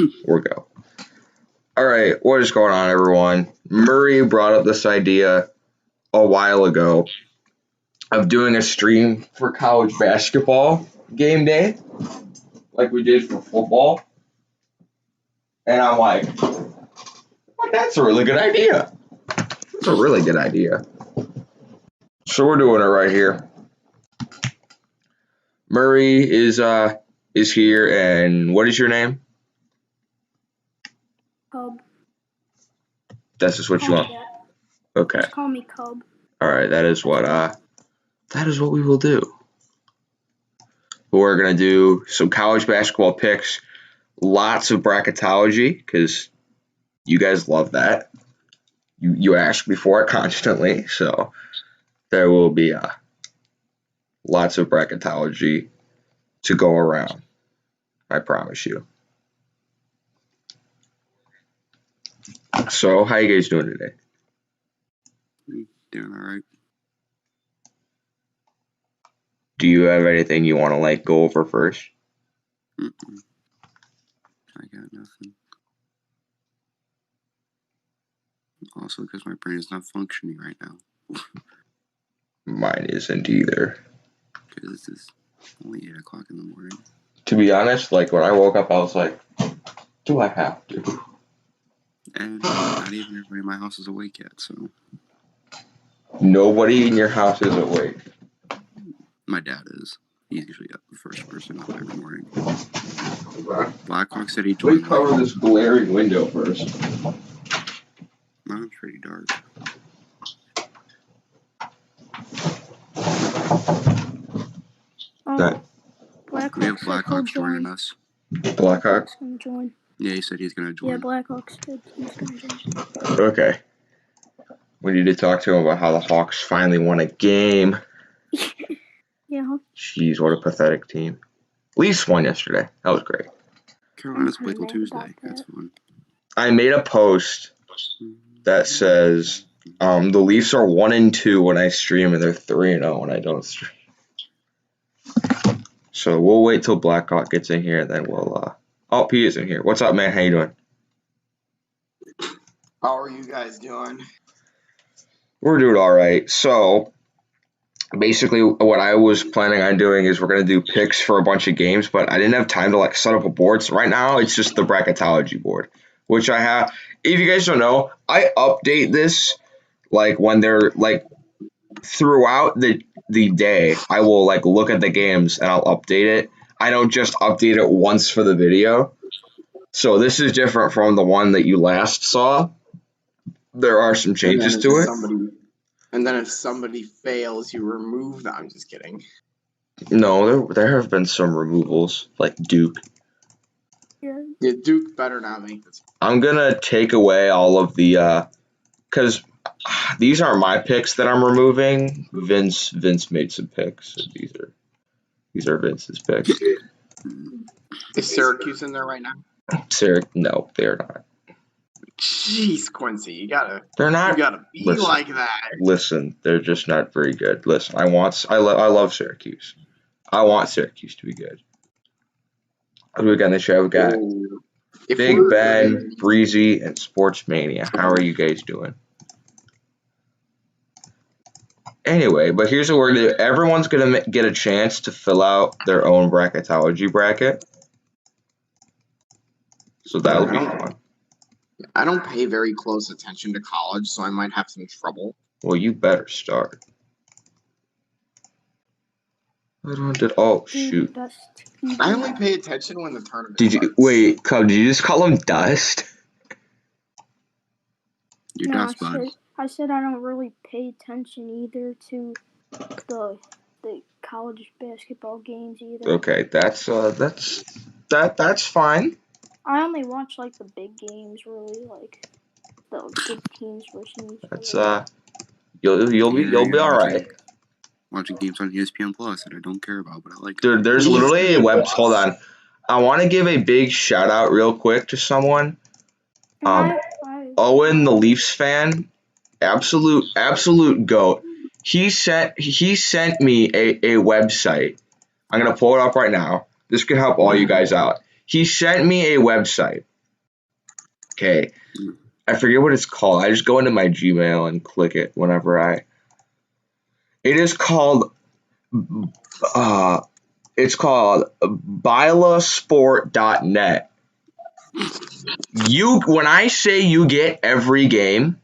We'll go. All right, what is going on, everyone? Murray brought up this idea a while ago of doing a stream for college basketball game day, like we did for football. And I'm like, well, that's a really good idea. It's a really good idea. So we're doing it right here. Murray is here, and what is your name? Cub. That's just what you want. Okay. Just call me Cub. All right. That is what we will do. We're gonna do some college basketball picks, lots of bracketology because you guys love that. You ask me for it constantly, so there will be lots of bracketology to go around. I promise you. So, how you guys doing today? Doing all right. Do you have anything you want to go over first? I got nothing. Also, because my brain is not functioning right now. Mine isn't either. Because it's only 8 o'clock in the morning. To be honest, when I woke up, I was like, do I have to? And not even everybody in my house is awake yet, so. Nobody in your house is awake. My dad is. He's usually up the first person up every morning. Blackhawk said he joined. Let's cover this glaring window first. Mine's pretty dark. Blackhawks. We have Blackhawks joining us. Blackhawks? Gonna join. Yeah, he said he's gonna join. Yeah, Blackhawks said he's gonna join. Okay. We need to talk to him about how the Hawks finally won a game. Yeah. Jeez, what a pathetic team. Leafs won yesterday. That was great. Carolina's played till Tuesday. That's fun. I made a post that says the Leafs are 1-2 when I stream and they're 3-0 when I don't stream. So we'll wait till Blackhawk gets in here and then we'll oh, P is in here. What's up, man? How you doing? How are you guys doing? We're doing all right. So basically what I was planning on doing is we're going to do picks for a bunch of games, but I didn't have time to set up a board. So right now it's just the bracketology board, which I have. If you guys don't know, I update this when they're throughout the day. I will look at the games and I'll update it. I don't just update it once for the video. So this is different from the one that you last saw. There are some changes to it. And then if somebody fails, you remove them. I'm just kidding. No, there have been some removals, like Duke. Yeah, Duke better not make this. I'm gonna take away all of the because these aren't my picks that I'm removing. Vince made some picks. So these are Vince's picks. Is Syracuse in there right now? No, they're not. Jeez, Quincy, They're not. You gotta be like that. Listen, they're just not very good. Listen, I love Syracuse. I want Syracuse to be good. What do we got in the show? We got Big Ben, Breezy, and Sports Mania. How are you guys doing? Anyway, but here's what we're gonna do. Everyone's gonna get a chance to fill out their own bracketology bracket. So that'll be fun. I don't pay very close attention to college, so I might have some trouble. Well, you better start. Oh, shoot. I only pay attention when the tournament Wait, Cub, did you just call him Dust? You're Dust, bud. I said I don't really pay attention either to the college basketball games either. Okay, that's fine. I only watch the big games, really, the big teams versus. That's you'll be all right. Watching games on ESPN Plus that I don't care about, but I like. Dude, there's literally a web. Hold on, I want to give a big shout out real quick to someone. Owen, the Leafs fan, absolute goat. He sent me a website. I'm gonna pull it up right now. This could help all you guys out. He sent me a website. Okay. I forget what it's called. I just go into my Gmail and click it whenever it is called it's called bylasport.net. When I say you get every game,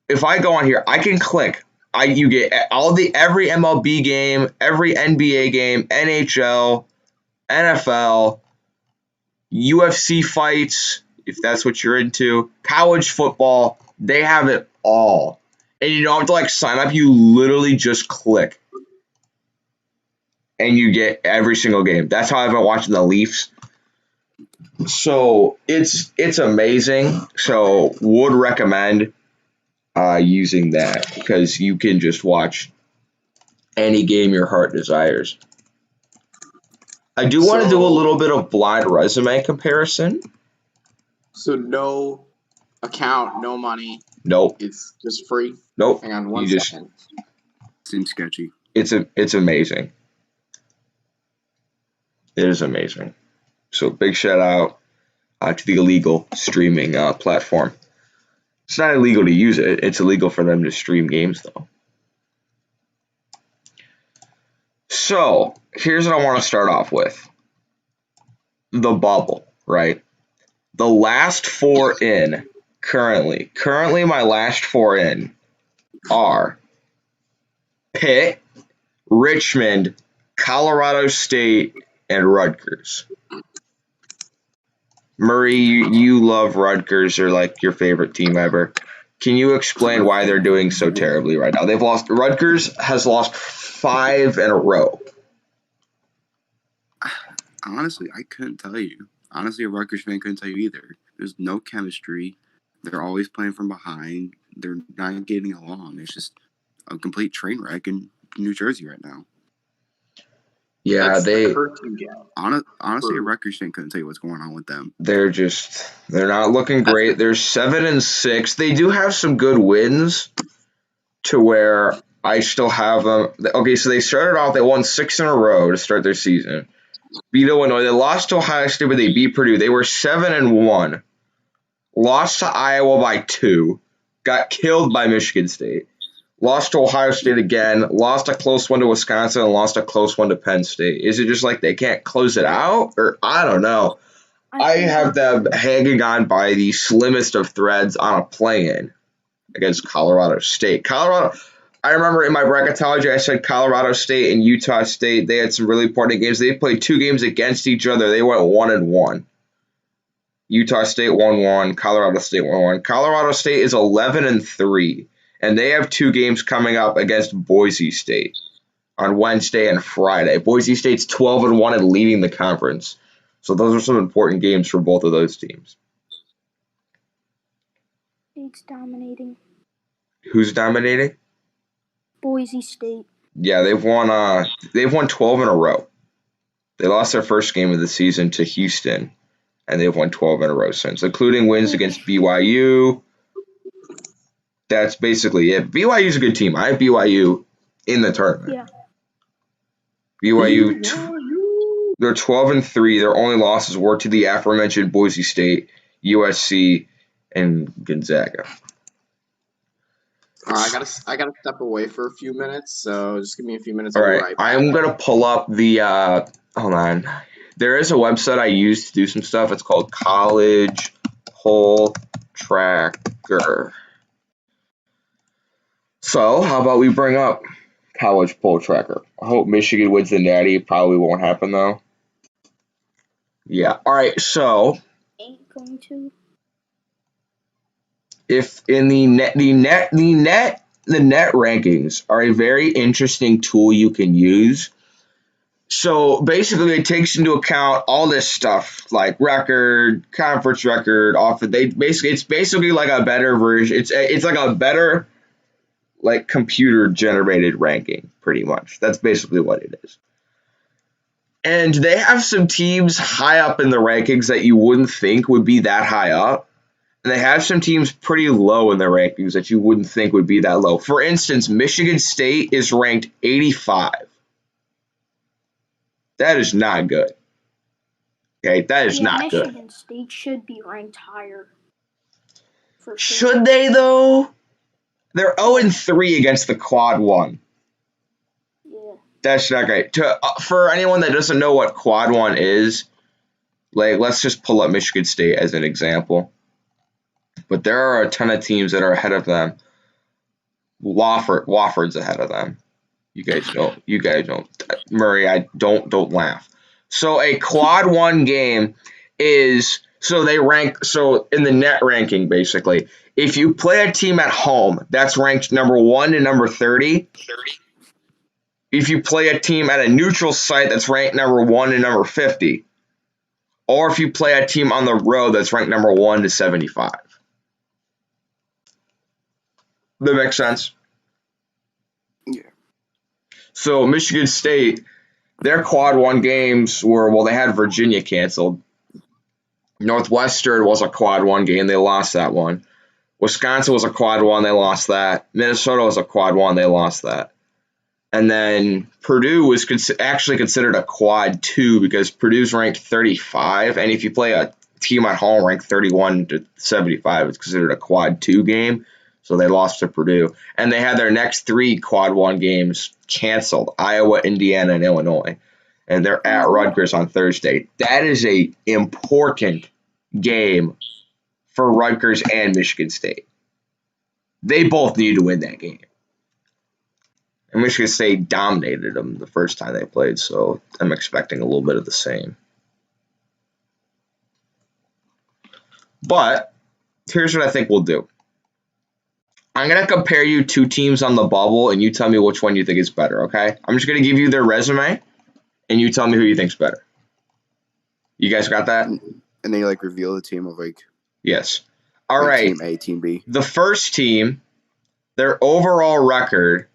if I go on here, I can click. You get every MLB game, every NBA game, NHL, NFL, UFC fights, if that's what you're into, college football, they have it all. And you don't have to sign up, you literally just click. And you get every single game. That's how I've been watching the Leafs. So it's amazing. So would recommend using that because you can just watch any game your heart desires. I do want to do a little bit of blind resume comparison. So no account, no money. Nope. It's just free. Nope. Hang on one second. Seems sketchy. It's amazing. It is amazing. So big shout out to the illegal streaming platform. It's not illegal to use it. It's illegal for them to stream games, though. So here's what I want to start off with. The bubble, right? The last four in currently my last four in are Pitt, Richmond, Colorado State, and Rutgers. Murray, you love Rutgers. They're like your favorite team ever. Can you explain why they're doing so terribly right now? Rutgers has lost 5 in a row. Honestly, I couldn't tell you. Honestly, a Rutgers fan couldn't tell you either. There's no chemistry. They're always playing from behind. They're not getting along. It's just a complete train wreck in New Jersey right now. Yeah, That's the curse you get. Honestly, a Rutgers fan couldn't tell you what's going on with them. They're not looking great. They're 7-6. They do have some good wins to where I still have them. Okay, so they started off, they won 6 in a row to start their season. Beat Illinois. They lost to Ohio State, but they beat Purdue. They were 7-1. Lost to Iowa by 2. Got killed by Michigan State. Lost to Ohio State again. Lost a close one to Wisconsin and lost a close one to Penn State. Is it just like they can't close it out? Or I don't know. I have them hanging on by the slimmest of threads on a play-in against Colorado State. I remember in my bracketology, I said Colorado State and Utah State. They had some really important games. They played 2 games against each other. They went 1-1. Utah State 1-1. Colorado State 1-1. Colorado State is 11-3, and they have 2 games coming up against Boise State on Wednesday and Friday. Boise State's 12-1 and leading the conference. So those are some important games for both of those teams. State's dominating. Who's dominating? Boise State. Yeah, they've won 12 in a row. They lost their first game of the season to Houston, and they've won 12 in a row since, including wins against BYU. That's basically it. BYU's a good team. I have BYU in the tournament. Yeah. BYU, they're 12-3. Their only losses were to the aforementioned Boise State, USC, and Gonzaga. I gotta step away for a few minutes, so just give me a few minutes. All right, I'm gonna pull up the. Hold on. There is a website I use to do some stuff. It's called College Poll Tracker. So how about we bring up College Poll Tracker? I hope Michigan wins the Natty. It probably won't happen though. Yeah. All right. So. Ain't going to. If in the net rankings are a very interesting tool you can use. So basically, it takes into account all this stuff like record, conference record. It's basically like a better version. It's like a better like computer generated ranking, pretty much. That's basically what it is. And they have some teams high up in the rankings that you wouldn't think would be that high up. And they have some teams pretty low in their rankings that you wouldn't think would be that low. For instance, Michigan State is ranked 85. That is not good. Okay, that is not good. Michigan State should be ranked higher. For sure. Should they though? They're 0-3 against the quad one. Yeah. That's not great. For anyone that doesn't know what quad one is, like let's just pull up Michigan State as an example. But there are a ton of teams that are ahead of them. Wofford's ahead of them. You guys don't. Murray, I don't laugh. So a quad one game is they rank in the net ranking basically. If you play a team at home, that's ranked number 1 to number 30. If you play a team at a neutral site, that's ranked number 1 to number 50. Or if you play a team on the road, that's ranked number 1 to 75. That makes sense? Yeah. So Michigan State, their quad one games were, they had Virginia canceled. Northwestern was a quad one game. They lost that one. Wisconsin was a quad one. They lost that. Minnesota was a quad one. They lost that. And then Purdue was actually considered a quad two because Purdue's ranked 35. And if you play a team at home ranked 31 to 75, it's considered a quad two game. So they lost to Purdue. And they had their next 3 quad one games canceled: Iowa, Indiana, and Illinois. And they're at Rutgers on Thursday. That is a important game for Rutgers and Michigan State. They both need to win that game. And Michigan State dominated them the first time they played, so I'm expecting a little bit of the same. But here's what I think we'll do. I'm going to compare you 2 teams on the bubble, and you tell me which one you think is better, okay? I'm just going to give you their resume, and you tell me who you think's better. You guys got that? And then you reveal the team of Yes. All right. Team A, Team B. The first team, their overall record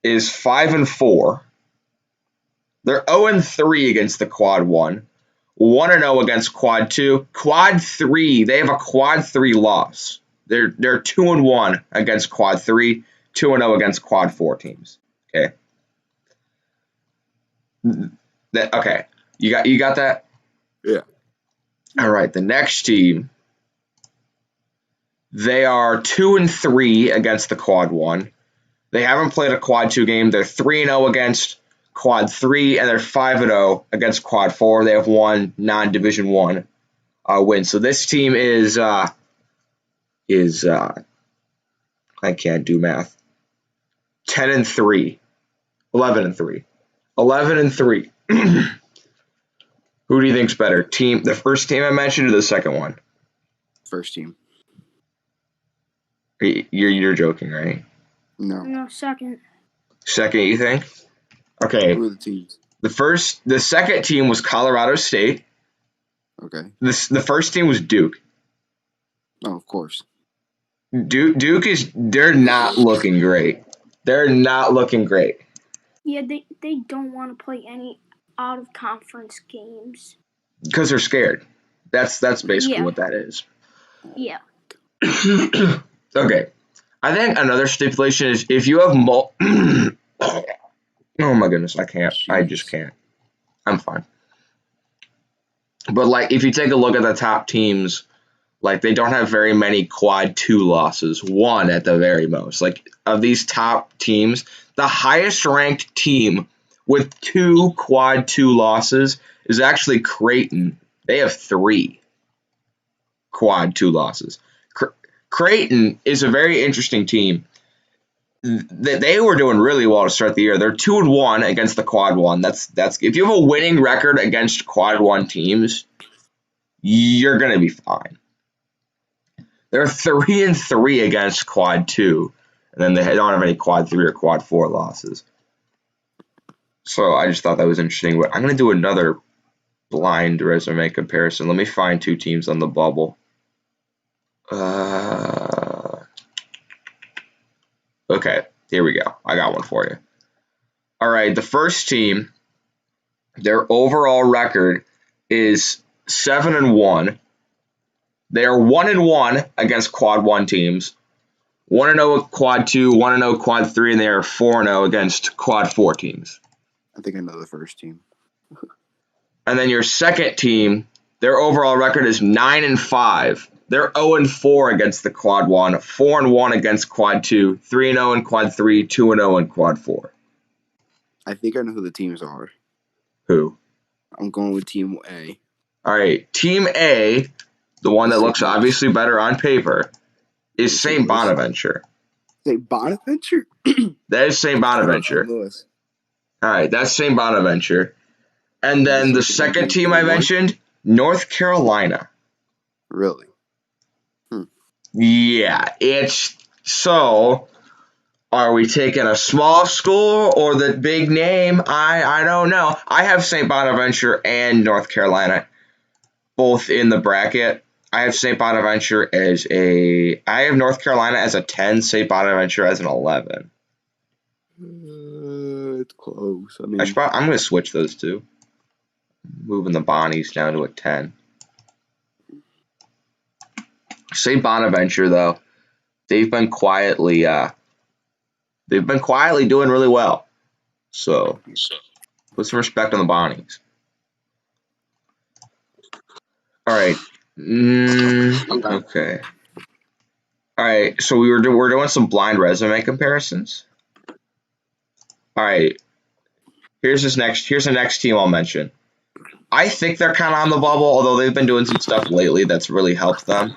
is 5-4. They're 0-3 against the quad one, 1-0 against quad two. Quad three, they have a quad 3 loss. They're 2-1 against quad 3, 2-0 against quad 4 teams. Okay. Okay. You got that? Yeah. All right. The next team, they are 2-3 against the quad 1. They haven't played a quad 2 game. They're 3-0 against quad 3, and they're 5-0 against quad 4. They have 1 non-division 1 win. So this team is I can't do math. 10-3, 11-3, 11-3. Who do you think's better? The first team I mentioned, or the second one? First team. You're joking, right? No, second. Second, you think? Okay. Who are the teams? The second team was Colorado State. Okay. The first team was Duke. Oh, of course. Duke they're not looking great. They're not looking great. Yeah, they don't want to play any out of conference games. Because they're scared. That's basically what that is. Yeah. Okay. I think another stipulation is if you have oh my goodness, I can't. Jeez. I just can't. I'm fine. But if you take a look at the top teams, they don't have very many quad 2 losses. 1 at the very most. Of these top teams, the highest ranked team with 2 quad 2 losses is actually Creighton. They have 3 quad 2 losses. Creighton is a very interesting team. They were doing really well to start the year. They're 2-1 against the quad 1. That's if you have a winning record against quad 1 teams, you're gonna be fine. They're 3-3 against quad 2, and then they don't have any quad 3 or quad 4 losses. So I just thought that was interesting. But I'm gonna do another blind resume comparison. Let me find 2 teams on the bubble. Okay, here we go. I got one for you. All right, the first team, their overall record is 7-1. They are 1-1 against quad 1 teams, 1-0 quad 2, 1-0 quad 3, and they are 4-0 against quad 4 teams. I think I know the first team. And then your second team, their overall record is 9-5. They're 0-4 against the quad 1, 4-1 against quad 2, 3-0 in quad 3, 2-0 in quad 4. I think I know who the teams are. Who? I'm going with Team A. All right, Team A, the one that looks obviously better on paper, is St. Bonaventure. St. Bonaventure? That is St. Bonaventure. All right, that's St. Bonaventure. And then the second team I mentioned, North Carolina. Really? Yeah, it's so. Are we taking a small school or the big name? I don't know. I have St. Bonaventure and North Carolina both in the bracket. I have St. Bonaventure as I have North Carolina as a 10, St. Bonaventure as an 11. It's close. I mean, I'm going to switch those two. Moving the Bonnies down to a 10. St. Bonaventure, though, they've been quietly doing really well. So put some respect on the Bonnies. All right. Okay. All right. So we're doing some blind resume comparisons. All right. Here's the next team I'll mention. I think they're kind of on the bubble, although they've been doing some stuff lately that's really helped them.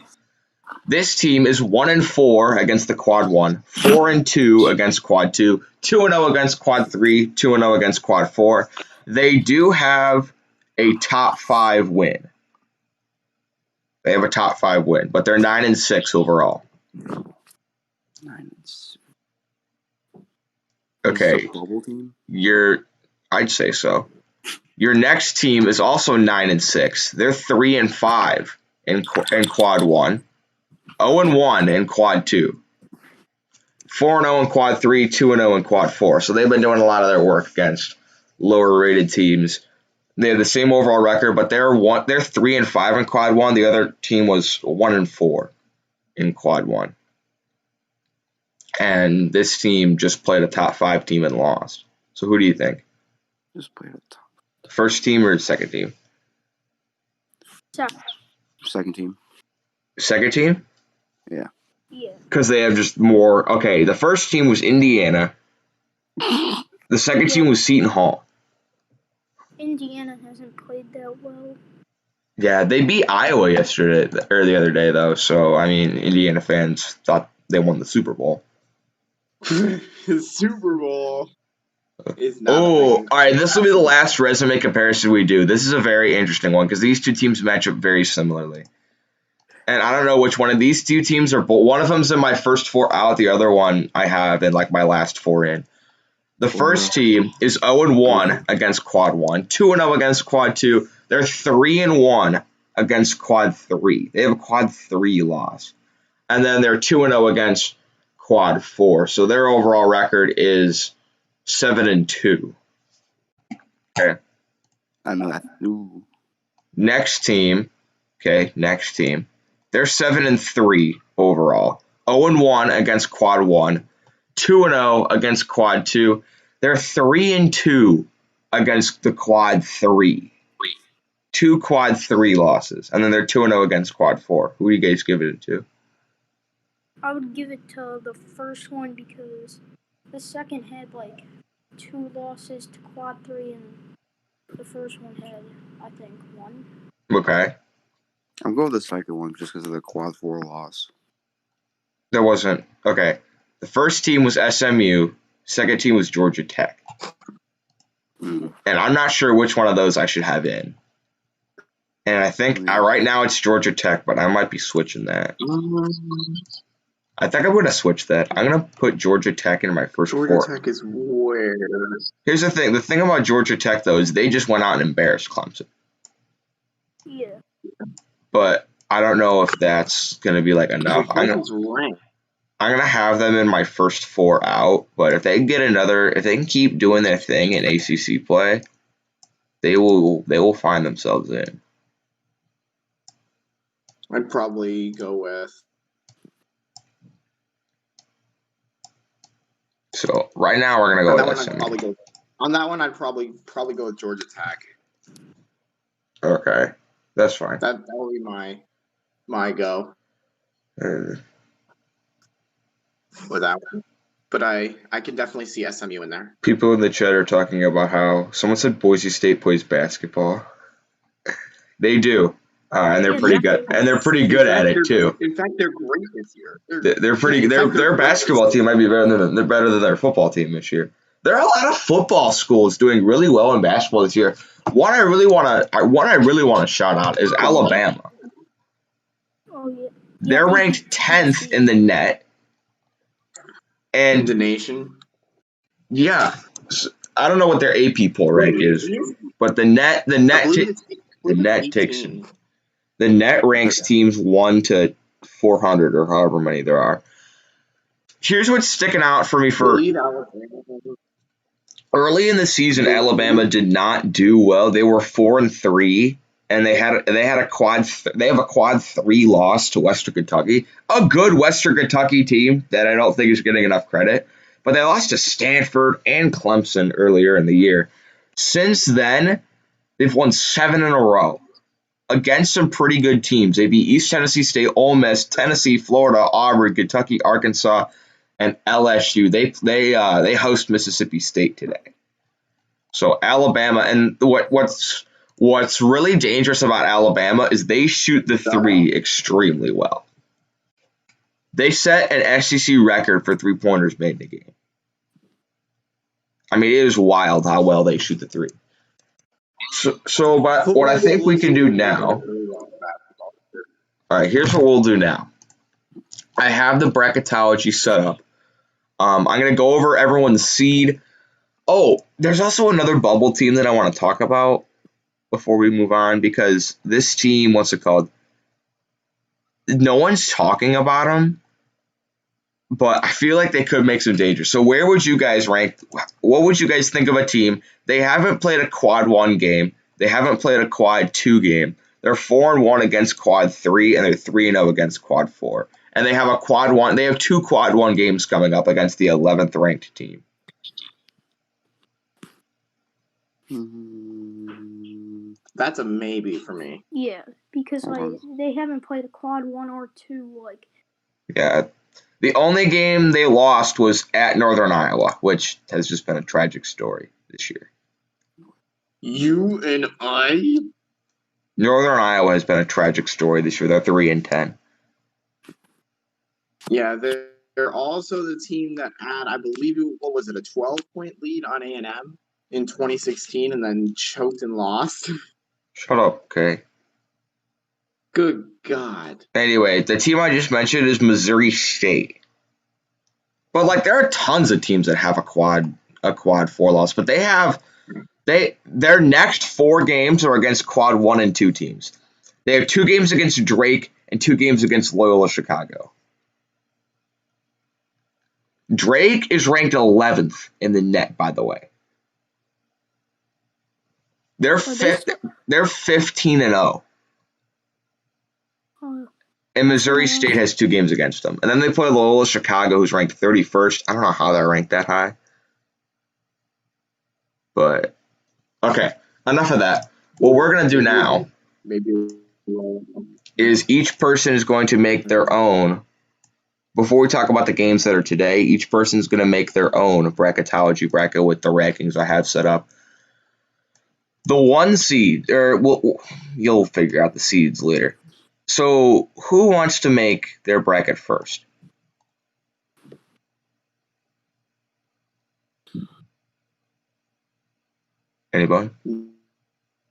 This team is 1-4 against the quad 1, 4-2 against quad 2, 2-0 against quad 3, 2-0 against quad 4. They do have a top 5 win. They have a top 5 win, but they're 9-6 overall. 9-6. Okay. Is this a bubble team? I'd say so. Your next team is also 9-6. They're 3-5 in quad 1, 0-1 in quad 2, 4-0 in quad 3, 2-0 in quad 4. So they've been doing a lot of their work against lower rated teams. They have the same overall record, but they're 3-5 in quad 1. The other team was 1-4 in quad 1. And this team just played a top 5 team and lost. So who do you think? Just played a top. First team or second team? Second team. Second team? Yeah. Yeah. Because they have just more. Okay, the first team was Indiana. The second team was Seton Hall. Indiana hasn't played that well. Yeah, they beat Iowa yesterday or the other day though. So I mean, Indiana fans thought they won the Super Bowl. Super Bowl is not. Oh, all right. This will be the last resume comparison we do. This is a very interesting one because these two teams match up very similarly. And I don't know which one of these two teams are. But one of them's in my first 4 out. The other one I have in like my last 4 in. The first team is 0-1 against quad 1, 2-0 against quad 2. They're 3-1 against quad 3. They have a quad 3 loss. And then they're 2-0 against quad 4. So their overall record is 7-2. Okay. I know that. Ooh. Next team. They're 7-3 overall. 0-1 against quad 1, 2-0 against quad 2. They're 3-2 against the quad 3. 2 quad 3 losses. And then they're 2-0 against quad 4. Who do you guys give it to? I would give it to the first one because the second had like 2 losses to quad 3 and the first one had, I think, 1. Okay. I'm going with the second one just because of the quad 4 loss. There wasn't. Okay. The first team was SMU. Second team was Georgia Tech. And I'm not sure which one of those I should have in. And I think right now it's Georgia Tech, but I might be switching that. I think I'm going to switch that. I'm going to put Georgia Tech in my first 4. Georgia Tech is where? Here's the thing. The thing about Georgia Tech, though, is they just went out and embarrassed Clemson. Yeah. But I don't know if that's going to be like enough. I'm going to have them in my first 4 out. But if they can if they can keep doing their thing in ACC play, they will find themselves in. I'd probably go with. So right now we're gonna go with SMU. On that one, I'd probably go with Georgia Tech. Okay, that's fine. That will be my go Uh, with that one. But I can definitely see SMU in there. People in the chat are talking about how someone said Boise State plays basketball. They do, and they're Yeah, pretty they good, do. and they're pretty In good at fact, it too. they're great this year. They're pretty. In fact, they're Their great this basketball team might be better than their football team this year. There are a lot of football schools doing really well in basketball this year. One I really want to shout out is Alabama. Oh yeah. Yeah, They're they ranked beat 10th Tennessee. in the net, in the and nation. yeah, I don't know what their AP poll rank Wait, is, but the net I believe it's takes 18. the net But ranks teams 1 to 400 or however many there are. Here's what's sticking out for me I for believe Alabama. early in the season. They Alabama did not do well. They were 4-3, and they have a quad 3 loss to Western Kentucky, a good Western Kentucky team that I don't think is getting enough credit. But they lost to Stanford and Clemson earlier in the year. Since then, they've won 7 in a row against some pretty good teams. They beat East Tennessee State, Ole Miss, Tennessee, Florida, Auburn, Kentucky, Arkansas, and LSU. They host Mississippi State today. So Alabama, and what's really dangerous about Alabama is they shoot the three extremely well. They set an SEC record for 3-pointers made in a game. I mean, it is wild how well they shoot the three. But what I Football think we schools can do are doing now, really well in basketball. all right, here's what we'll do now. I have the bracketology set up. I'm going to go over everyone's seed. Oh, there's also another bubble team that I want to talk about before we move on, because this team, what's it called? No one's talking about them, but I feel like they could make some danger. So where would you guys rank? What would you guys think of a team? They haven't played a quad 1 game. They haven't played a quad 2 game. They're 4-1 against quad 3, and they're 3-0 against quad 4. And they have a quad 1. They have 2 quad 1 games coming up against the 11th ranked team. That's a maybe for me. Yeah, because they haven't played a quad 1 or 2 like. Yeah. The only game they lost was at Northern Iowa, which has just been a tragic story this year. You and I? Northern Iowa has been a tragic story this year. They're 3-10. Yeah, they're also the team that had, I believe, what was it, a 12-point lead on A&M in 2016 and then choked and lost. Shut up, okay? Good God. Anyway, the team I just mentioned is Missouri State. But like, there are tons of teams that have a quad 4 loss, but their next 4 games are against quad 1 and 2 teams. They have 2 games against Drake and 2 games against Loyola Chicago. Drake is ranked 11th in the net, by the way. They're 15-0. And Missouri State has 2 games against them. And then they play Loyola Chicago, who's ranked 31st. I don't know how they're ranked that high. But, okay, enough of that. What we're going to do now is each person is going to make their own. Before we talk about the games that are today, each person is going to make their own bracketology bracket with the rankings I have set up. The 1 seed, you'll figure out the seeds later. So, who wants to make their bracket first? Anybody?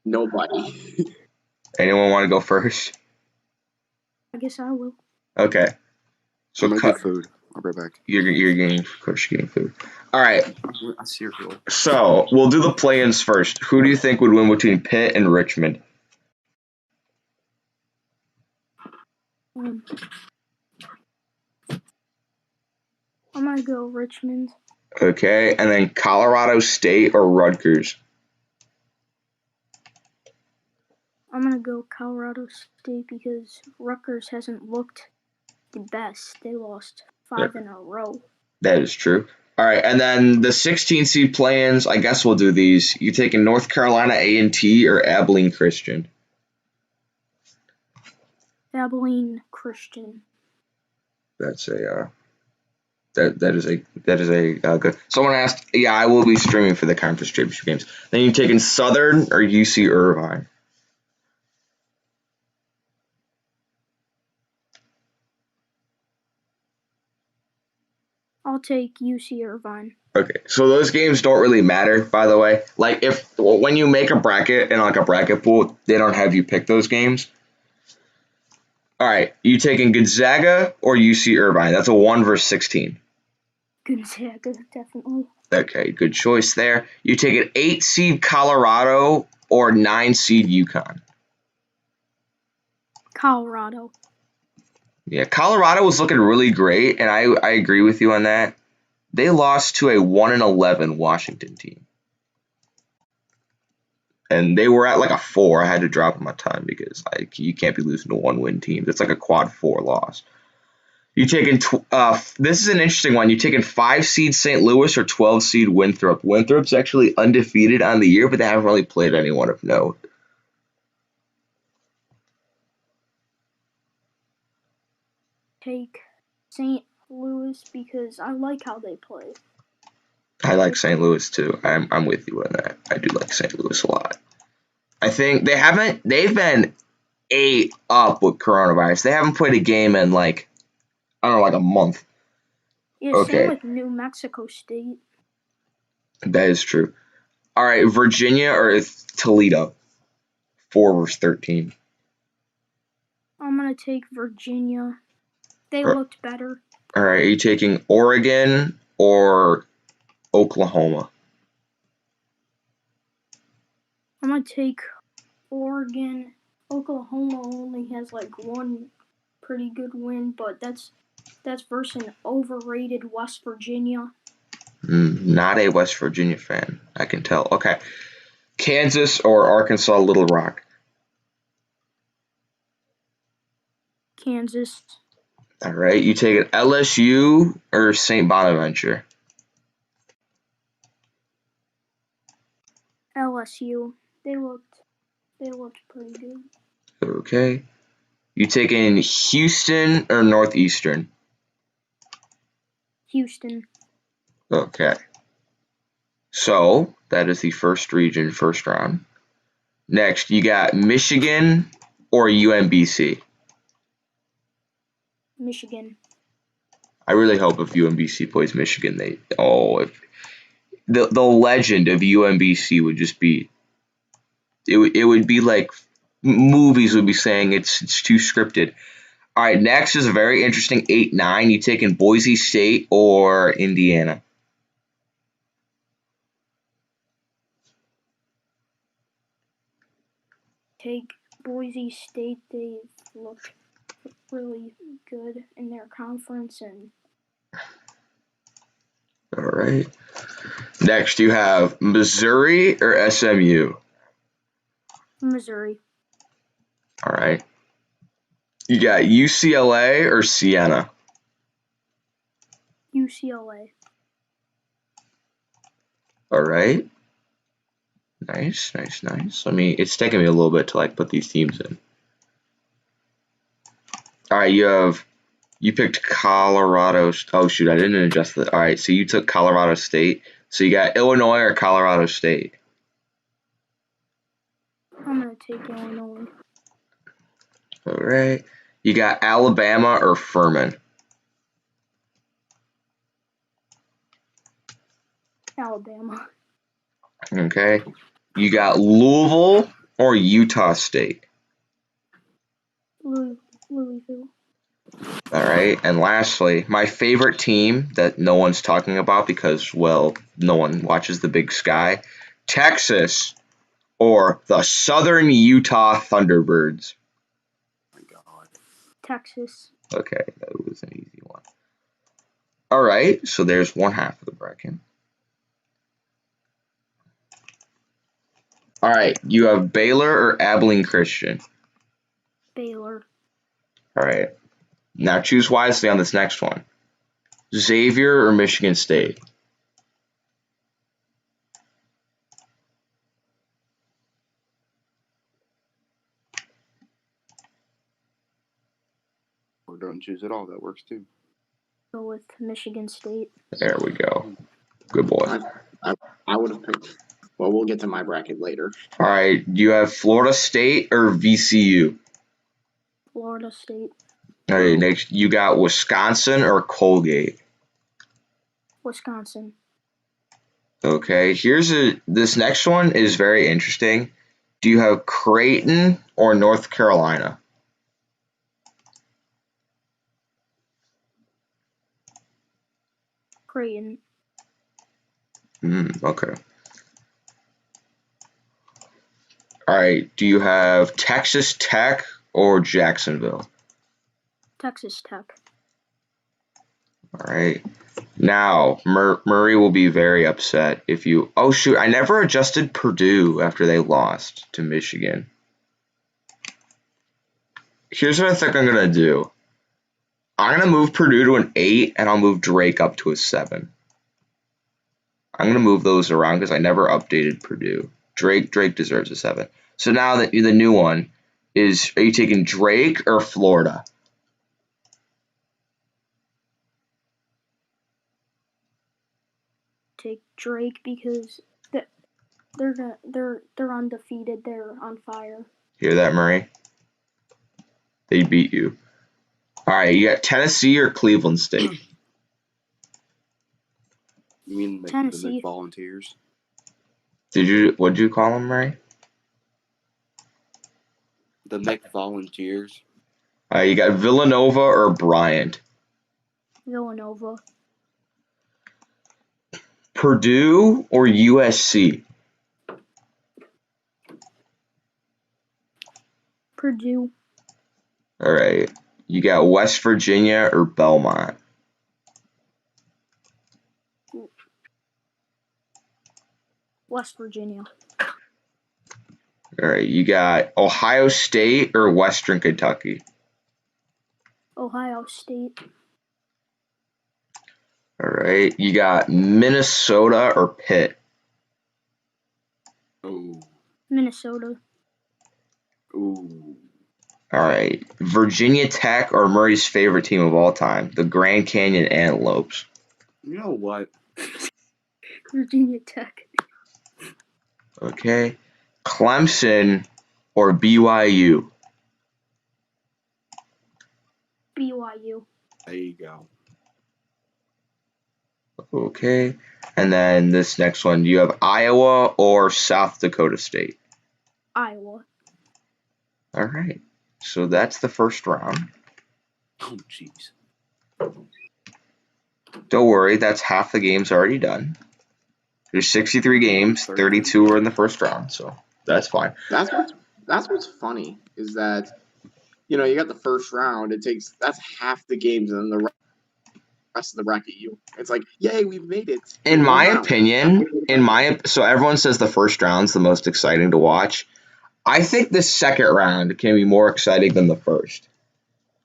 Nobody. Anyone want to go first? I guess I will. Okay. So I'm making food. I'll be right back. You're getting food. All right. A cereal. So we'll do the play-ins first. Who do you think would win between Pitt and Richmond? I'm gonna go Richmond. Okay, and then Colorado State or Rutgers? I'm gonna go Colorado State because Rutgers hasn't looked the best. They lost 5 in a row. That is true. All right, and then the 16 seed play-ins. I guess we'll do these. You taking North Carolina A&T or Abilene Christian? Abilene Christian. That's a that is a good. Someone asked, yeah, I will be streaming for the conference championship games. Then you taking Southern or UC Irvine? I'll take UC Irvine. Okay, so those games don't really matter, by the way. Like when you make a bracket in like a bracket pool, they don't have you pick those games. All right, you taking Gonzaga or UC Irvine? That's a 1 versus 16. Gonzaga, definitely. Okay, good choice there. You take an 8 seed Colorado or 9 seed UConn? Colorado. Yeah, Colorado was looking really great, and I agree with you on that. They lost to a 1-11 Washington team. And they were at like a 4. I had to drop them a ton because like you can't be losing to 1-win team. That's like a quad 4 loss. You taking this is an interesting one. You taking 5 seed St. Louis or 12 seed Winthrop? Winthrop's actually undefeated on the year, but they haven't really played anyone of note. Take St. Louis because I like how they play. I like St. Louis too. I'm with you on that. I do like St. Louis a lot. I think they've been ate up with coronavirus. They haven't played a game in like I don't know, like a month. Yeah, Okay. same with New Mexico State. That is true. All right, Virginia or Toledo? 4 versus 13. I'm gonna take Virginia. They All looked better. right, are you taking Oregon or Oklahoma? I'm gonna take Oregon. Oklahoma only has like one pretty good win, but that's versus an overrated West Virginia. Not a West Virginia fan, I can tell. Okay. Kansas or Arkansas Little Rock? Kansas. All right, you taking LSU or St. Bonaventure? LSU. They looked pretty good. Okay. You taking Houston or Northeastern? Houston. Okay. So that is the first region, first round. Next, you got Michigan or UMBC. Michigan. I really hope if UMBC plays Michigan, if the legend of UMBC would just be it would be like movies would be saying it's too scripted. All right, next is a very interesting 8-9. You taking Boise State or Indiana? Take Boise State. They've looked really good in their conference and All right. Next, you have Missouri or SMU. Missouri. All right. You got UCLA or Siena. UCLA. All right. Nice. It's taking me a little bit to like put these teams in. All right, you picked Colorado. Oh shoot, I didn't adjust that. All right, so you took Colorado State. So you got Illinois or Colorado State. I'm gonna take Illinois. All right. You got Alabama or Furman. Alabama. Okay. You got Louisville or Utah State. Louisville. All right. And lastly, my favorite team that no one's talking about because, well, no one watches the Big Sky, Texas or the Southern Utah Thunderbirds. Oh my God. Texas. Okay, that was an easy one. All right, so there's one half of the bracket. All right, you have Baylor or Abilene Christian. Baylor. All right, now choose wisely on this next one. Xavier or Michigan State. Or don't choose at all. That works too. Go with Michigan State. There we go. Good boy. I would have picked. Well, we'll get to my bracket later. All right. Do you have Florida State or VCU? Florida State. All right. Next, you got Wisconsin or Colgate. Wisconsin. Okay. This next one is very interesting. Do you have Creighton or North Carolina? Creighton. Okay. All right. Do you have Texas Tech or Jacksonville? Texas Tech. All right. Now, Murray will be very upset if you. Oh, shoot. I never adjusted Purdue after they lost to Michigan. Here's what I think I'm going to do. I'm going to move Purdue to an 8, and I'll move Drake up to a 7. I'm going to move those around because I never updated Purdue. Drake deserves a 7. So now the new one is, are you taking Drake or Florida? Take Drake because they're undefeated. They're on fire. Hear that, Murray? They beat you. All right, you got Tennessee or Cleveland State? You mean the Tennessee. Volunteers? What did you call them, Murray? The Volunteers. You got Villanova or Bryant? Villanova. Purdue or USC? Purdue. All right. You got West Virginia or Belmont? West Virginia. All right. You got Ohio State or Western Kentucky? Ohio State. All right. You got Minnesota or Pitt? Oh. Minnesota. Ooh. All right. Virginia Tech or Murray's favorite team of all time, the Grand Canyon Antelopes? You know what? Virginia Tech. Okay. Clemson or BYU? BYU. There you go. Okay. And then this next one, do you have Iowa or South Dakota State? Iowa. All right. So that's the first round. Oh, jeez. Don't worry, that's half the game's already done. There's 63 games, 32 are in the first round, so that's fine. That's what's funny is that you got the first round. That's half the games, and then the rest of the bracket. It's like, yay, we've made it. In my round. opinion, so everyone says the first round's the most exciting to watch. I think the second round can be more exciting than the first.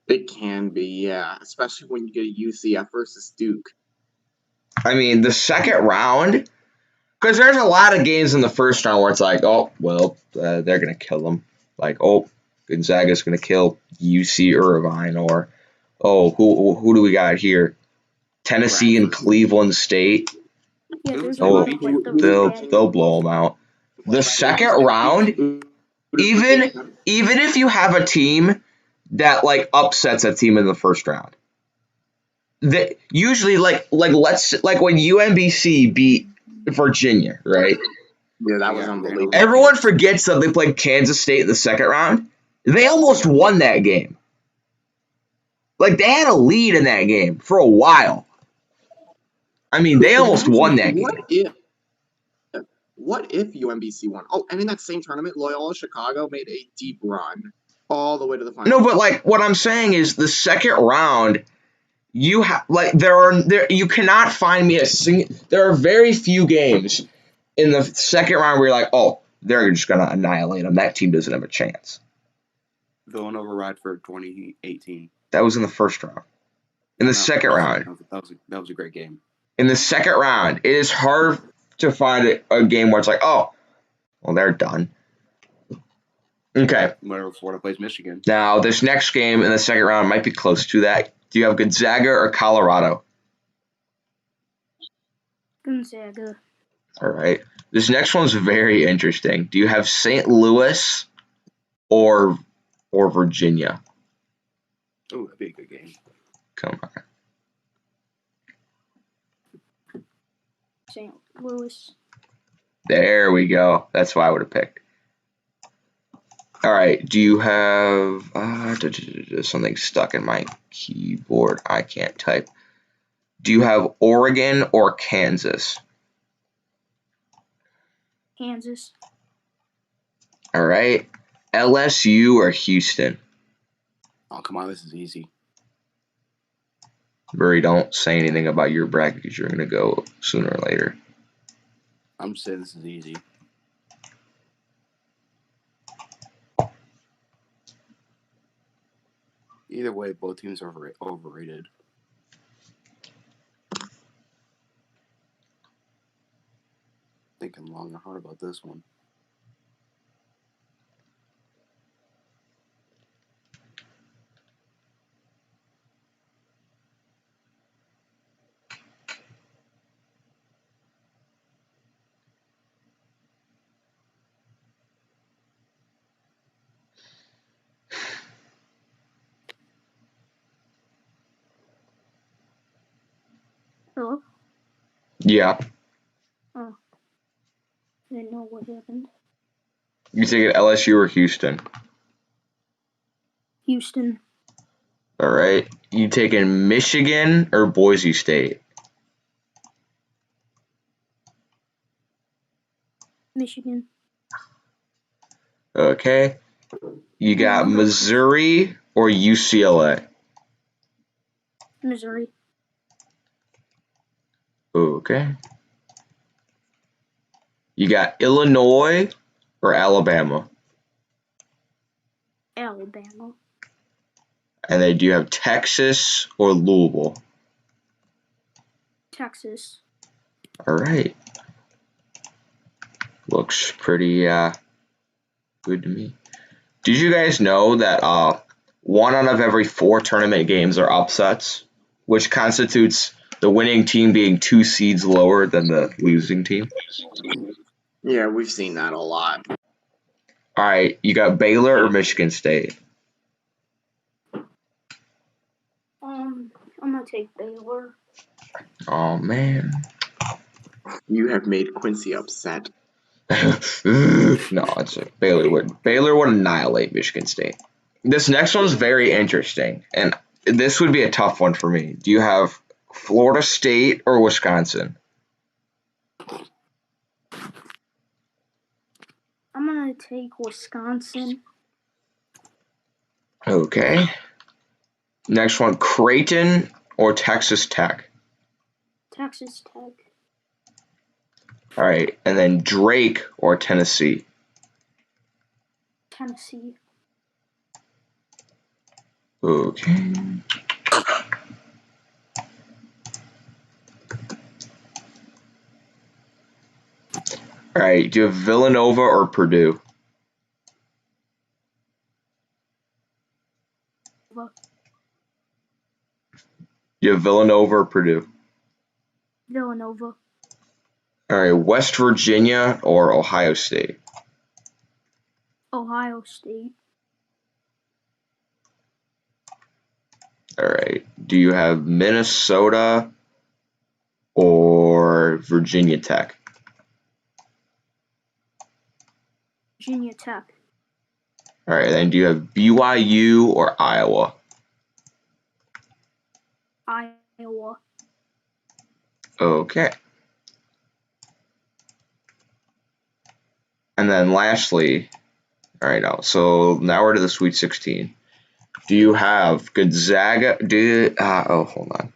It can be, yeah, especially when you get a UCF versus Duke. I mean, the second round, because there's a lot of games in the first round where it's like, oh, well, they're going to kill them. Like, oh, Gonzaga's going to kill UC Irvine, or, oh, who do we got here? Tennessee and Cleveland State. Yeah, there's a lot of they'll blow them out. The second round, even if you have a team that like upsets a team in the first round, that usually like when UMBC beat Virginia, right? Yeah, that was unbelievable. Everyone forgets that they played Kansas State in the second round. They almost won that game. Like, they had a lead in that game for a while. I mean, they almost won that game. What if UMBC won? Oh, and in that same tournament, Loyola Chicago made a deep run all the way to the final. No, but like what I'm saying is the second round, you have like you cannot find me there are very few games in the second round where you're like, oh, they're just gonna annihilate them. That team doesn't have a chance. Villanova Radford 2018. That was in the first round. In the second round. That was a great game. In the second round, it is hard to find a game where it's like, oh, well, they're done. Okay. Whenever Florida plays Michigan. Now, this next game in the second round might be close to that. Do you have Gonzaga or Colorado? Gonzaga. All right. This next one's very interesting. Do you have St. Louis or Virginia? Oh, that'd be a good game. Come on. St. Louis. There we go. That's what I would have picked. All right. Do you have something stuck in my keyboard? I can't type. Do you have Oregon or Kansas? Kansas. All right. LSU or Houston? Oh, come on, this is easy. Murray, don't say anything about your bracket because you're going to go sooner or later. I'm just saying this is easy. Either way, both teams are overrated. Thinking long and hard about this one. Hello? Yeah. Oh. I didn't know what happened. You take it LSU or Houston? Houston. All right. You taking Michigan or Boise State? Michigan. Okay. You got I'm not- Missouri or UCLA? Missouri. Okay. You got Illinois or Alabama? Alabama. And then do you have Texas or Louisville? Texas. All right. Looks pretty good to me. Did you guys know that 1 out of every 4 tournament games are upsets, which constitutes the winning team being 2 seeds lower than the losing team? Yeah, we've seen that a lot. All right, you got Baylor or Michigan State? I'm gonna take Baylor. Oh man. You have made Quincy upset. No, it's Baylor would annihilate Michigan State. This next one's very interesting, and this would be a tough one for me. Do you have Florida State or Wisconsin? I'm gonna take Wisconsin. Okay. Next one, Creighton or Texas Tech? Texas Tech. All right, and then Drake or Tennessee? Tennessee. Okay. All right, do you have Villanova or Purdue? You have Villanova or Purdue? Villanova. All right, West Virginia or Ohio State? Ohio State. All right, do you have Minnesota or Virginia Tech? Virginia Tech. All right, then do you have BYU or Iowa? Iowa. Okay. And then lastly, all right, so now we're to the Sweet 16. Do you have Gonzaga? Hold on.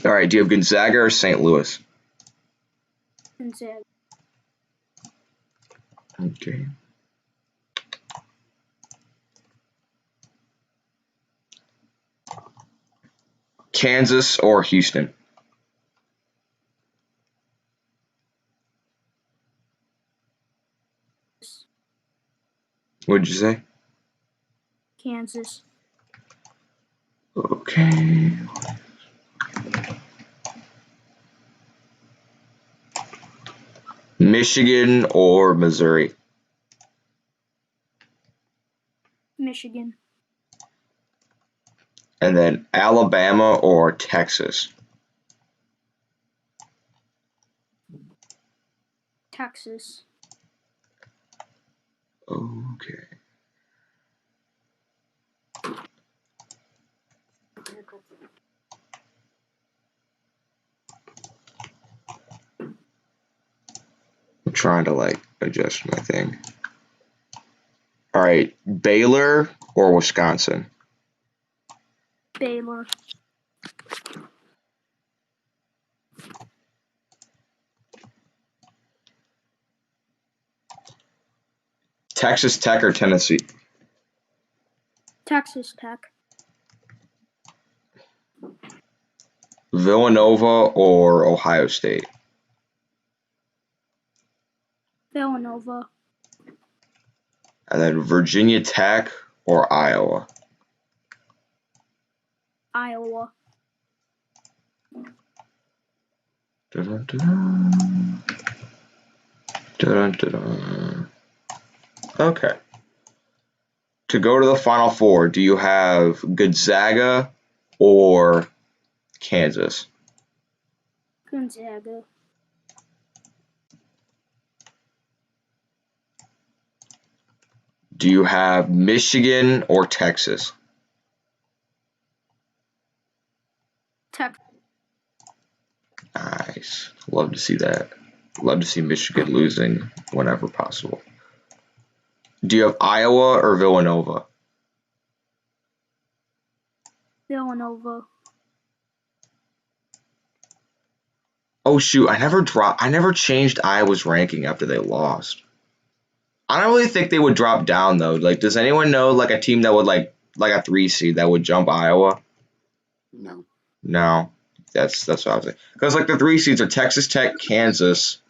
All right, do you have Gonzaga or St. Louis? Gonzaga. Okay. Kansas or Houston? What'd you say? Kansas. Okay. Michigan or Missouri? Michigan. And then Alabama or Texas? Texas. Okay. I'm trying to like adjust my thing. All right, Baylor or Wisconsin? Baylor. Texas Tech or Tennessee? Texas Tech. Villanova or Ohio State? Villanova. And then Virginia Tech or Iowa? Iowa. Dun-dun-dun. Dun-dun-dun. Okay. To go to the Final Four, do you have Gonzaga or Kansas? Gonzaga. Do you have Michigan or Texas? Texas. Nice. Love to see that. Love to see Michigan losing whenever possible. Do you have Iowa or Villanova? Villanova. Oh shoot, I never changed Iowa's ranking after they lost. I don't really think they would drop down though. Like, does anyone know like a team that would like a 3 seed that would jump Iowa? No. No. That's what I was saying. Because like the 3 seeds are Texas Tech, Kansas,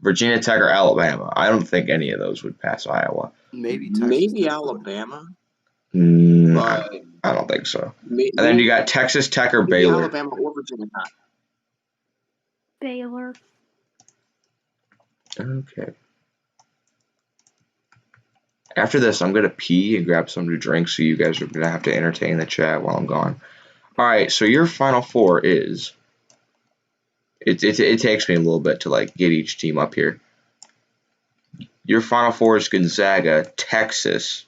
Virginia Tech, or Alabama. I don't think any of those would pass Iowa. Maybe Texas. Maybe Alabama, I but don't think so. may, And then may- you got Texas Tech or maybe Baylor. Alabama or Virginia Tech. Baylor. Okay. After this, I'm gonna pee and grab something to drink, so you guys are gonna have to entertain the chat while I'm gone. All right. So your Final Four is. It takes me a little bit to like get each team up here. Your Final Four is Gonzaga, Texas.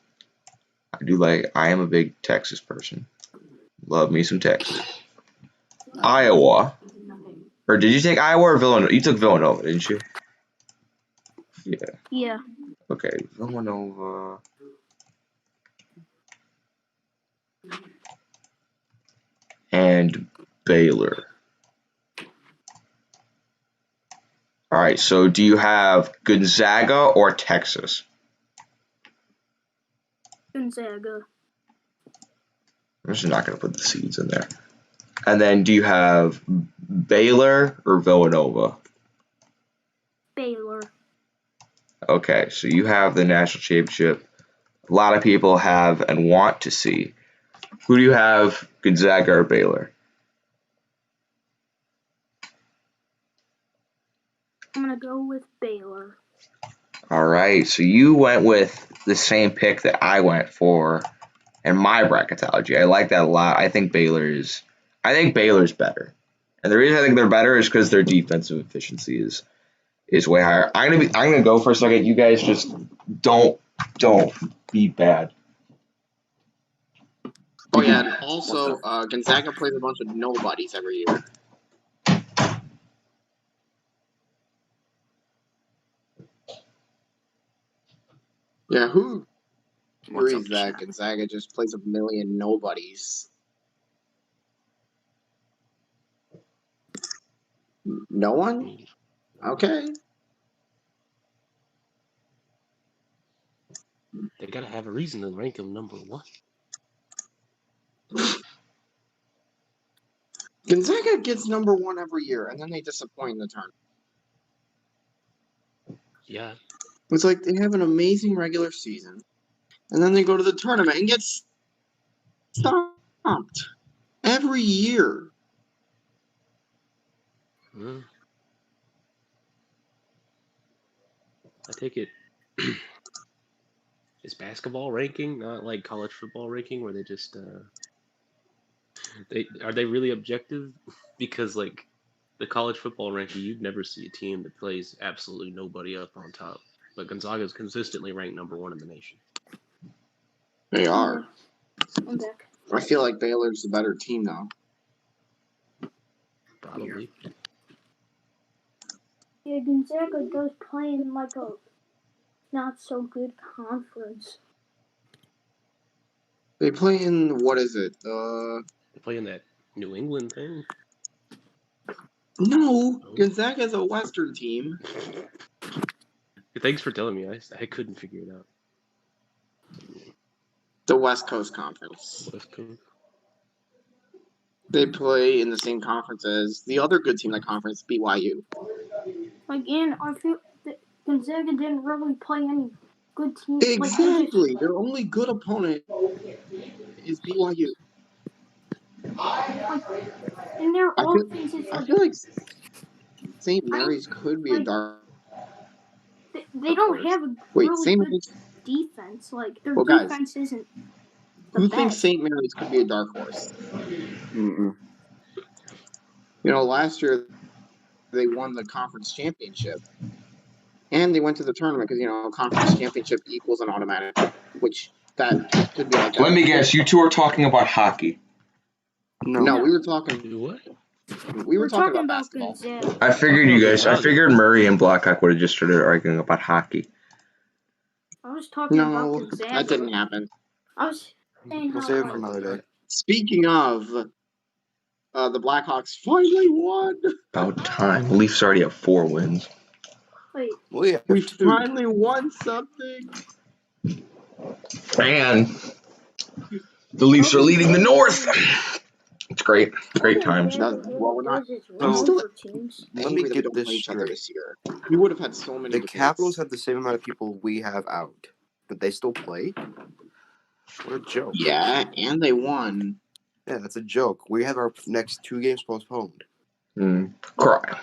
I am a big Texas person. Love me some Texas. Iowa. Or did you take Iowa or Villanova? You took Villanova, didn't you? Yeah. Yeah. Okay. Villanova. And Baylor. All right. So do you have Gonzaga or Texas? Gonzaga. I'm just not going to put the seeds in there. And then do you have Baylor or Villanova? Baylor. Okay, so you have the national championship. A lot of people have and want to see. Who do you have, Gonzaga or Baylor? I'm going to go with Baylor. All right, so you went with the same pick that I went for in my bracketology. I like that a lot. I think Baylor's better. And the reason I think they're better is because their defensive efficiency is way higher. I'm gonna go for a second. You guys just don't be bad. Oh yeah, and also Gonzaga plays a bunch of nobodies every year. Yeah, who agrees that Gonzaga just plays a million nobodies? No one? Okay. They gotta have a reason to rank him number one. Gonzaga gets number 1 every year, and then they disappoint in the tournament. Yeah. It's like they have an amazing regular season, and then they go to the tournament and get stomped every year. I take it. Is basketball ranking not like college football ranking, where they just are they really objective? Because like the college football ranking, you'd never see a team that plays absolutely nobody up on top. But Gonzaga is consistently ranked number 1 in the nation. They are. I'm back. I feel like Baylor's the better team, though. Probably. Yeah, Gonzaga does play in like a not so good conference. They play in, what is it? They play in that New England thing. No, Gonzaga's a Western team. Thanks for telling me. I couldn't figure it out. The West Coast Conference. West Coast. They play in the same conference as the other good team in the conference, BYU. Again, I feel that Gonzaga didn't really play any good teams. Exactly. Their only good opponent is BYU. And their offense is I feel like St. Mary's could be a like, dark. They don't have a really good defense. Like their defense isn't. Who thinks St. Mary's could be a dark horse? Mm-mm. You know, last year they won the conference championship, and they went to the tournament because conference championship equals an automatic, which that could be like. Let me guess. You two are talking about hockey. No, we were talking. What? We were talking about basketball. Gonzaga. I figured you guys. I figured Murray and Blackhawk would have just started arguing about hockey. I was talking about Gonzaga. That didn't happen. I was saying We'll save it for another day. Speaking of, the Blackhawks finally won. About time. Leafs already have 4 wins. Wait. Well, yeah, We finally won something. And the Leafs are leading the North. It's great. Great times. Well, we're not. Let me get this straight. This year. We would have had so many. The Capitals have the same amount of people we have out, but they still play? What a joke. Yeah, and they won. Yeah, that's a joke. We have our next 2 games postponed. Cry.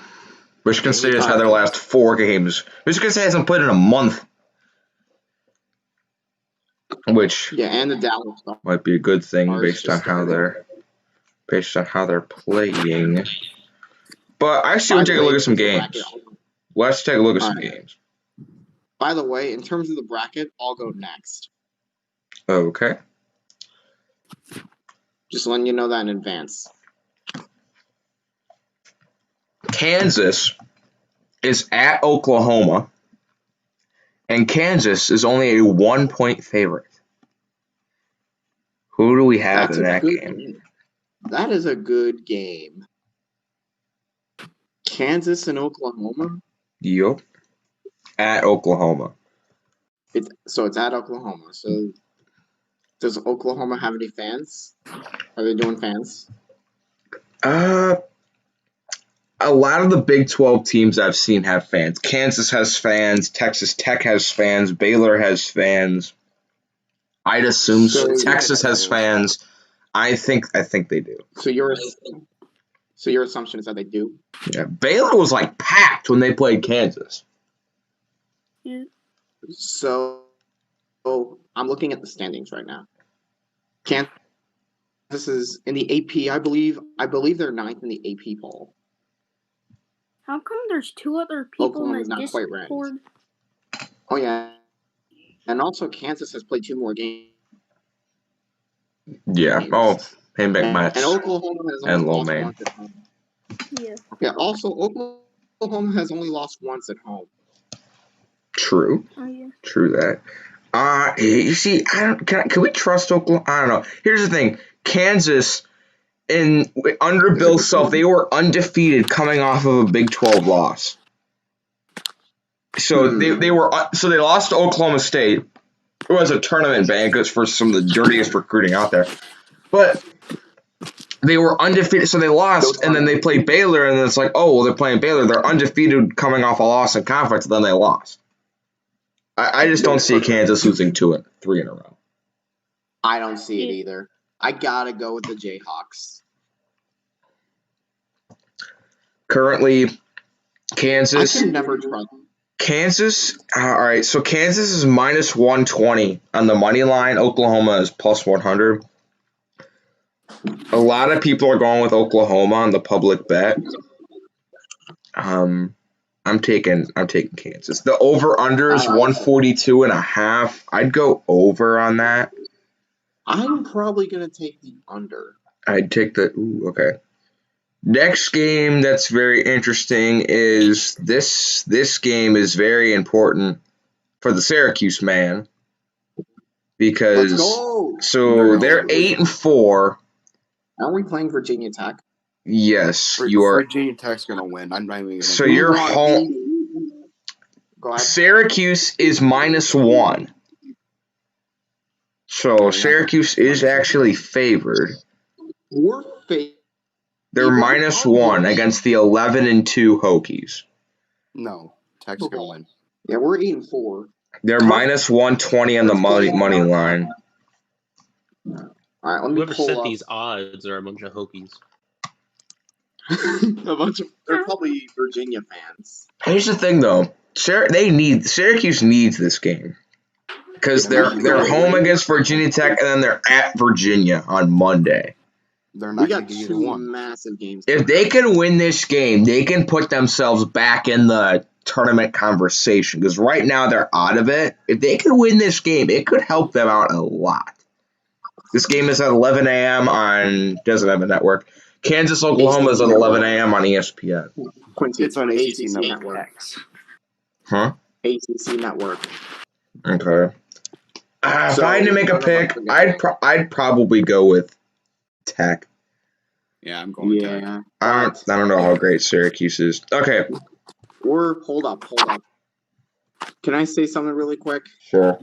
Michigan State has had their last 4 games. Michigan State hasn't played in a month. Which and the Dallas might be a good thing based on how they're playing. But I still take a look at some games. Let's take a look at some games. By the way, in terms of the bracket, I'll go next. Okay. Just letting you know that in advance. Kansas is at Oklahoma, and Kansas is only a 1-point favorite. Who do we have in that game? That is a good game. Kansas and Oklahoma? Yup. At Oklahoma. It's at Oklahoma. So does Oklahoma have any fans? Are they doing fans? A lot of the Big 12 teams I've seen have fans. Kansas has fans. Texas Tech has fans. Baylor has fans. I'd assume Texas has fans. I think they do. So your assumption is that they do? Yeah. Baylor was like packed when they played Kansas. Yeah. So I'm looking at the standings right now. Kansas is in the AP, I believe they're 9th in the AP poll. How come there's 2 other people Oklahoma's in the not quite Discord? ranked. Oh yeah. And also Kansas has played 2 more games. Yeah. Oh, hey, McMatch. And Oklahoma has only lost Lomain. once at home. Yeah. Yeah, also Oklahoma has only lost once at home. True. Oh yeah. True that. You see, can we trust Oklahoma? I don't know. Here's the thing. Kansas, under Bill Self, they were undefeated coming off of a Big 12 loss. So they lost to Oklahoma State. It was a tournament banquet for some of the dirtiest recruiting out there. But They were undefeated, so they lost, and then they played Baylor, and it's like, oh, well, they're playing Baylor. They're undefeated coming off a loss in conference, and then they lost. I just don't see Kansas losing 3 in a row. I don't see it either. I gotta go with the Jayhawks. Currently, I Kansas. can never trust. Kansas, all right, so Kansas is minus 120 on the money line. Oklahoma is plus 100. A lot of people are going with Oklahoma on the public bet. I'm taking Kansas. The over under is 142 and a half. I'd go over on that. I'm probably gonna take the under. I'd take the okay. Next game that's very interesting is this game is very important for the Syracuse man because Let's go. so they're 8-4. Aren't we playing Virginia Tech? Yes, you are. Virginia Tech's gonna win. I'm not even gonna. So you're home. Go ahead. Syracuse is -1. So Syracuse is actually favored. We're favored. They're -1 against the 11-2 Hokies. No, Tech's gonna win. Yeah, we're 8-4. They're -120 on the money line. All right, let me Whoever pull set up. these odds are a bunch of Hokies. They're probably Virginia fans. Here's the thing, though. Syracuse needs this game because they're home against Virginia Tech and then they're at Virginia on Monday. They're We not got gonna get either two one. massive games. If they can win this game, they can put themselves back in the tournament conversation because right now they're out of it. If they can win this game, it could help them out a lot. This game is at 11 a.m. on doesn't have a network. Kansas, Oklahoma is at 11 a.m. on ESPN. Quincy, It's on ACC Network. X. Huh? ACC Network. Okay. If So, I had to make a pick, I'd probably go with Tech. Yeah, I'm going with Tech. Yeah. I don't know how great Syracuse is. Okay. Hold up. Can I say something really quick? Sure.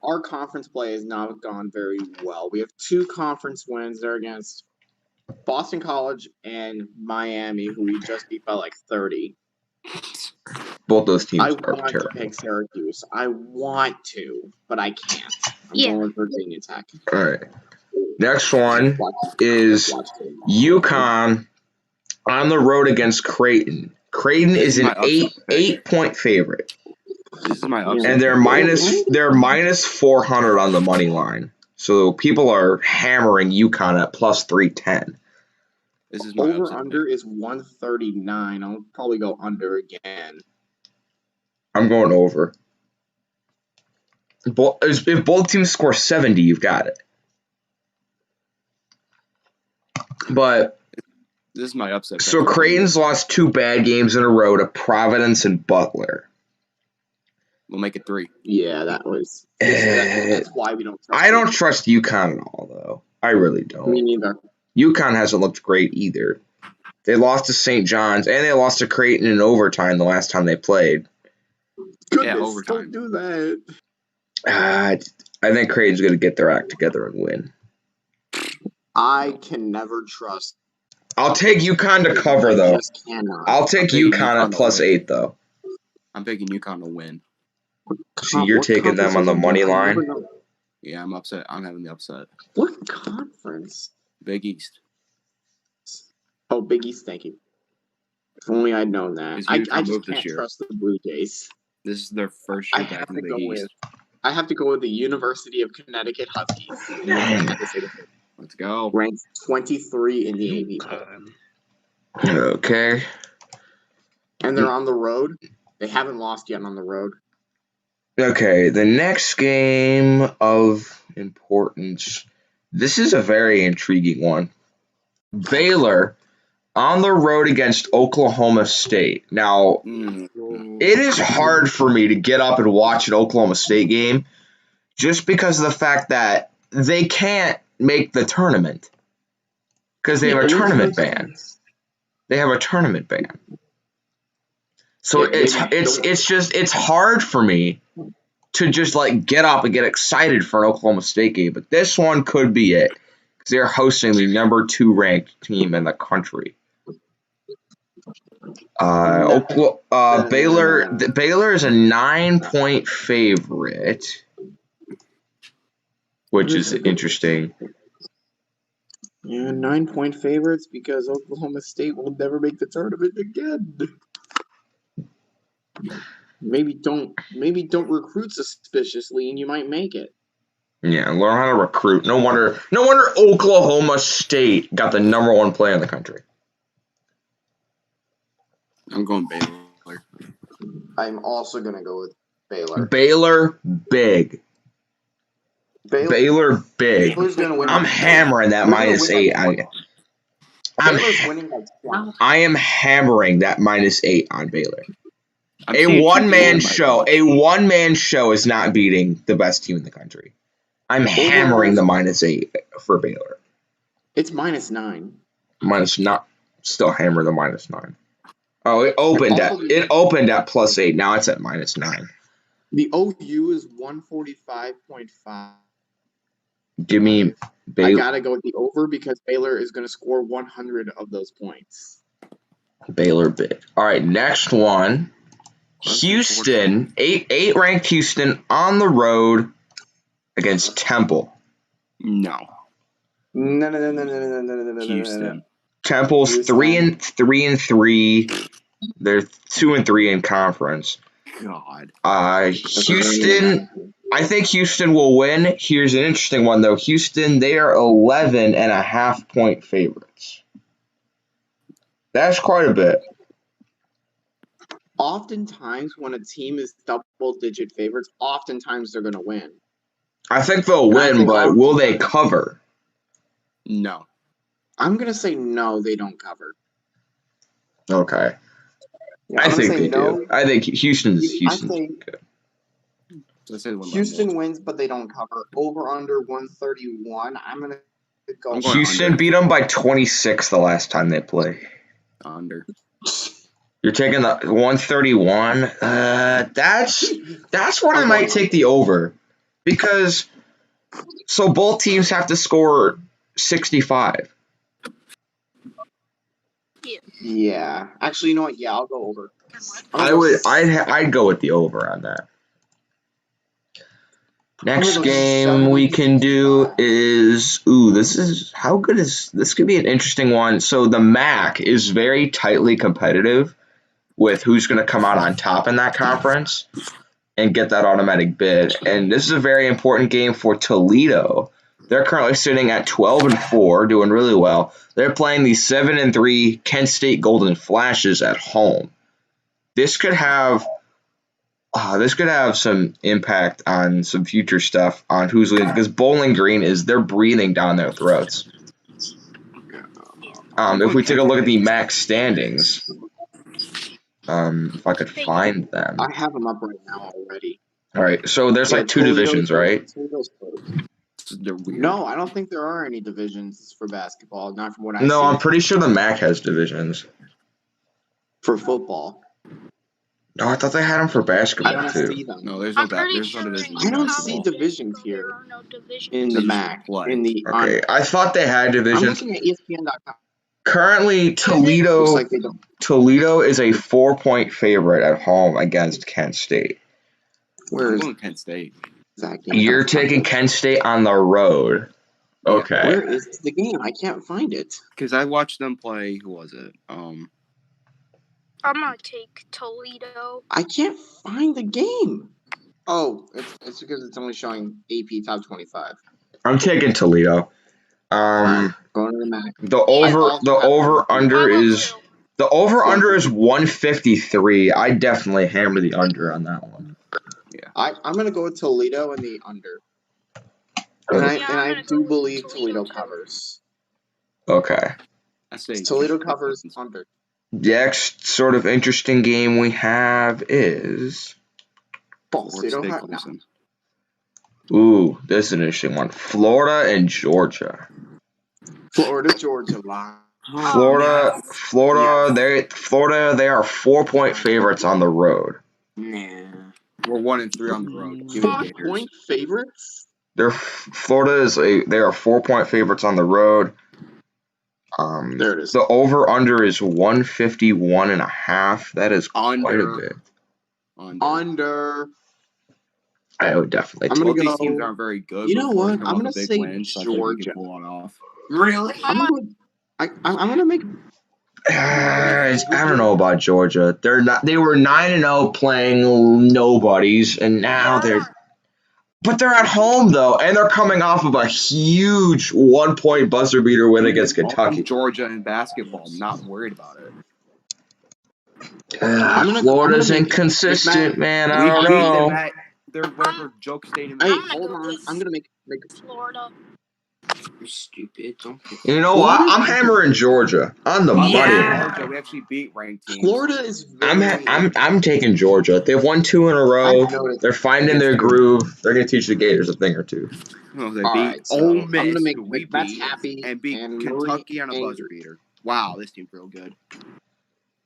Our conference play has not gone very well. We have 2 conference wins. They're against Boston College and Miami, who we just beat by like 30. Both those teams I are want to terrible. pick Syracuse. I want to, but I can't. I'm Yeah. going with Virginia Tech. All right. Next one is UConn on the road against Creighton. Creighton is an 8-point favorite. This is my upset. And they're minus 400 on the money line. So people are hammering UConn at plus 310. This is my Over upset under is 139. I'll probably go under again. I'm going over. If both teams score 70, you've got it. But This is my upset. so Creighton's lost 2 bad games in a row to Providence and Butler. We'll make it 3. Yeah, that's why we don't trust I don't trust UConn at all, though. I really Me don't. neither. UConn hasn't looked great either. They lost to St. John's, and they lost to Creighton in overtime the last time they played. Goodness, overtime. don't do that. I think Creighton's going to get their act together and win. I can never trust. I'll take UConn to cover, I though. just cannot. I'll take taking UConn at UConn to plus win. 8, though. I'm picking UConn to win. So you're What taking them on the conference money is it? I line? never know. Yeah, I'm upset. I'm having the upset. What conference? Big East. Oh, Big East, thank you. If only I'd known that. Is I UConn just moved this can't year? trust the Blue Jays. This is their first I year back have in to the go Big with. East. I have to go with the University of Connecticut Huskies. I had to say that. Let's go. Ranked 23 in the AP poll. Okay. And they're on the road. They haven't lost yet on the road. Okay, the next game of importance. This is a very intriguing one. Baylor on the road against Oklahoma State. Now, it is hard for me to get up and watch an Oklahoma State game just because of the fact that they can't make the tournament because they have a tournament ban. They have a tournament ban. So it's hard for me to just like get up and get excited for an Oklahoma State game, but this one could be it. because they're hosting the number 2 ranked team in the country. Baylor is a 9-point favorite, which is interesting. Yeah, 9-point favorites because Oklahoma State will never make the tournament again. Maybe don't recruit suspiciously, and you might make it. Yeah, learn how to recruit. No wonder Oklahoma State got the number 1 player in the country. I'm going Baylor. I'm also gonna go with Baylor. Baylor big. Baylor big. Baylor's gonna win. I'm hammering that -8. Baylor's winning by 20. I am hammering that -8 on Baylor. I'm A seeing one-man two by show is not beating the best team in the country. I'm hammering the -8 for Baylor. It's -9. Still hammer the -9. Oh, it opened at +8. Now it's at -9. The OU is 145.5. Give me I Baylor. gotta go with the over because Baylor is gonna score 100 of those points. Baylor big. All right, next one. Houston, 8 ranked Houston on the road against Temple. No. No. Houston. Temple's Houston. 3-3. They're 2-3 in conference. God. Houston. I think Houston will win. Here's an interesting one though. Houston, they are 11.5-point favorites. That's quite a bit. Oftentimes, when a team is double-digit favorites, oftentimes they're gonna win. I think they'll win, but will they cover? No. I'm gonna say no. They don't cover. Okay. Yeah, I think they do. I think Houston's good. Houston wins, but they don't cover. Over under 131. I'm gonna go. Houston under. beat them by 26 the last time they played. Under. You're taking the 131. That's what I might take the over, because so both teams have to score 65. Yeah. Actually, you know what? Yeah, I'll go over. I'd go with the over on that. Next game we can do is how good is this? Could be an interesting one. So the MAC is very tightly competitive with who's going to come out on top in that conference and get that automatic bid. And this is a very important game for Toledo. They're currently sitting at 12-4, doing really well. They're playing the 7-3 Kent State Golden Flashes at home. This could have some impact on some future stuff on who's leading, because Bowling Green they're breathing down their throats. If we take a look at the MAC standings, if I could find them. I have them up right now already. All right, so there's like 2 divisions, right? No, I don't think there are any divisions for basketball. Not from what I see. No, I'm pretty sure the MAC has divisions. For football. No, I thought they had them for basketball I don't too. see them. No, there's no divisions. I don't see divisions here in the MAC. Okay, I thought they had divisions. I'm looking at ESPN.com. Currently, Toledo is a 4-point favorite at home against Kent State. Where is Kent State? You're taking Kent State on the road. Okay. Yeah, where is the game? I can't find it. Because I watched them play. Who was it? I'm gonna take Toledo. I can't find the game. Oh, it's because it's only showing AP top 25. I'm taking Toledo. Going to the MAC. The over under is 153. I definitely hammer the under on that one. Yeah. I'm gonna go with Toledo and the under. And I do believe Toledo covers. Okay. Toledo covers under. Next sort of interesting game we have is Ball State, Ohio. Ooh, this is an interesting one. Florida and Georgia. Florida, Georgia line. Florida, they are 4-point favorites on the road. Nah. We're 1-3 on the road. 4-point favorites? Florida they are 4-point favorites on the road. There it is. The over/under is 151.5. That is quite a Under. bit. Under. I would definitely. I'm gonna Both these go. teams aren't very good. You but know Florida's what? come I'm off gonna a big say win, so I think we Georgia. can pull it off. Really? I'm gonna make. I don't know about Georgia. They're not. They were 9-0 playing nobodies, and now But they're at home though, and they're coming off of a huge 1-point buzzer beater win against Kentucky. Georgia in basketball. I'm not worried about it. Florida's inconsistent, man. I don't know. At their whatever joke stadium. Hey, hold on. I'm gonna make Florida. You're stupid. Don't. You know what? I'm hammering Georgia on the money line. Georgia, we actually beat ranked teams. Florida is very. I'm taking Georgia. They've won 2 in a row. They're finding their groove. They're gonna teach the Gators a thing or two. Well, they All beat right, so Ole Miss, I'm gonna make who we Macbeth's beat, happy and beat and Kentucky on a Murray buzzer beater. Wow, this team's real good.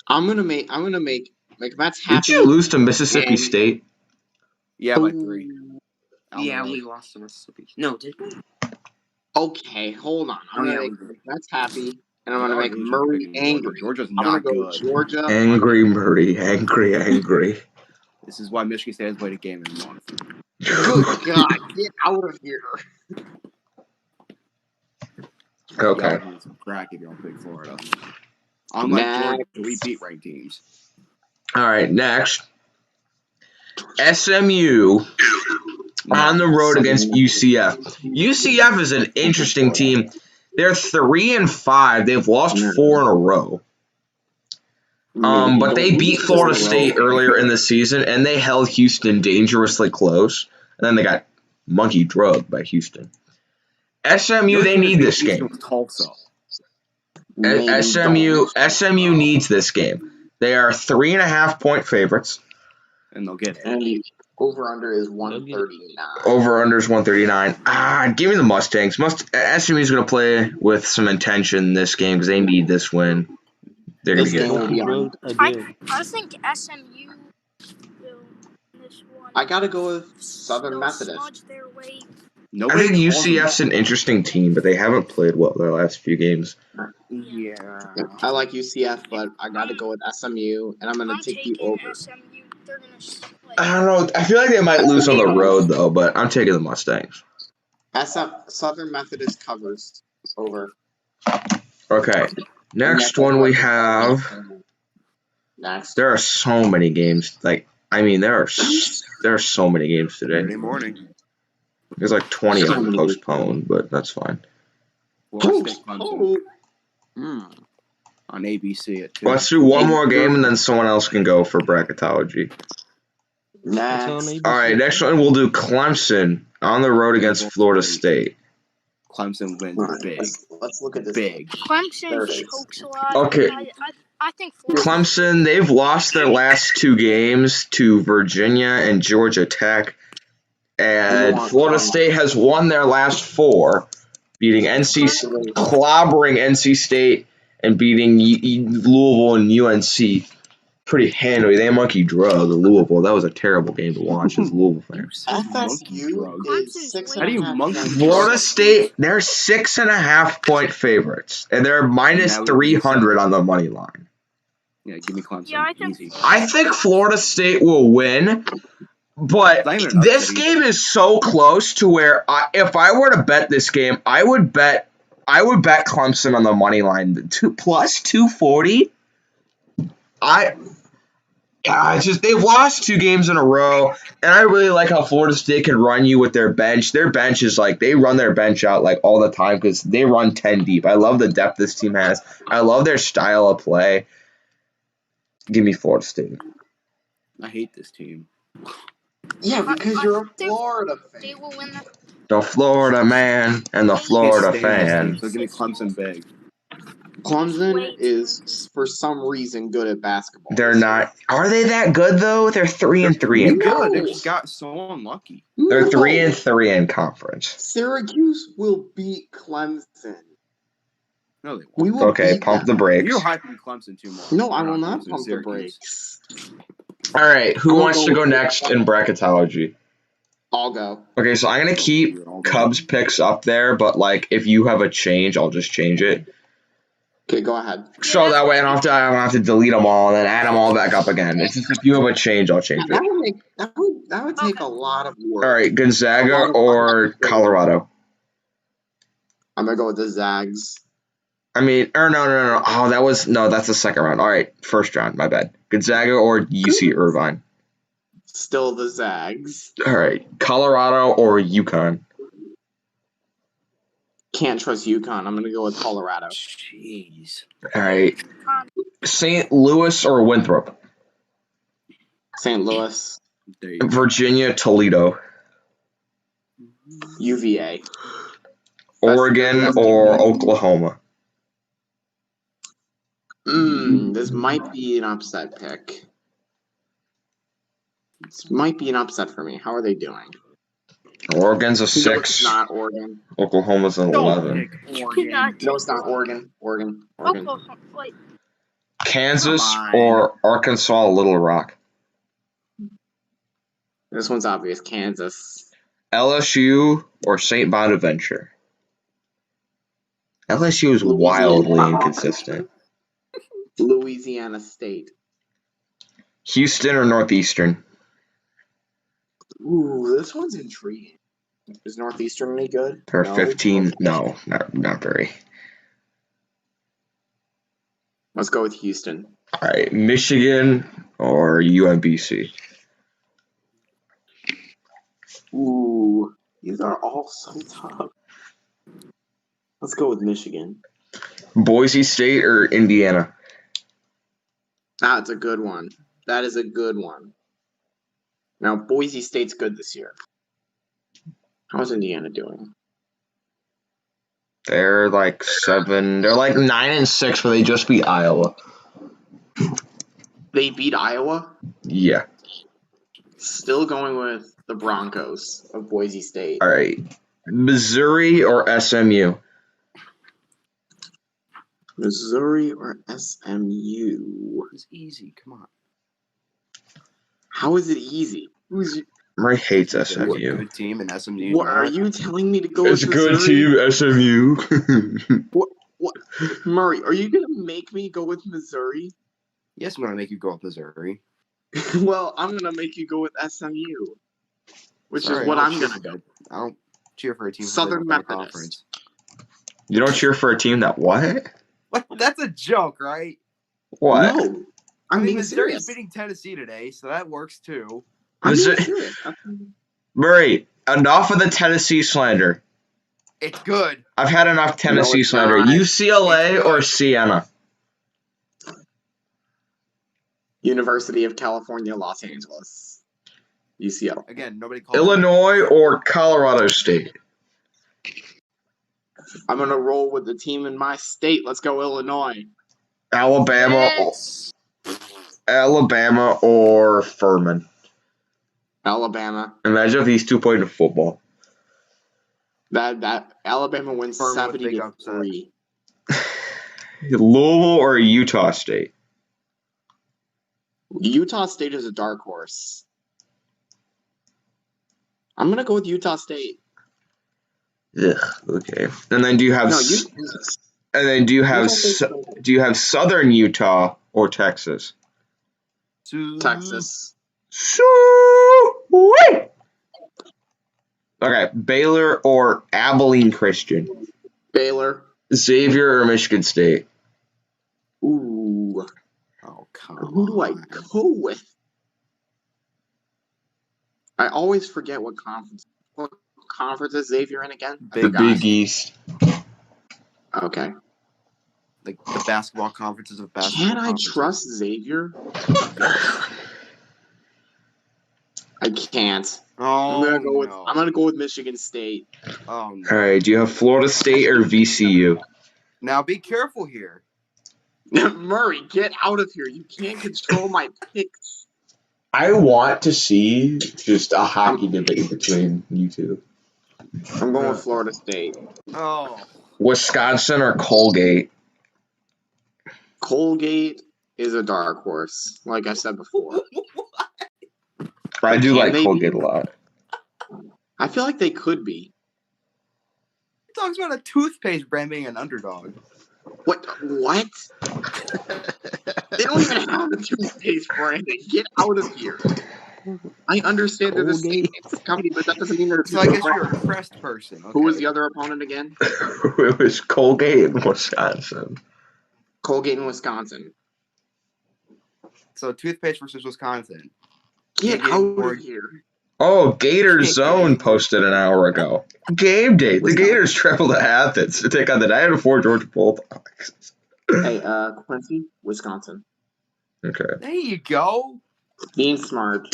I'm gonna make Macbeth's Did happy. you lose to Mississippi State? Yeah, by 3. Yeah, we lost to Mississippi. No, did we? Okay, hold on. I'm gonna make Macbeth's happy, and I'm gonna make Georgia's Murray picking Georgia. angry. Georgia's I'm gonna not go good. Georgia. Angry Murray, angry. This is why Michigan State has played a game in a month. Good God, get out of here! Okay. Y'all need some crack if you don't pick Florida. Unlike Georgia, we beat ranked teams. All right, next. SMU on the road against UCF. UCF is an interesting team. They're 3-5. They've lost 4 in a row. But they beat Florida State earlier in the season, and they held Houston dangerously close. And then they got monkey drugged by Houston. SMU, they need this game. SMU needs this game. They are 3.5-point favorites. And they'll get it. And over/under is 139. Over/under is 139. Give me the Mustangs. SMU is going to play with some intention this game because they need this win. They're going to get it. I think SMU will win this one. I gotta go with Southern Methodist. I think UCF's an interesting team, but they haven't played well their last few games. Yeah. I like UCF, but I gotta go with SMU, and I'm gonna take the over. SMU. They're gonna split. I don't know. I feel like they might lose on the road, though, but I'm taking the Mustangs. Southern Methodist covers over. Okay. Next one we have. Next. There are so many games. There are so many games today. Saturday morning. There's like 20 of them postponed, but that's fine. On ABC at 2. Let's do one more game, and then someone else can go for bracketology. Next. All right, next one we'll do Clemson on the road against Florida State. Clemson wins big. Let's look at this. Big. Clemson chokes a lot. Okay. I think Clemson, they've lost their last 2 games to Virginia and Georgia Tech. And Florida State has won their last 4, clobbering NC State and beating Louisville and UNC pretty handily. They monkey drug Louisville. That was a terrible game to watch as Louisville fans. FSU is 6.5. How do you monkey Florida State, they're 6.5-point favorites, and they're minus 300 on the money line. Yeah, give me Clemson. Yeah, Easy. I think Florida State will win. But this game is so close to where if I were to bet this game, I would bet Clemson on the money line plus 240. They've lost 2 games in a row, and I really like how Florida State can run you with their bench. Their bench is they run their bench out all the time because they run 10 deep. I love the depth this team has. I love their style of play. Give me Florida State. I hate this team. Yeah, because you're a Florida fan. They will win that. The Florida man and the Florida fan. So give me Clemson big. Clemson is, for some reason, good at basketball. They're not. Are they that good though? They're 3-3 in Good. conference. They just got so unlucky. They're 3-3 in conference. Syracuse will beat Clemson. No, they We won't. will Okay, beat pump them. the brakes. You're hyping Clemson too much. No, I will You're not Clemson, pump the Syracuse. brakes. All right, who wants to go next in bracketology? I'll go. Okay, so I'm gonna keep I'll go. Cubs picks up there, but like if you have a change, I'll just change it. Okay, go ahead. So that way I don't have to delete them all and then add them all back up again. It's just if you have a change, I'll change it. That would take a lot of work. All right, Gonzaga A lot of or unnecessary Colorado. I'm gonna go with the Zags. I mean, or no. Oh, that's the second round. All right, first round. My bad. Gonzaga or UC Irvine. Still the Zags. All right, Colorado or UConn. Can't trust UConn. I'm gonna go with Colorado. Jeez. All right, St. Louis or Winthrop. St. Louis. There you go. Virginia, Toledo. UVA. Oregon or Oklahoma. This might be an upset pick. This might be an upset for me. How are they doing? Oregon's a No, it's 6. not Oregon. Oklahoma's an 11. Cannot No, it's not Oregon. Oregon. Oklahoma. Wait. Kansas Come on. or Arkansas, Little Rock. This one's obvious. Kansas. LSU or St. Bonaventure. LSU is Louisiana. wildly inconsistent. Louisiana State. Houston or Northeastern. Ooh, this one's intriguing. Is Northeastern any good? Or No? 15. No, not very. Let's go with Houston. All right, Michigan or UMBC. Ooh, these are all so tough. Let's go with Michigan. Boise State or Indiana. That's a good one. That is a good one. Now, Boise State's good this year. How's Indiana doing? They're like 7. They're like 9 and 6, but they just beat Iowa. They beat Iowa? Yeah. Still going with the Broncos of Boise State. All right. Missouri or SMU. Missouri or SMU? It's easy. Come on. How is it easy? Murray hates They're a SMU. good team, and SMU. What are you telling me to go It's a with good Missouri? team, SMU. What? Murray, are you gonna make me go with Missouri? Yes, I'm gonna make you go with Missouri. Well, I'm gonna make you go with SMU, which Sorry, is what I I'm don't cheer gonna for do. I don't cheer for a team Southern from the Methodist. conference. You don't cheer for a team that what? What? That's a joke, right? What? No, I'm being Missouri's serious. beating Tennessee today, so that works too. I'm being Missouri- serious. Murray, enough of the Tennessee slander. It's good. I've had enough Tennessee it's slander. not. UCLA It's or good. Siena? University of California, Los Angeles, UCL. Again, nobody called Illinois or Colorado State? I'm gonna roll with the team in my state. Let's go, Illinois. Alabama, Yes. Alabama or Furman? Alabama. Imagine if these two played in football. That Alabama wins Furman with big 70-3. Louisville or Utah State? Utah State is a dark horse. I'm gonna go with Utah State. Ugh, okay. And then do you have No, Utah Southern Utah or Texas? Texas. Sweet. Okay, Baylor or Abilene Christian? Baylor. Xavier or Michigan State? Ooh. Oh, come Who do I on. go with? I always forget what conference is Xavier in again? I Big The forgot. Big East. Okay. Like the basketball conferences of basketball. Can I conferences. trust Xavier? I can't. Oh, I'm gonna go with Michigan State. Oh no. All right, do you have Florida State or VCU? Now be careful here. Murray, get out of here. You can't control my picks. I want to see just a hockey debate between you two. I'm going with Florida State. Oh. Wisconsin or Colgate? Colgate is a dark horse, like I said before. I do Can like they Colgate be? a lot. I feel like they could be. It talks about a toothpaste brand being an underdog. What? They don't even have a toothpaste brand. Get out of here. I understand they're the same company, but that doesn't mean they're a So I guess brand. you're a Crest person. Okay. Who was the other opponent again? It was Colgate in Wisconsin. Colgate in Wisconsin. So toothpaste versus Wisconsin. Get out of here. Oh, Gator Zone posted an hour ago. Game day. The Gators travel to Athens to take on the 9-4 Georgia Bulldogs. Hey, Quincy, Wisconsin. Okay. There you go. Being smart.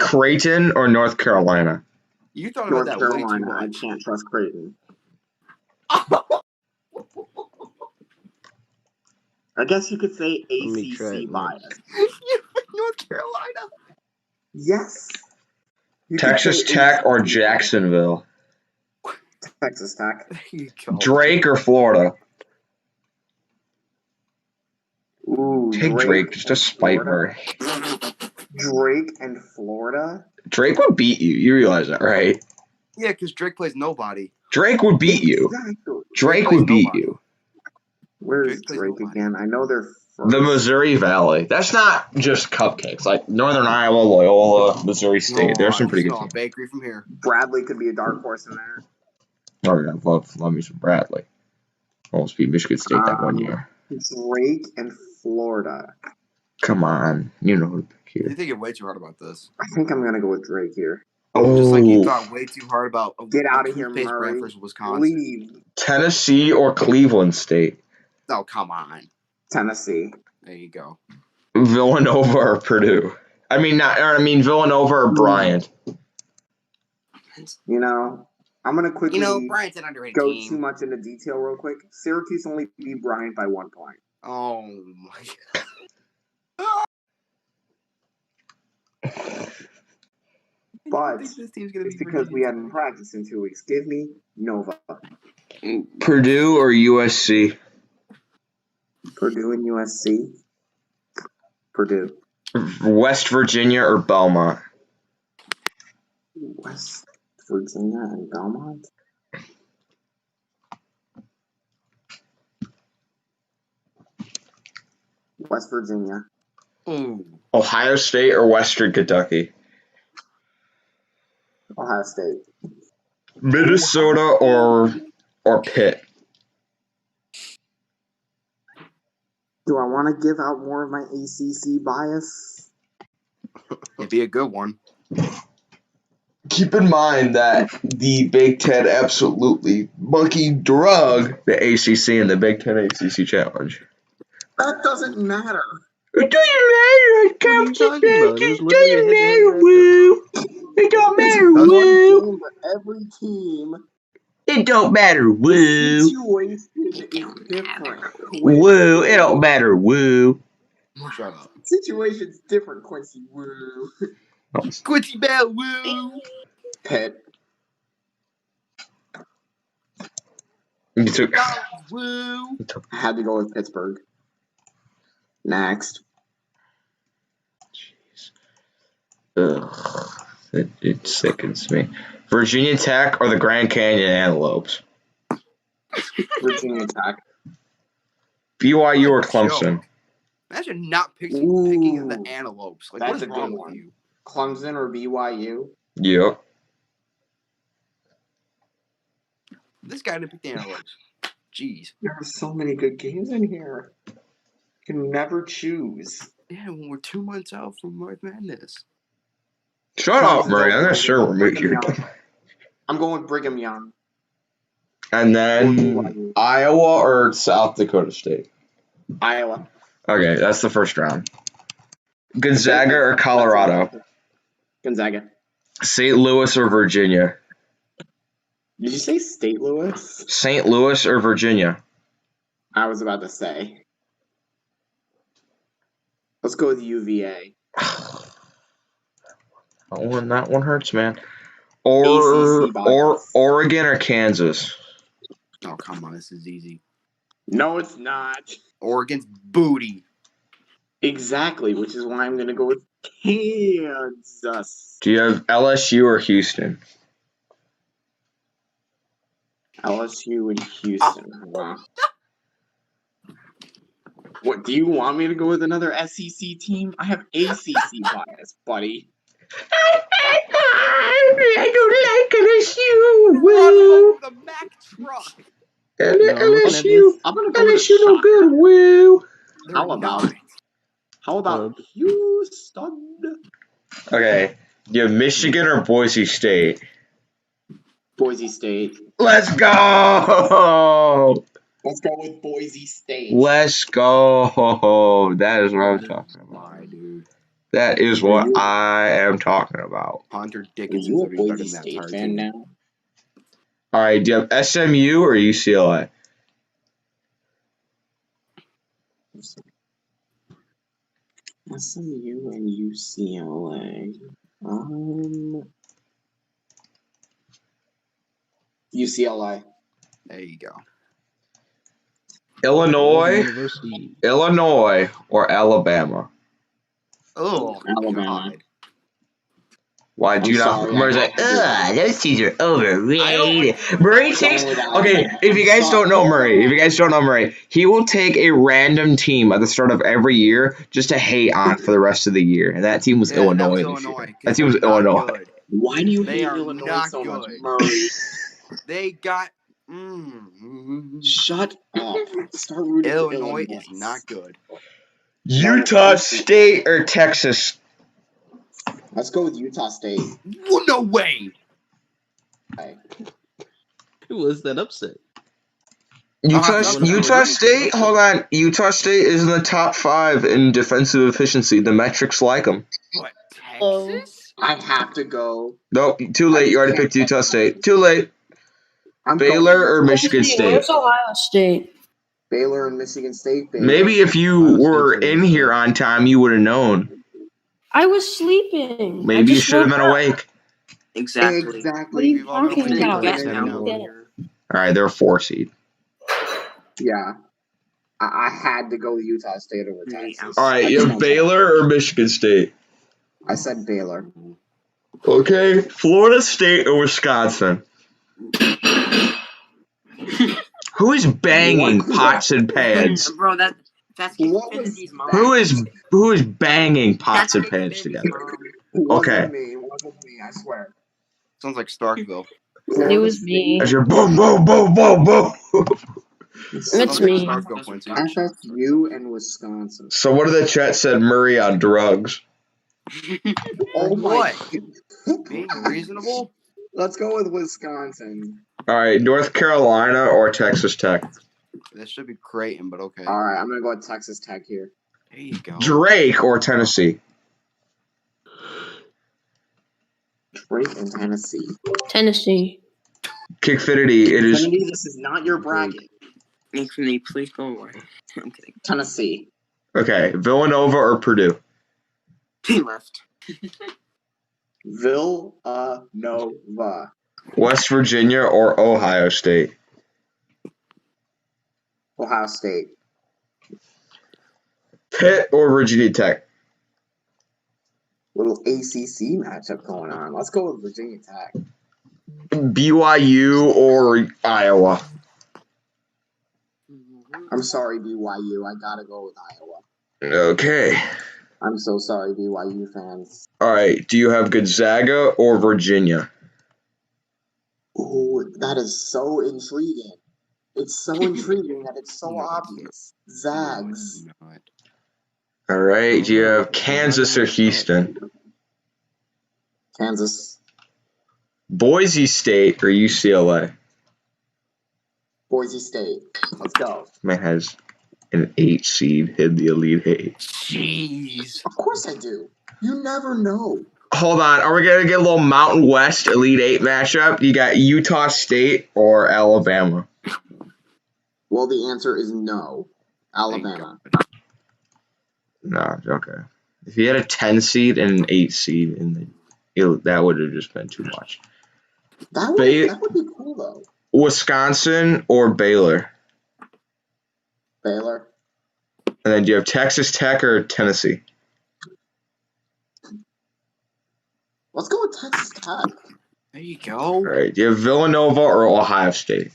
Creighton or North Carolina? You thought about North that way too Carolina. I much. can't trust Creighton. I guess you could say ACC bias. North Carolina. Yes. Texas Tech or Jacksonville? Texas Tech. There you go. Drake or Florida? Ooh, Take Drake just to spite her. Drake and Florida? Drake would beat you. You realize that, right? Yeah, because Drake plays nobody. Drake would beat you. Exactly. Drake would beat you. Where's Drake again? I know they're first. The Missouri Valley. That's not just cupcakes. Like Northern Iowa, Loyola, Missouri State. There's some pretty good teams. Bakery from here. Bradley could be a dark horse in there. Oh, yeah, love me some Bradley. Almost beat Michigan State that one year. Drake and Florida. Come on. You know who to pick You here. think you're way too hard about this. I think I'm going to go with Drake here. Just like you thought way too hard about Get out of here, toothpaste brand Murray. versus Wisconsin. Leave. Tennessee or Cleveland State? Oh, come on. Tennessee. There you go. Villanova or Purdue? Villanova or Bryant? You know, I'm going to quickly Bryant's an underrated go team. too much into detail real quick. Syracuse only beat Bryant by 1 point. Oh, my God. But this team's gonna it's be because we hadn't practiced in 2 weeks. Give me Nova. Purdue or USC? Purdue and USC. Purdue. West Virginia or Belmont? West Virginia and Belmont. West Virginia. Ooh. Ohio State or Western Kentucky? Ohio State. Minnesota or Pitt? Do I want to give out more of my ACC bias? It'd be a good one. Keep in mind that the Big Ten absolutely monkey drug the ACC in the Big Ten ACC Challenge. That doesn't matter. It doesn't matter. It What are you talking about? It was doesn't literally a head-to-head matter. matchup. Woo. It don't matter. One Woo. game, but every team. It don't matter. Woo. Situation is different. Woo. It don't matter. Woo. Shut up. Situation's different, Quincy. Woo. Quincy Bell, woo. Pitt. You took. Woo. I had to go with Pittsburgh. Next. Ugh. It sickens me. Virginia Tech or the Grand Canyon Antelopes? Virginia Tech. BYU or Clemson? Imagine not picking the Antelopes. Like, That's what is a good wrong one. with you? Clemson or BYU? Yep. This guy didn't pick the Antelopes. Jeez. There are so many good games in here. You can never choose. Yeah, when we're 2 months out from March Madness. Shut up, Murray. I'm going to serve remove you. I'm going with Brigham Young. And then Iowa or South Dakota State? Iowa. Okay, that's the first round. Gonzaga or Colorado? Gonzaga. St. Louis or Virginia? Did you say St. Louis? St. Louis or Virginia? I was about to say. Let's go with UVA. That one hurts, man. Or Oregon or Kansas? Oh, come on. This is easy. No, it's not. Oregon's booty. Exactly, which is why I'm going to go with Kansas. Do you have LSU or Houston? LSU and Houston. Wow. What, do you want me to go with another SEC team? I have ACC bias, buddy. I don't like LSU. Run him Woo. over the Mack truck. I'm looking at LSU. this. I'm gonna go with a LSU no shocker. good. Woo. They're How about? not. How about Houston? Okay. You have Michigan or Boise State? Boise State. Let's go. Let's go with Boise State. Let's go. That is what I'm talking about. Why, dude? That is what I am talking about. Hunter Are Dickinson's you a gonna be better Boise than that State entire fan team. now? All right. Do you have SMU or UCLA? SMU and UCLA. UCLA. There you go. Illinois, University. Illinois, or Alabama? Oh, Alabama. God. Why do I'm you not? sorry, Murray's I like, have to do that. those teams are I don't overrated. like Murray Illinois. takes. Going with Okay, Alabama. if you guys don't know Hold Murray, on. he will take a random team at the start of every year just to hate on for the rest of the year, and that team was Yeah, that Illinois was this Illinois. year. 'Cause That team was they're not Illinois. good. Why do you They hate are Illinois not so much, good. Murray? They got. Shut up. Start rooting for Illinois Illinois. is not good. Utah State or Texas? Let's go with Utah State. Well, no way. Who was that upset? Utah State. Hold on. Utah State is in the top 5 in defensive efficiency. The metrics like them. What, Texas? I have to go. Nope. Too late. You already picked Utah State. Too late. I'm Baylor going or Michigan State? Where's Ohio State? Baylor and Michigan State. Baylor. Maybe if you Ohio were State's in in here the- on time, you would have known. I was sleeping. Maybe you should have been awake. Exactly. What are you We've all been talking awake about? for Get 10 now. hours. All right, they're a 4 seed. Yeah. I had to go with Utah State over Texas. All right, I you just have know Baylor or Michigan State? that. I said Baylor. Okay, Florida State or Wisconsin? Who is banging What? pots and pans? Bro, that's What was Infinity's mom. Who is banging pots That's and Nick pans Infinity's together? mom. Okay. It wasn't me, I swear. Sounds like Starkville. It was me. That's your boom, boom, boom, boom, boom. It's Sounds me. like Starkville, Quincy. FSU and Wisconsin. So what did the chat said? Murray on drugs. Oh my. What? Being reasonable? Let's go with Wisconsin. All right, North Carolina or Texas Tech? This should be Creighton, but okay. All right, I'm gonna go with Texas Tech here. There you go. Drake or Tennessee? Drake and Tennessee. Tennessee. Kickfinity, it is Kennedy, this is not your bracket. Infinity, please go away. I'm kidding. Tennessee. okay. Villanova or Purdue? He left. Villanova. West Virginia or Ohio State? Ohio State. Pitt or Virginia Tech? Little ACC matchup going on. Let's go with Virginia Tech. BYU or Iowa? I'm sorry, BYU. I gotta go with Iowa. Okay. I'm so sorry, BYU fans. All right. Do you have Gonzaga or Virginia? Ooh, that is so intriguing. It's so intriguing that it's so No, it's obvious. Zags. Not. All right. Do you have Kansas or Houston? Kansas. Boise State or UCLA? Boise State. Let's go. Man has an 8 seed in the Elite 8. Jeez. Of course I do. You never know. Hold on. Are we going to get a little Mountain West Elite 8 matchup? You got Utah State or Alabama? Well, the answer is no. Alabama. No, okay. If you had a 10 seed and an 8 seed, that would have just been too much. That would be cool, though. Wisconsin or Baylor? Baylor. And then do you have Texas Tech or Tennessee? Let's go with Texas Tech. There you go. All right. Do you have Villanova or Ohio State?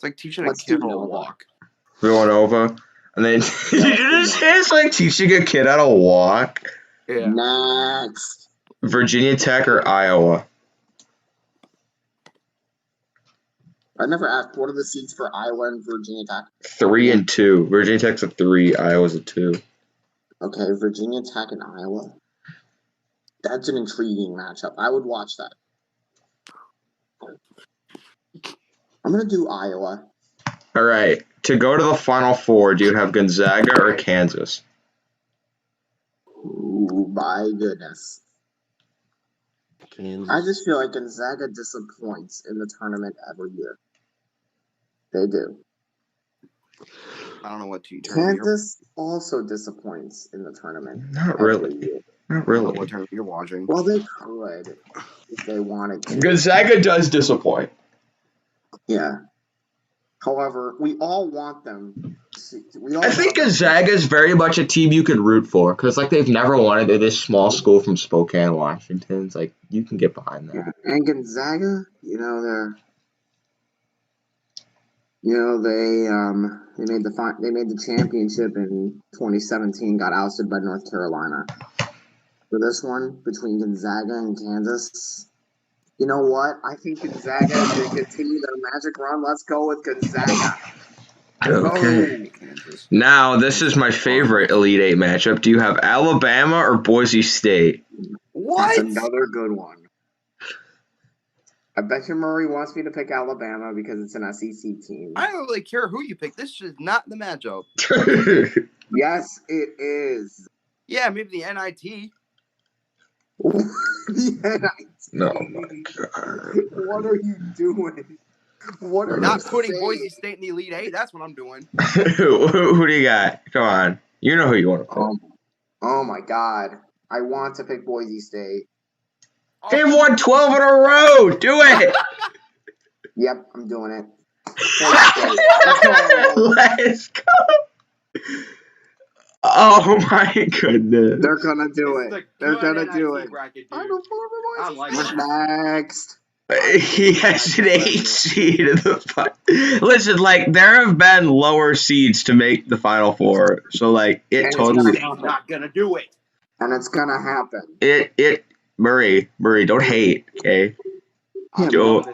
It's like teaching a Let's kid do how to Nova. walk. Villanova. And then it's like teaching a kid how to walk. Yeah. Next. Virginia Tech or Iowa? I never asked, what are the seeds for Iowa and Virginia Tech? 3 and 2. Virginia Tech's a 3. Iowa's a 2. Okay, Virginia Tech and Iowa. That's an intriguing matchup. I would watch that. I'm going to do Iowa. All right. To go to the Final Four, do you have Gonzaga or Kansas? Ooh, my goodness. Kansas. I just feel like Gonzaga disappoints in the tournament every year. They do. I don't know what tournament you're. Kansas also disappoints in the tournament Not every really. year. Not I don't know really. what tournament you're watching. Well, they could if they wanted to. Gonzaga does disappoint. Yeah. However, we all want them. I think Gonzaga is very much a team you could root for because, like, they've never wanted this small school from Spokane, Washington. It's like you can get behind them. Yeah. And Gonzaga, they made the championship in 2017. Got ousted by North Carolina. For this one between Gonzaga and Kansas, you know what? I think Gonzaga is going to continue their magic run. Let's go with Gonzaga. Okay. Kansas. Now, this is my favorite Elite Eight matchup. Do you have Alabama or Boise State? What? That's another good one. I bet you Murray wants me to pick Alabama because it's an SEC team. I don't really care who you pick. This is not the matchup. Yes, it is. Yeah, maybe the NIT. The NIT. No, my God. What are you doing? What are Not you putting saying? Boise State in the Elite Eight. That's what I'm doing. Who do you got? Come on. You know who you want to pick. Oh my God. I want to pick Boise State. They've won 12 in a row. Do it. Yep, I'm doing it. Let's go. Oh my goodness. They're gonna do it. They're gonna do it. I like What's it. next? He has an 8 seed in the Listen, like, there have been lower seeds to make the Final Four. So, like, it totally. Not gonna do it. And it's gonna happen. Murray, don't hate, okay? Yeah, Don't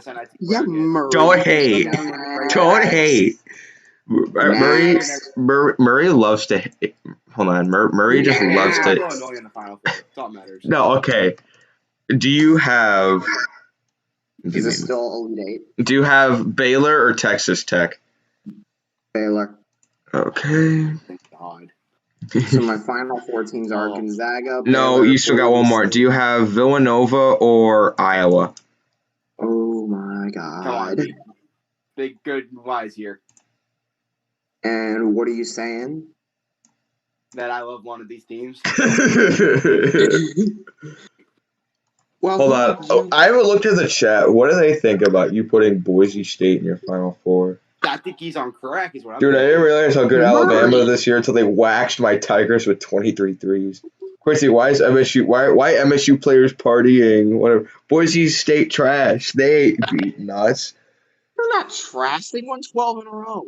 Murray. Don't hate. Don't hate. Murray loves to hate. Hold on. Murray just loves to. In the Final Four. That's all that matters. No, okay. Do you have. Is it still Elite Eight? Do you have Baylor or Texas Tech? Baylor. Okay. Thank God. So my Final Four teams are Gonzaga. No, Baylor, you still got one more. Do you have Villanova or Iowa? Oh my God. Come on, big good and wise here. And what are you saying? That I love one of these teams. Well, hold on. Oh, I haven't looked at the chat. What do they think about you putting Boise State in your Final Four? I think he's on crack. Is what I'm Dude, I didn't realize how good Murray. Alabama this year until they waxed my Tigers with 23 threes. Quincy, why is MSU? Why MSU players partying? Whatever. Boise State trash. They ain't beating us. They're not trash. They won 12 in a row.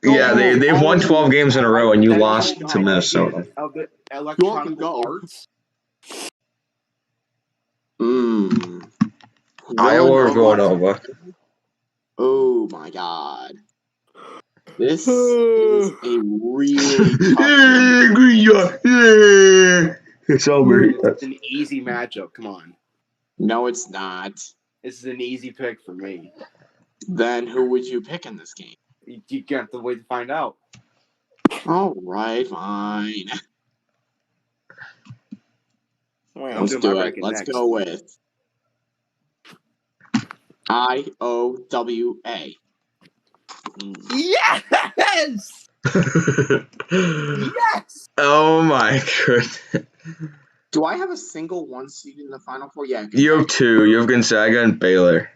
Yeah, they've won 12 games in a row, and you lost to Minnesota. Of the electronic arts. Iowa or Villanova? Oh my God. This is a really tough one. It's over. It's an easy matchup. Come on. No, it's not. This is an easy pick for me. Then who would you pick in this game? You have to wait to find out. All right, fine. Let's do it. Let's go with IOWA. Yes! Yes! Oh my goodness. Do I have a single one seed in the Final Four? Yeah. You have 2. You have Gonzaga and Baylor.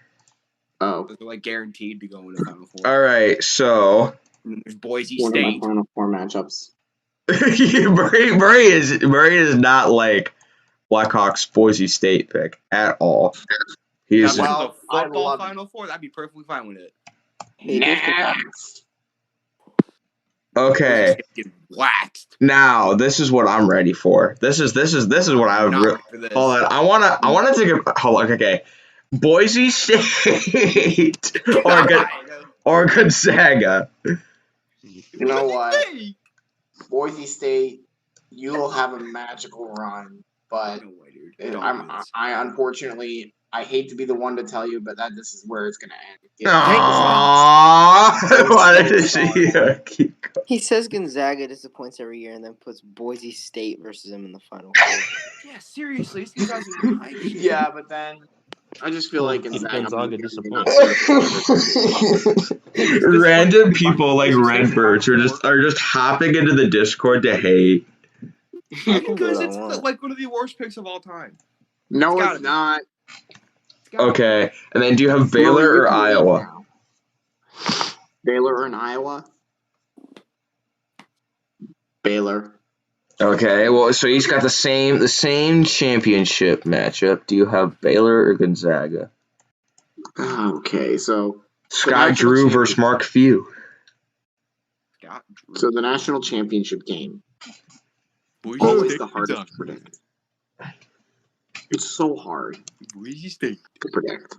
Oh. They're like guaranteed to go in the Final Four. All right, so. And then there's Boise One State. of my Final Four matchups. Murray is not like Blackhawks Boise State pick at all. He's a football Final Four. That'd be perfectly fine with it. Next. Okay. Get waxed. Now this is what I'm ready for. This is what I would. Not ready for this. Hold on. I wanna take a hold on. Okay. Boise State or Gonzaga. You know what? Boise State, you'll have a magical run, but No way, dude. I unfortunately, I hate to be the one to tell you, but this is where it's gonna end. Aww. Why did she? He says Gonzaga disappoints every year and then puts Boise State versus him in the Final Four. Yeah, seriously, it's 2009. Yeah, but then I just feel like Gonzaga disappoints. Random people like Redbirds are just hopping into the Discord to hate. Because it's like one of the worst picks of all time. No, it's not. Okay, and then do you have Baylor or Iowa? Baylor and Iowa? Baylor. Okay, well, so he's got the same championship matchup. Do you have Baylor or Gonzaga? Okay, so Scott Drew versus Mark Few. So the national championship game. Always the hardest to predict. It's so hard to predict.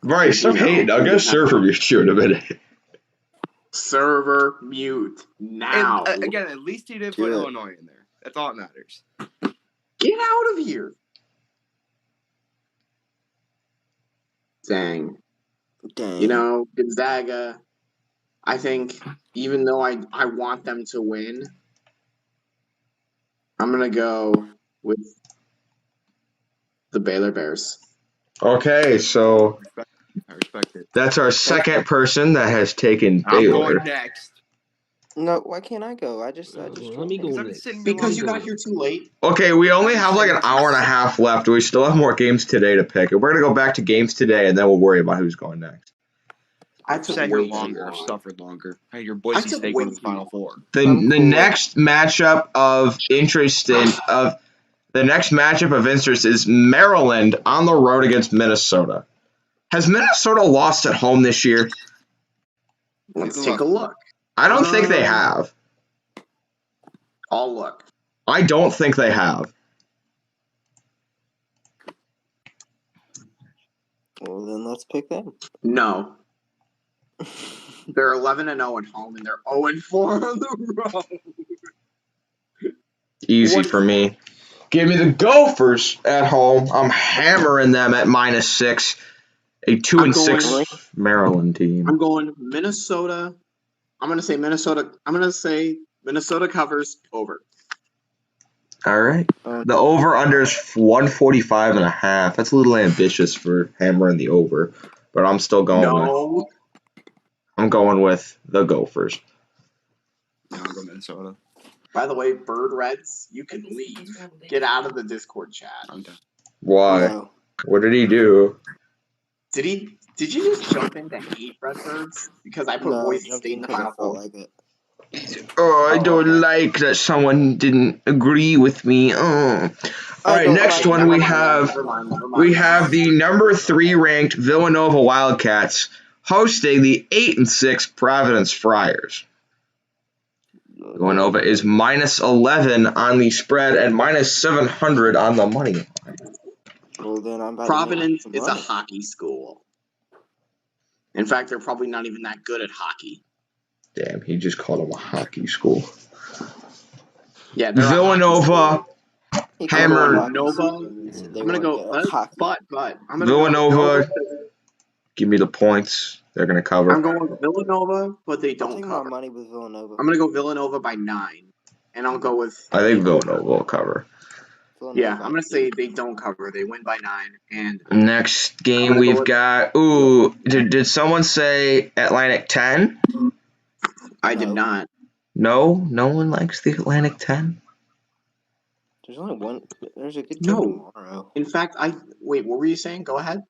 Right, stop hating. I'll go server mute you in a minute. Server mute now. And, again, at least he didn't put Illinois in there. That's all that matters. Get out of here. Dang. You know, Gonzaga, I think, even though I want them to win, I'm going to go with the Baylor Bears. Okay, so I respect it. that's our second person that has taken I'm Baylor. going next. No, why can't I go? I just Let me go next. Because you got here too late. Okay, we only have like an hour and a half left. We still have more games today to pick. And we're going to go back to games today, and then we'll worry about who's going next. I took sat here way longer. too I've long. suffered longer. Hey, your Boise State going to the Final Four. The next matchup of interest is Maryland on the road against Minnesota. Has Minnesota lost at home this year? Let's take a look. I don't think they have. I'll look. I don't think they have. Well, then let's pick them. No. They're 11-0 at home, and they're 0-4 on the road. Easy for me. Give me the Gophers at home. I'm hammering them at -6. A 2-6 Maryland team. I'm going Minnesota. I'm going to say Minnesota. I'm going to say Minnesota covers over. All right. The over-under is 145.5. That's a little ambitious for hammering the over, but I'm still going I'm going with the Gophers. No, I'll go Minnesota. By the way, Bird Reds, you can leave. Get out of the Discord chat. I'm done. Why? No. What did he do? Did you just jump in to hate Redbirds? Because I put Boise State in the Final Four. Like it. Oh, I don't like that someone didn't agree with me. Oh. All right, next one we have the number 3 ranked Villanova Wildcats hosting the 8-6 Providence Friars. Villanova is -11 on the spread and -700 on the money line. Well, then I'm about Providence is a hockey school. In fact, they're probably not even that good at hockey. Damn, he just called them a hockey school. Yeah, Villanova, hammer. Nova. I'm gonna go. But I'm gonna Villanova. Give me the points. They're gonna cover. I'm going Villanova, but they don't cover. cover. My money with Villanova. I'm gonna go Villanova by 9, and I'll go with. I think Villanova will cover. Yeah, I'm gonna say they don't cover. They win by 9, and next game we've got. Ooh, did someone say Atlantic 10? I did not. No one likes the Atlantic 10. There's only one. There's a good game tomorrow. In fact, wait. What were you saying? Go ahead.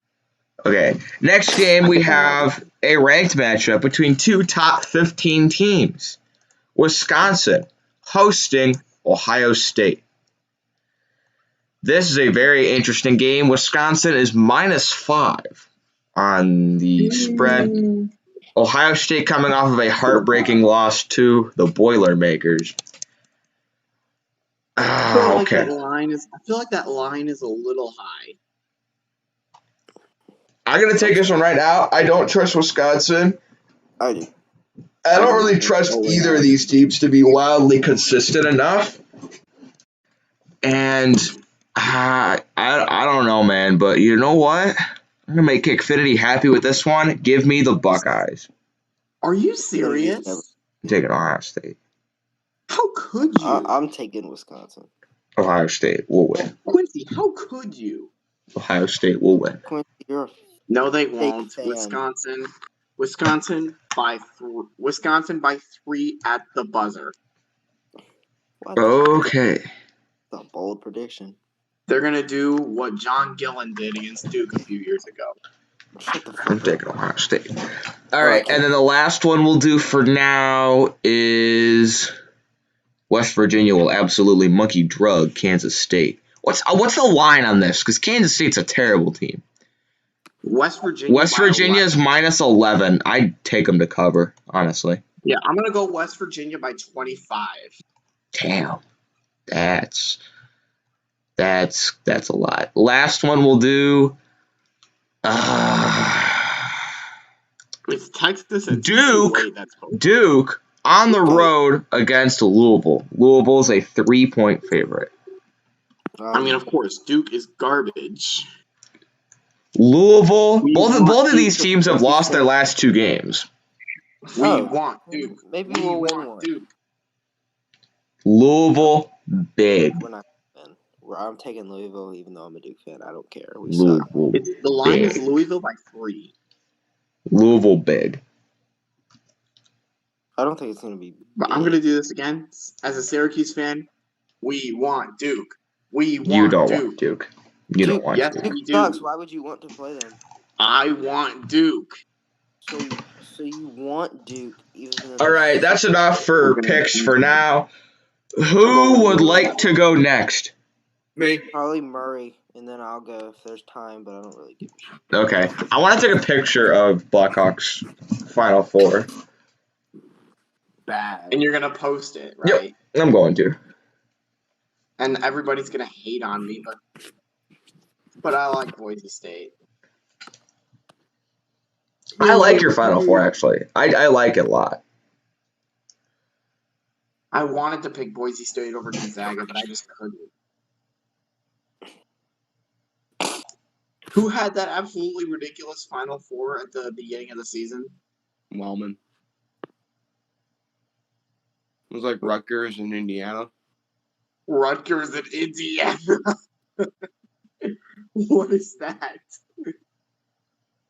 Okay. Next game we have a ranked matchup between 2 top 15 teams. Wisconsin hosting Ohio State. This is a very interesting game. Wisconsin is -5 on the spread. Ohio State coming off of a heartbreaking loss to the Boilermakers. I feel like Okay. that line is. I feel like that line is a little high. I'm going to take this one right now. I don't trust Wisconsin. I do. I don't really trust either of these teams to be wildly consistent enough. And I don't know, man. But you know what? I'm going to make Xfinity happy with this one. Give me the Buckeyes. Are you serious? I'm taking Ohio State. How could you? I'm taking Wisconsin. Ohio State will win. Quincy, how could you? Ohio State will win. Quincy, you're a No, they fake won't. fan. Wisconsin by 3 at the buzzer. What? Okay. That's a bold prediction. They're gonna do what John Gillen did against Duke a few years ago. Shut the fuck I'm up. taking Ohio State. All right, Okay. and then the last one we'll do for now is West Virginia will absolutely monkey drug Kansas State. What's the line on this? Because Kansas State's a terrible team. West Virginia is -11. I'd take them to cover, honestly. Yeah, I'm gonna go West Virginia by 25. Damn, that's a lot. Last one we'll do. It's Texas and Duke. TCU. That's both. Duke on the road against Louisville. Louisville's a 3-point favorite. I mean, of course, Duke is garbage. Louisville. We Both want of Duke these to teams have play lost their Duke. last 2 games. We Oh. want Duke. Maybe We we'll win want one. Duke. Louisville, big. We're not gonna win. I'm taking Louisville, even though I'm a Duke fan. I don't care. We suck. Louisville, The line is big. Louisville by 3. Louisville, big. I don't think it's gonna be. But I'm gonna do this again. As a Syracuse fan, we want Duke. We want You don't Duke. want Duke. You don't want Yes, Duke. Duke we do. sucks. Why would you want to play them? I want Duke. So you want Duke, even though. All right, that's enough for picks for now. I'm Who going would with like to go next? Me. Probably Murray, and then I'll go if there's time, but I don't really give a shit. Okay, I want to take a picture of Blackhawks Final Four. Bad. And you're gonna post it, Yep. right? I'm going to. And everybody's gonna hate on me, but I like Boise State. I like your Final Four, actually. I like it a lot. I wanted to pick Boise State over Gonzaga, but I just couldn't. Who had that absolutely ridiculous Final Four at the beginning of the season? Wellman. It was like Rutgers in Indiana. Rutgers and Indiana. What is that? It's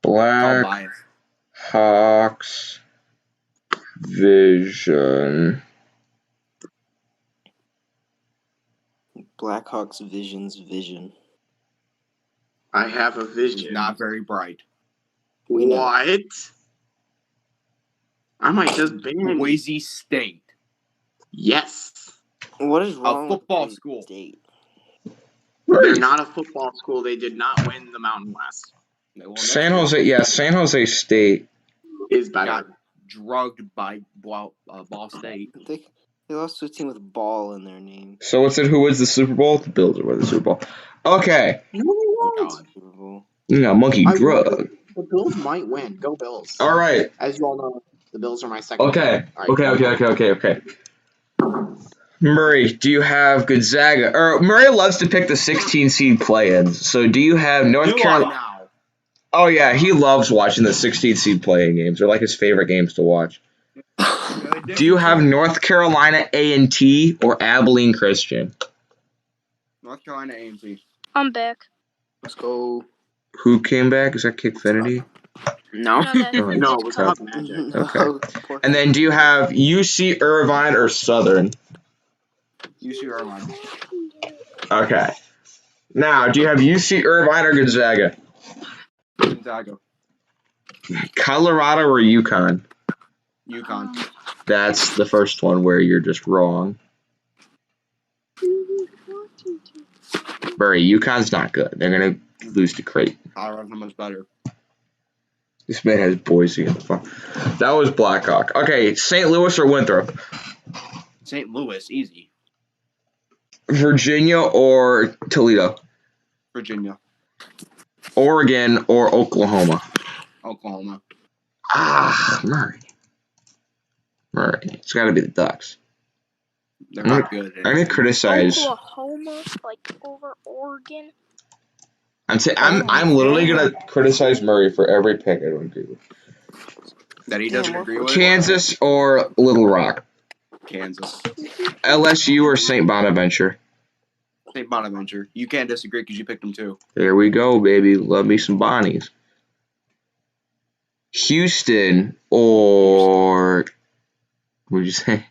all biased. Blackhawks Vision. Blackhawks vision. I have a vision. Not very bright. We know. What? I might just ban you. Boise State. Yes. What is wrong football with Boise school. State? They're not a football school. They did not win the Mountain West. They won San next Jose, yeah, San Jose State. Is year. better. Got drugged by Ball State. They lost to a team with ball in their name. So what's it? Who wins the Super Bowl? The Bills will win the Super Bowl. Okay. No, they won't. God. Super Bowl. Monkey I drug. will. The Bills might win. Go Bills. All right. As you all know, the Bills are my second. Okay. All right. Okay. Murray, do you have Gonzaga? Or Murray loves to pick the 16 seed play-ins. So do you have North Do I Carolina? now? Oh yeah, he loves watching the 16 seed play-in games. They're like his favorite games to watch. Do you have North Carolina A&T or Abilene Christian? North Carolina A&T. I'm back. Let's go. Who came back? Is that Kickfinity? No. No, that- Oh, No, it's it was Cup. Cup Magic. Okay. And then do you have UC Irvine or Southern? UC Irvine. Okay. Now, do you have UC Irvine or Gonzaga? Gonzaga. Colorado or UConn? UConn. That's the first one where you're just wrong. Burry, UConn's not good. They're going to lose to Creighton. Colorado's not much better. This man has Boise in the phone. That was Blackhawk. Okay, St. Louis or Winthrop? St. Louis, easy. Virginia or Toledo? Virginia. Oregon or Oklahoma? Oklahoma. Murray. It's got to be the Ducks. They're not good. I'm gonna criticize. Oklahoma, like over Oregon. I'm literally gonna criticize Murray for every pick I don't agree with. That he doesn't agree with? Kansas or Little Rock? Kansas. LSU or St. Bonaventure? St. Bonaventure. You can't disagree because you picked them too. There we go, baby. Love me some Bonnies. Houston or what'd you say?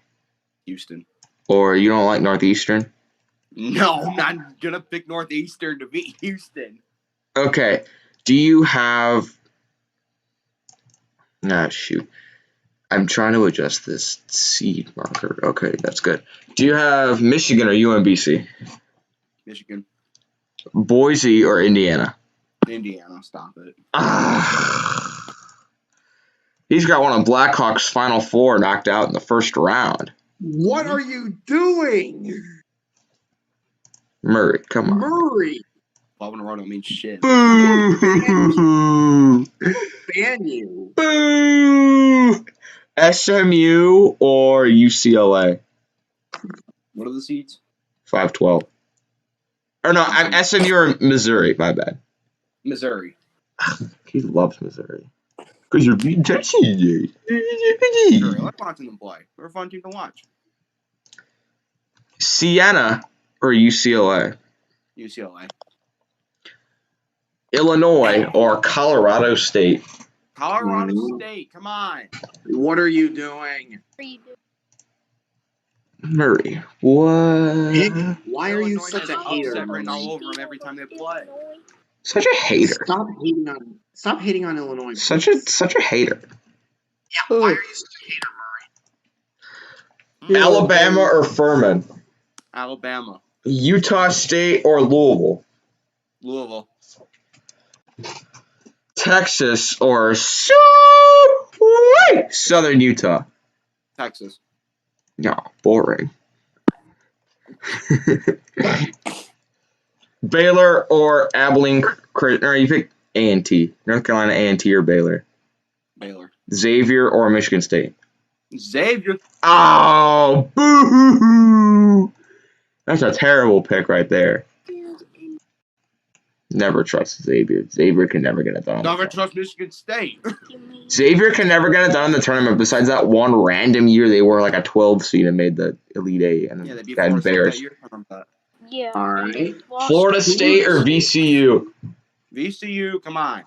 Houston. Or you don't like Northeastern? No, I'm not gonna pick Northeastern to beat Houston. Okay. Do you have? Shoot. I'm trying to adjust this seed marker. Okay, that's good. Do you have Michigan or UMBC? Michigan. Boise or Indiana? Indiana. Stop it. He's got one of Blackhawks' Final Four knocked out in the first round. What are you doing? Murray, come on. Murray. 12 in a row don't mean shit. Boo! Ban you. Boo! SMU or UCLA? What are the seeds? 5-12. Or no, I'm SMU or Missouri. My bad. Missouri. He loves Missouri. Because you're beating Tennessee. Missouri. I like watching them play. They're a fun team to watch. Siena or UCLA? UCLA. Illinois or Colorado State? Colorado State. Come on. What are you doing? Murray. What? Why are you Illinois such a has hater? upset written all Murray? over them every time they play. Such a hater. Stop hating on Illinois. Such a hater. Yeah, why are you such a hater, Murray? Alabama or Furman? Alabama. Utah State or Louisville? Louisville. Texas or Southern Utah? Texas. No, boring. Baylor or Abilene? Or you pick A&T. North Carolina A&T or Baylor? Baylor. Xavier or Michigan State? Xavier. Oh, boo-hoo-hoo. That's a terrible pick right there. Never trust Xavier. Xavier can never get it done. Never trust Michigan State. Xavier can never get it done in the tournament. Besides that one random year, they were like a 12 seed and made the Elite Eight, and Yeah, they beat got Florida State that embarrassed. year. From that. Yeah. All right. Florida State or VCU? VCU, come on.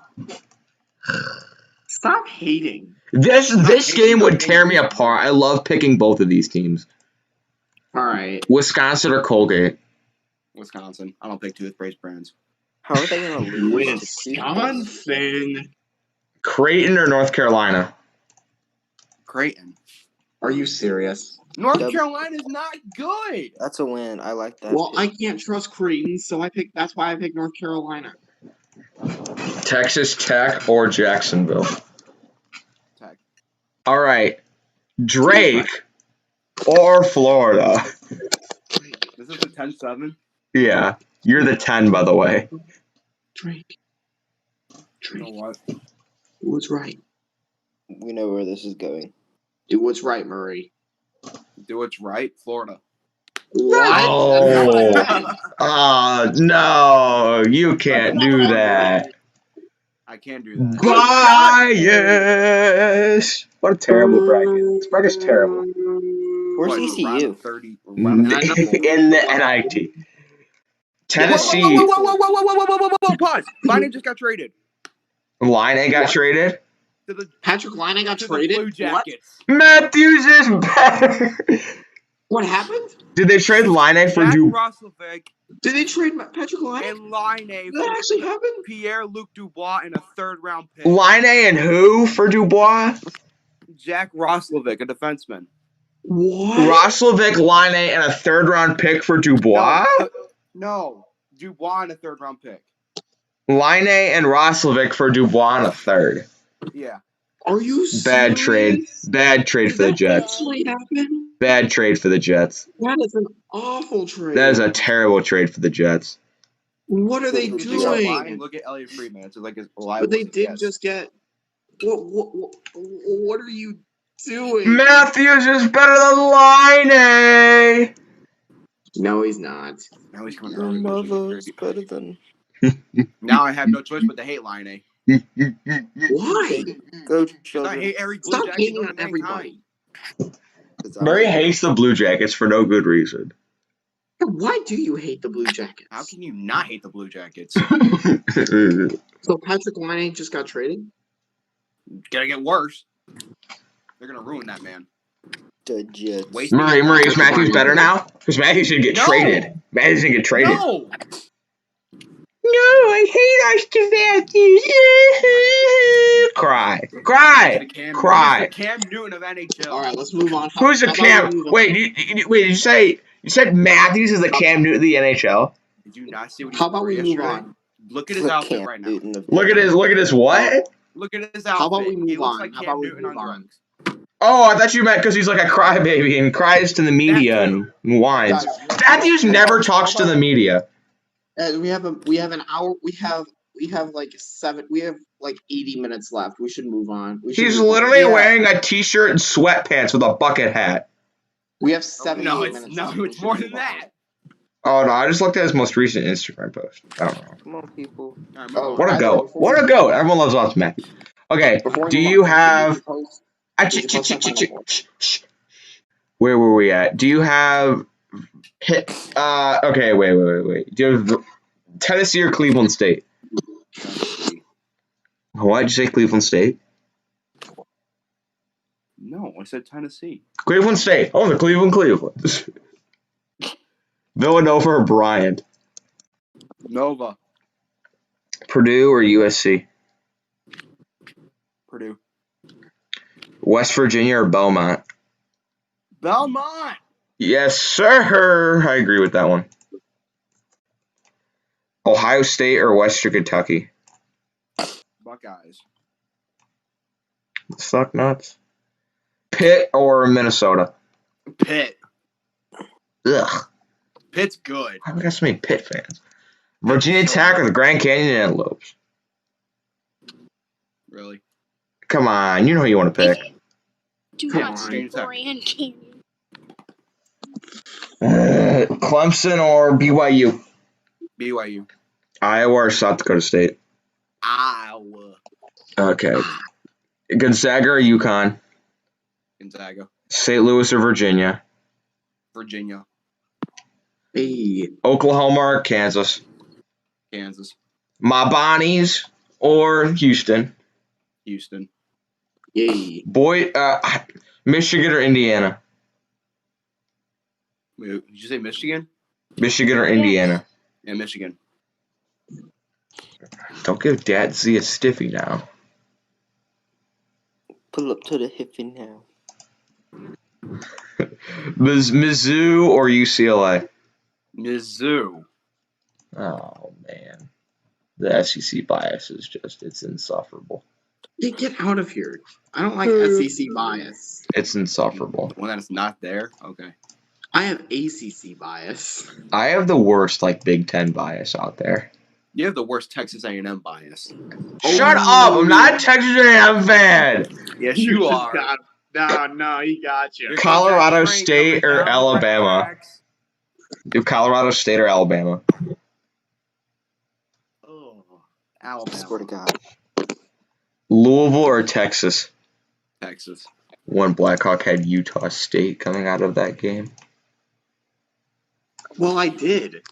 Stop hating. This game would tear me apart. I love picking both of these teams. All right. Wisconsin or Colgate? Wisconsin. I don't pick toothpaste brands. How are they gonna lose? Wisconsin. Creighton or North Carolina? Creighton. Are you serious? North Carolina's not good. That's a win. I like that. Well, I can't trust Creighton, so that's why I picked North Carolina. Texas Tech or Jacksonville? Tech. All right. Drake or Florida? This is the 10-7. Yeah. You're the 10, by the way. Drake. You know what? Do what's right. We know where this is going. Do what's right, Murray. Do what's right, Florida. What? Oh, no. You can't do that. I can do that. Bias. What a terrible bracket. This bracket's terrible. Where's What, ECU? round of 30, In round of the NIT. Tennessee. Whoa, pause. Line just got traded. Line got traded? To the, Patrick Line got to traded? the Blue Jackets. Matthews is better. What happened? Did they trade Line for Jack Du? Roslovic Did they trade Patrick Line? and Line Did that actually happen? Pierre-Luc Dubois in a third-round pick. Line and who for Dubois? Jack Roslovic, a defenseman. What? Roslovic, Line and a third-round pick for Dubois? No, Dubois in a third-round pick. Line and Roslovic for Dubois in a third. Yeah. Are you Bad trade. serious? Bad trade for the Did that Jets. actually happen? Bad trade for the Jets. That is an awful trade. That is a terrible trade for the Jets. What are they If you think I'm lying, doing? look at Elliot Friedman. It's like as But reliable they as it did gets. just get. What are you doing? Matthews is better than Line. No, he's not. Now he's coming Your early. mother's better than. Now I have no choice but to hate Line. Why? Go Because I children. hate every Blue Stop Jacket hating known on to mankind. everybody. 'Cause I'm Murray a- hates the Blue Jackets for no good reason. Why do you hate the Blue Jackets? How can you not hate the Blue Jackets? So Patrick Laine just got traded? Gonna get worse. They're gonna ruin that man. The Jets. Wasting Murray, his is talent. Matthews better now? Because Matthews should get No! traded. Matthews should get traded. No! No, I hate Austin Matthews. Cry. He's Cry. the Cam. Cry. He's the Cam Newton of NHL. All right, let's move on. Who's the How about Cam? we move on? Wait, did you say Matthews is the Cam Newton of the NHL? Did you not see what he How about wore we move yesterday? on? Look at his The outfit Cam right now. Newton of Look at his what? Look at his outfit. How about we He move looks on? like How Cam about we Newton on move on? drugs. Oh, I thought you meant because he's like a crybaby and cries to the media and whines. Guys, Matthews never talks to the media. we have an hour. We have like 80 minutes left. We should move on. He's literally Yeah. wearing a t-shirt and sweatpants with a bucket hat. We have 78 No, minutes it's left. We it's should more move than on. that. Oh no, I just looked at his most recent Instagram post. I don't know. Come on, people. All right, move Oh, on. What a by the way, goat. before What we- a goat. Everyone loves Austin Matthews. Okay, Before we do move you on, have... did you post on Final Four? Where were we at? Do you have... Okay, wait. Do you have Tennessee or Cleveland State? Why'd you say Cleveland State? No, I said Tennessee. Cleveland State. Oh, the Cleveland. Villanova or Bryant? Nova. Purdue or USC? Purdue. West Virginia or Belmont? Belmont. Yes, sir. I agree with that one. Ohio State or Western Kentucky? Buckeyes. Suck nuts. Pitt or Minnesota? Pitt. Ugh. Pitt's good. Why we got so many Pitt fans? Virginia Tech or the Grand Canyon Antelopes? Really? Come on, you know who you want to pick. Do Come not on. say Grand Canyon. Clemson or BYU? BYU. Iowa or South Dakota State? Iowa. Okay. Gonzaga or UConn? Gonzaga. St. Louis or Virginia? Virginia. Hey, Oklahoma or Kansas? Kansas. My Bonnies or Houston? Houston. yay. Michigan or Indiana? Wait, did you say Michigan? Michigan or Indiana? Yeah, Michigan. Don't give Dad Z a stiffy now. Pull up to the hippie now. Mizzou or UCLA? Mizzou. Oh, man. The SEC bias is it's insufferable. Hey, get out of here. I don't like SEC bias. It's insufferable. When that's not there? Okay. I have ACC bias. I have the worst, Big Ten bias out there. You have the worst Texas A&M bias. Shut up! I'm not a Texas A&M fan! Yes, you just are. No, he got you. Here comes Colorado that train State coming or down the Alabama? tracks. Do Colorado State or Alabama? Oh, I Alabama. swear to God. Louisville or Texas? Texas. One Blackhawk had Utah State coming out of that game. Well, I did.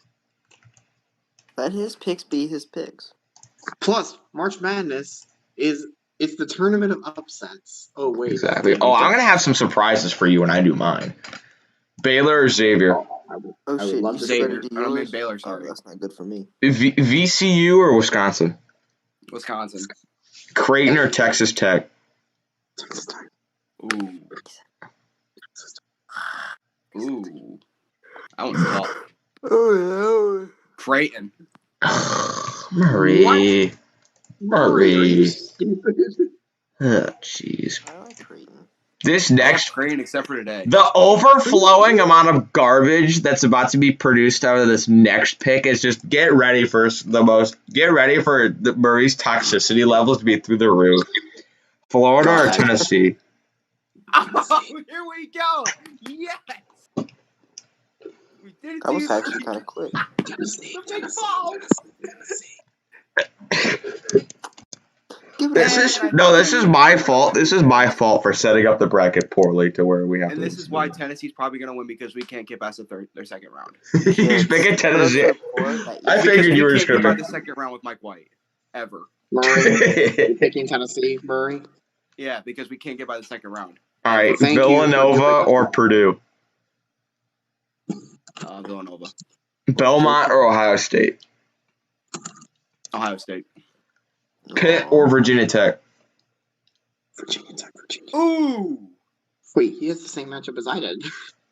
Let his picks be his picks. Plus, March Madness it's the tournament of upsets. Oh wait. Exactly. Oh, I'm gonna have some surprises for you when I do mine. Baylor or Xavier? I Oh would shit, love you to said Xavier. to I don't mean yours? Baylor, Oh, sorry. that's not good for me. VCU or Wisconsin? Wisconsin. Creighton or Texas Tech? Ooh. Ooh. That one's tough. Oh Creighton. Murray. Murray, are you Murray. stupid? Oh, jeez. I like Creighton. This I love next, Creighton except for today. the overflowing amount of garbage that's about to be produced out of this next pick is just get ready for Murray's toxicity levels to be through the roof. Florida or God. Tennessee? Oh, here we go. Yes. We did it That to was you. actually kind of quick. Tennessee, The big balls. Give it This a is no. This is my fault. This is my fault for setting up the bracket poorly to where we have And to. this is why Tennessee's probably going to win because we can't get past their second round. He's picking Tennessee. I Because figured we you were can't just get by gonna the second round with Mike White ever. Murray, pick. you're picking Tennessee, Murray. Yeah, because we can't get by the second round. All right, Thank you for Villanova giving or us- Purdue? Villanova, Belmont or Ohio State? Ohio State. Pitt or Virginia Tech? Virginia Tech, Virginia. Ooh, Wait, he has the same matchup as I did.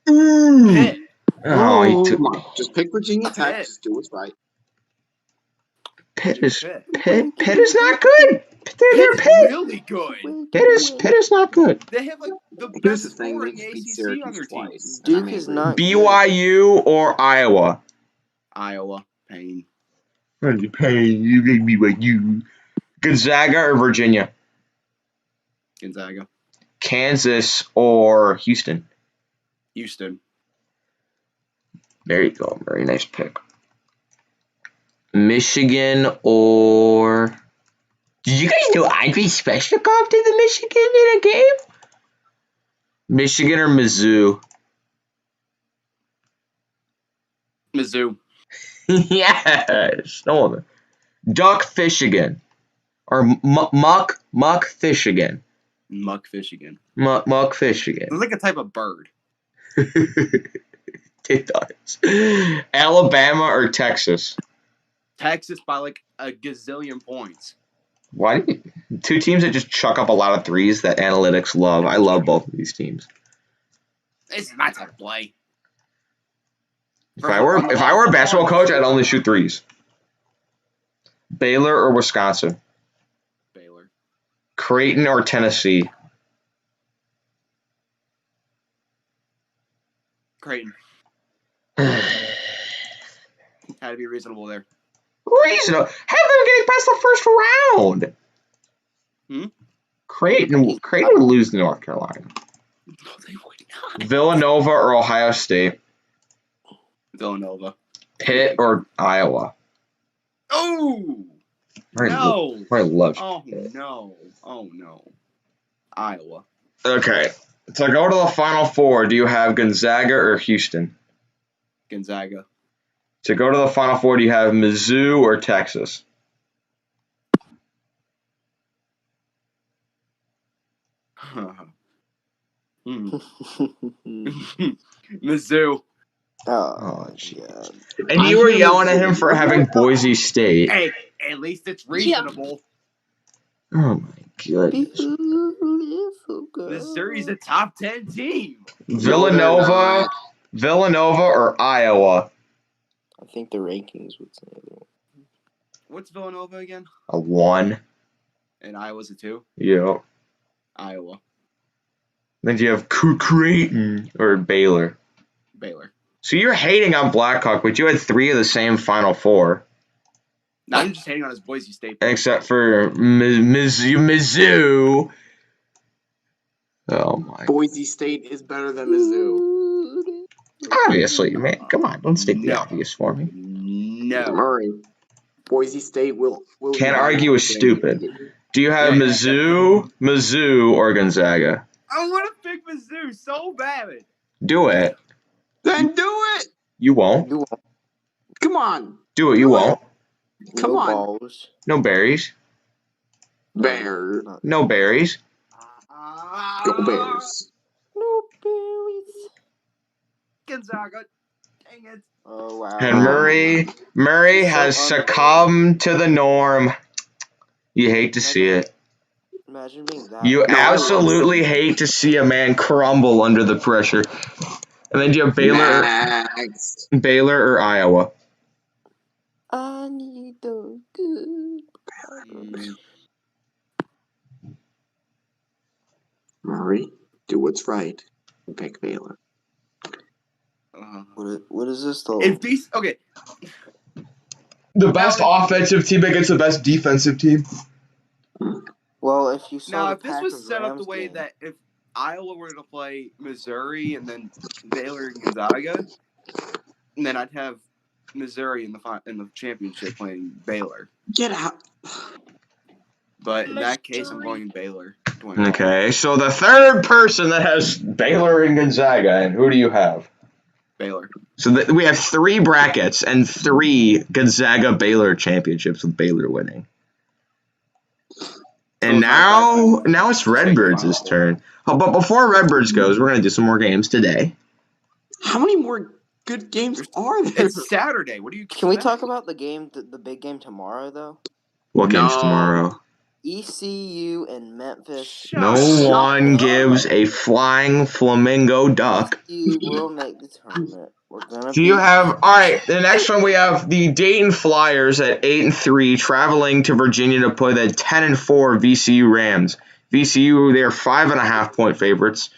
Pitt. Oh, he took Come on, just pick Virginia Tech. Pitt. Just do what's right. Pitt. Pitt. Pitt is not good. They're Pitt's Pitt. really good. Pitt is not good. They have like the Here's best the thing: score we in the just beat ACC on their Syracuse team. twice. and Duke I'm is angry. not good. BYU or Iowa? Iowa, Payne. Pain, you make me like you. Gonzaga or Virginia? Gonzaga. Kansas or Houston? Houston. There you go. Very nice pick. Michigan or... Did you guys know Andrei Svechnikov did the Michigan in a game? Michigan or Mizzou? Mizzou. Yes. No one. Duck Fishigan. Or Muck Fishigan. Muck Fishigan. Muck Fishigan. It's like a type of bird. It does. Alabama or Texas? Texas by like a gazillion points. Why do you, two teams that just chuck up a lot of threes that analytics love. I love both of these teams. This is my type of play. If I were a basketball coach, I'd only shoot threes. Baylor or Wisconsin? Baylor. Creighton or Tennessee? Creighton. Had to be reasonable there. Reasonable. Have them getting past the first round. Creighton would lose to North Carolina. No, they would not. Villanova or Ohio State? Villanova. Pitt or Iowa? Oh I no! love Oh Pitt. no! Oh no! Iowa. Okay. So go to the Final Four. Do you have Gonzaga or Houston? Gonzaga. To go to the Final Four, do you have Mizzou or Texas? Mizzou. Oh, jeez. And you were yelling at him for having Boise State. Hey, at least it's reasonable. Oh my goodness. Missouri's a top 10 team. Villanova or Iowa? I think the rankings would say that. What's Villanova again? A 1. And Iowa's a 2? Yeah. Iowa. Then you have Creighton or Baylor. Baylor. So you're hating on Blackhawk, but you had 3 of the same Final Four. No, I'm just hating on his Boise State. Except for Mizzou. Oh my. Boise State is better than Mizzou. Obviously, man. Come on, don't state the No. obvious for me. No. Murray. Boise State will Can't argue is stupid. Do you have Mizzou or Gonzaga? I want to pick Mizzou so bad. Do it. Then do it. You won't. Come on. Do it. You won't. Come on. Balls. No berries. Bear. No berries. Go Bears. No berries. Gonzaga. Dang it. Oh wow. And Murray has succumbed to the norm. You hate to see it. Imagine being that. You absolutely hate to see a man crumble under the pressure. And then you have Baylor or Iowa. I need the good. Murray, do what's right and pick Baylor. What is this though? If these okay, The best offensive team against the best defensive team. Well, if you saw now the if this was Packers set up Rams the way game, that if Iowa were to play Missouri and then Baylor and Gonzaga, then I'd have Missouri in the championship playing Baylor. Get out. But in that case, I'm going Baylor. Okay, so the third person that has Baylor and Gonzaga, and who do you have? Baylor. So we have 3 brackets and 3 Gonzaga-Baylor championships with Baylor winning. And now it's Redbirds' turn. Oh, but before Redbirds goes, we're going to do some more games today. How many more good games are there? It's Saturday. What do you? can we talk about the game, the big game tomorrow though? What game's tomorrow? ECU and Memphis. No one gives a flying flamingo duck. ECU will make the tournament. We're gonna. Do you have all right? The next one we have the Dayton Flyers at 8-3 traveling to Virginia to play the 10-4 VCU Rams. VCU, they're 5.5 point favorites.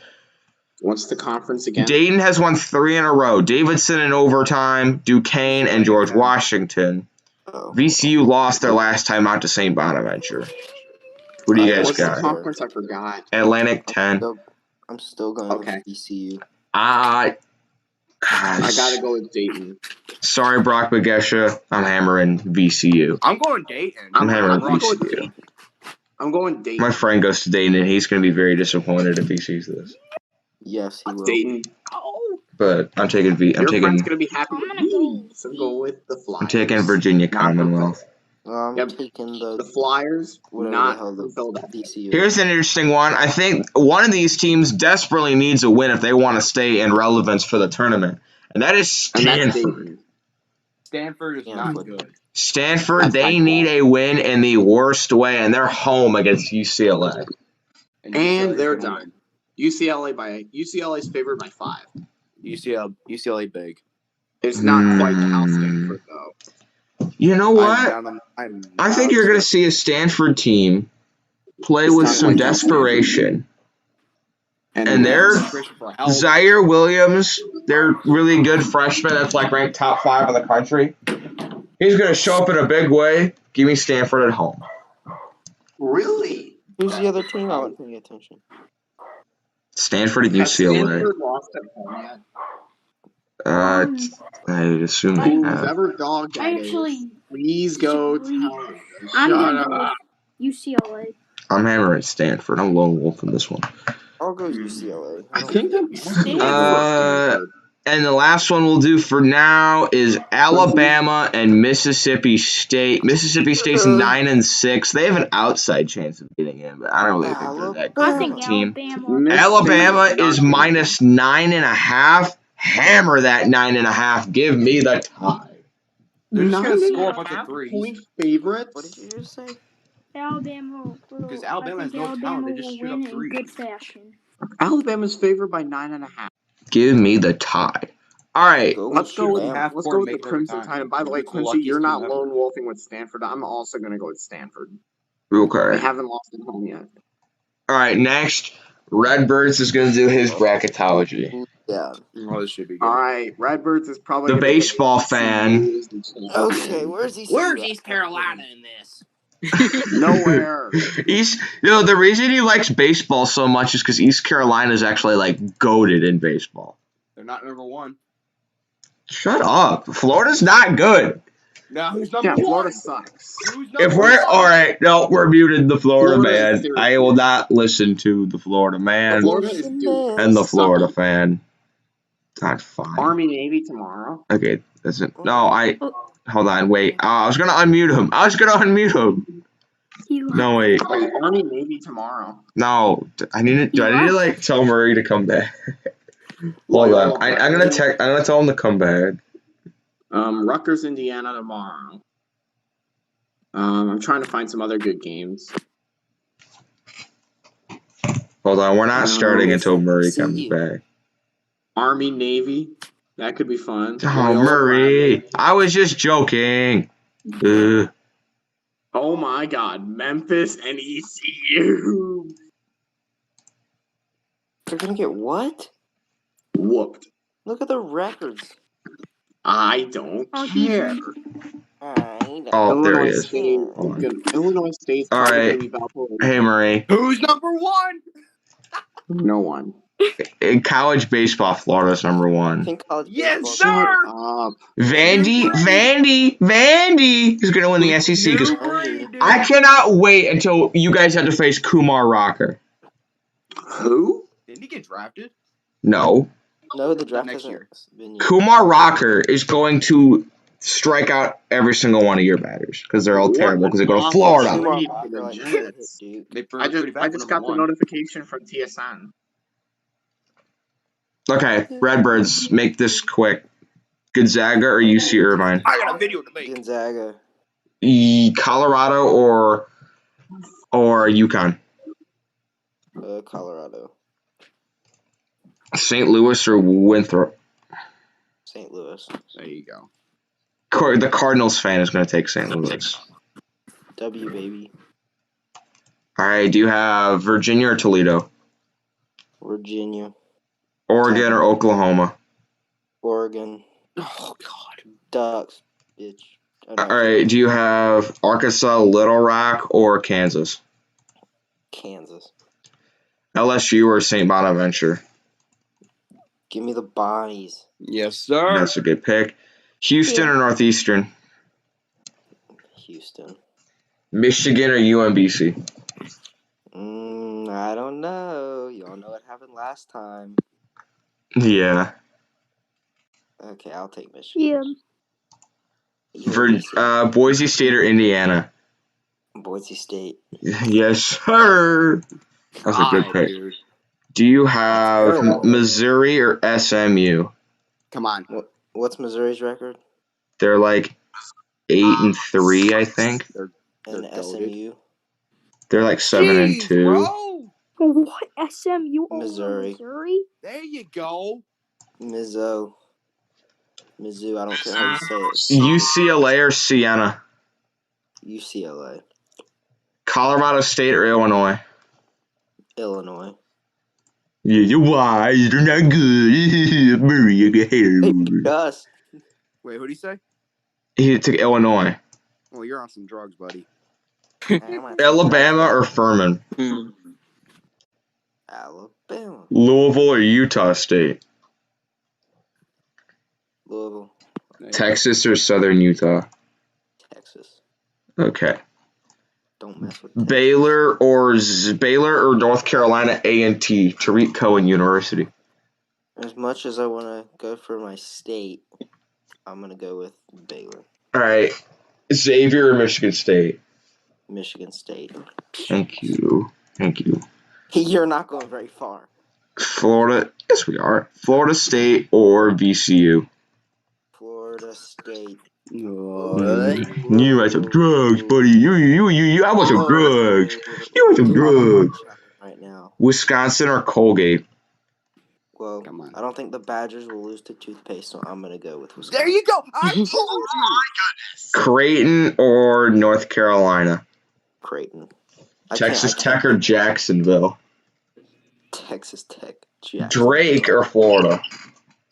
What's the conference again? Dayton has won 3 in a row. Davidson in overtime, Duquesne, and George Washington. VCU lost their last time out to St. Bonaventure. Who do you guys What's got? the conference? I forgot. Atlantic 10. I'm still going with VCU. I gotta go with Dayton. Sorry, Brock Bagesha. I'm hammering VCU. I'm going Dayton. I'm hammering going VCU. Dayton. I'm going Dayton. My friend goes to Dayton, and he's going to be very disappointed if he sees this. Yes, he will. Dayton. But I'm taking Your friend's gonna be happy. So go with the Flyers. I'm taking Virginia Commonwealth. I'm taking the Flyers, not the Philadelphia. VCU. Here's an interesting one. I think one of these teams desperately needs a win if they want to stay in relevance for the tournament, and that is Stanford. Stanford is not good. Stanford, they need a win in the worst way, and they're home against UCLA. And they're done. UCLA's favored by 5. UCLA big. It's not quite Cal Stanford though. You know what? I think you're going to see a Stanford team play with some desperation. And they're Zaire Williams, they're really good freshman that's like ranked top 5 in the country. He's going to show up in a big way. Give me Stanford at home. Really? Who's the other team? I wasn't paying attention. Stanford and UCLA. Stanford lost at home yet? I assume they have. Whoever dog that is, please go tell me. I'm going to UCLA. I'm hammering Stanford. I'm lone wolf in this one. I'll go UCLA. I think I'm and the last one we'll do for now is Alabama and Mississippi State. Mississippi State's 9-6. They have an outside chance of getting in, but I don't really think they're that good of a team. Alabama is minus 9.5. Hammer that 9.5. Give me the tie. They're just gonna score a bunch of 3s. Point favorites. What did you just say? Alabama. Because Alabama has no talent. They just shoot up 3s. Good fashion. Alabama's favored by 9.5. Give me the tie. All right. Let's go with the Crimson Tide. And by the way, Quincy, you're not lone wolfing with Stanford. I'm also going to go with Stanford. Okay. They haven't lost at home yet. All right, next, Redbirds is going to do his bracketology. Yeah. Oh, this should be good. All right, Redbirds is probably the baseball fan. Okay, where's East Carolina in this? Nowhere. The reason he likes baseball so much is because East Carolina is actually like goated in baseball. They're not number 1. Shut up. Florida's not good. No, who's number 1? Florida sucks. If we're all right, no, we're muted. The Florida man. I will not listen to the Florida man and the Florida fan. That's fine. Army Navy tomorrow. Okay, that's it. No, hold on, wait. I was gonna unmute him. No, wait. Army Navy tomorrow. No, do I need to like tell Murray to come back? Hold on. I'm gonna tell him to come back. Rutgers, Indiana tomorrow. I'm trying to find some other good games. Hold on, we're not starting until Murray comes back. Army Navy, that could be fun. Oh, Murray, I was just joking. Oh my God, Memphis and ECU. They're gonna get what? Whooped. Look at the records. I don't Oh, care. Oh, there he Illinois is. State. Hold on. Illinois State's All probably right. gonna be Valparaiso. Hey, Murray. Who's number one? No one. In college baseball, Florida's number I one. think college Yes, baseball. sir. Shut up. Vandy is going to win the SEC because New brain, dude. I cannot wait until you guys have to face Kumar Rocker. Who? Didn't he get drafted? No. No, the draft Next hasn't year. been yet. Kumar Rocker is going to strike out every single one of your batters because they're all What terrible because they go to an Florida. opportunity Kumar for the Rocker, like, Jets. hit Duke. They I just got the notification from TSN. Okay, Redbirds, make this quick. Gonzaga or UC Irvine? I got a video to make. Gonzaga. Colorado or UConn? Colorado. St. Louis or Winthrop? St. Louis. There you go. The Cardinals fan is going to take St. Louis. W, baby. All right, do you have Virginia or Toledo? Virginia. Oregon or Oklahoma? Oregon. Oh God. Ducks. Bitch. Oh, no, All right, do you have Arkansas, Little Rock, or Kansas? Kansas. LSU or St. Bonaventure? Give me the Bonnies. Yes, sir. That's a good pick. Houston or Northeastern? Houston. Michigan or UMBC? I don't know. Y'all know what happened last time. Yeah. Okay, I'll take Michigan. Yeah. Boise State or Indiana? Boise State. Yes, sir. That's a good pick. Dude. Do you have terrible. Missouri or SMU? Come on. What's Missouri's record? They're like 8-3, I think. They're And goated. SMU? They're like 7-2. Bro. What? SMU over Missouri. Missouri? There you go. Mizzou. Mizzou, I don't care how you say it. UCLA or Siena? UCLA. Colorado State or Illinois? Illinois. Yeah, you why? They're not good. Murray, you get Hey, hated. Gus. Wait, who'd he say? He took Illinois. Well, you're on some drugs, buddy. Alabama or Furman? Alabama. Louisville or Utah State? Louisville. Texas or Southern Utah? Texas. Okay. Don't mess with Texas. Baylor or North Carolina A&T, Tariq Cohen University. As much as I want to go for my state, I'm going to go with Baylor. All right. Xavier or Michigan State? Michigan State. Thank you. You're not going very far. Florida. Yes, we are. Florida State or VCU? Florida State. You want some drugs, buddy. I want some drugs. You want some drugs. Right now. Wisconsin or Colgate? Well, Come on. I don't think the Badgers will lose to toothpaste, so I'm going to go with Wisconsin. There you go. I told you. Creighton or North Carolina? Creighton. Texas Tech or Jacksonville? Texas Tech. Jacksonville. Drake or Florida?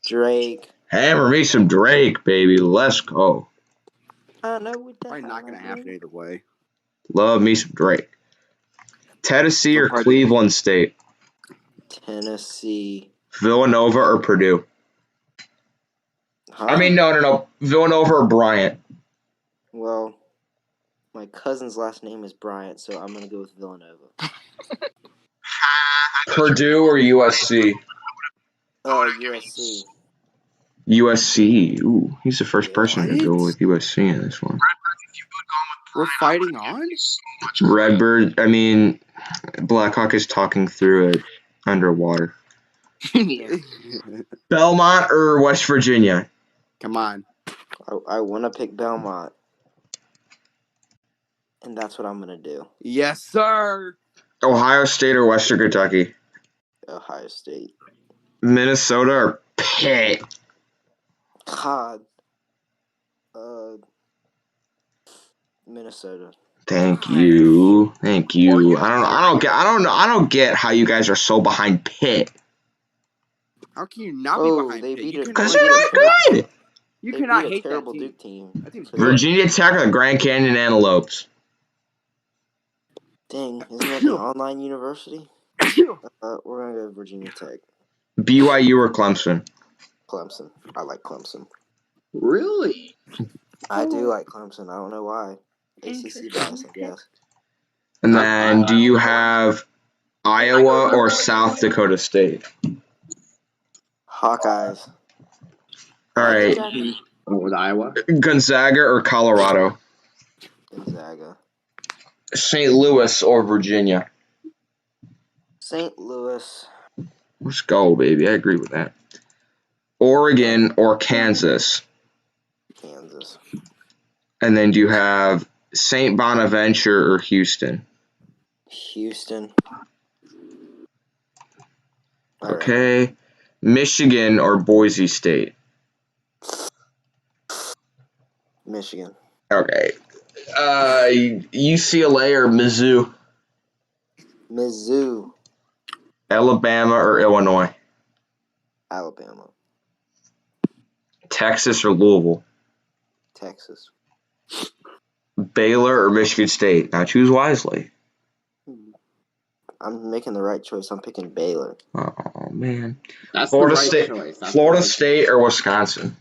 Drake. Hammer me some Drake, baby. Let's go. I know we Probably not going to happen either way. Love me some Drake. Tennessee or Cleveland State? Tennessee. Villanova or Purdue? Huh? I mean, no. Villanova or Bryant? Well, my cousin's last name is Bryant, so I'm going to go with Villanova. Purdue or USC? USC. USC. Ooh, he's the first person to go What? with USC in this one. We're fighting on? Redbird, Blackhawk is talking through it underwater. Belmont or West Virginia? Come on. I want to pick Belmont. And that's what I'm going to do. Yes, sir. Ohio State or Western Kentucky? Ohio State. Minnesota or Pitt? God. Minnesota. Thank you. I don't get how you guys are so behind Pitt. How can you not be Oh, behind they Pitt? beat You it. cannot Because They they're beat a not terrible. good. You They cannot beat a hate that terrible team. Duke team. That team's So, good. Virginia Tech or Grand Canyon Antelopes? dang, isn't that the online university? We're gonna go Virginia Tech. BYU or Clemson? Clemson. I like Clemson. Really? I do like Clemson. I don't know why. ACC bias, I pick. guess. And then do you have Iowa or South Dakota State? Hawkeyes. All I like right. Gonzaga. Oh, with Iowa? Gonzaga or Colorado? Gonzaga. St. Louis or Virginia? St. Louis. Let's go, baby. I agree with that. Oregon or Kansas? Kansas. And then do you have St. Bonaventure or Houston? Houston. Okay. Michigan or Boise State? Michigan. Okay. UCLA or Mizzou? Mizzou. Alabama or Illinois? Alabama. Texas or Louisville? Texas. Baylor or Michigan State? Now choose wisely. I'm making the right choice. I'm picking Baylor. Oh, man. That's Florida the right State, choice. That's Florida the right State or Wisconsin?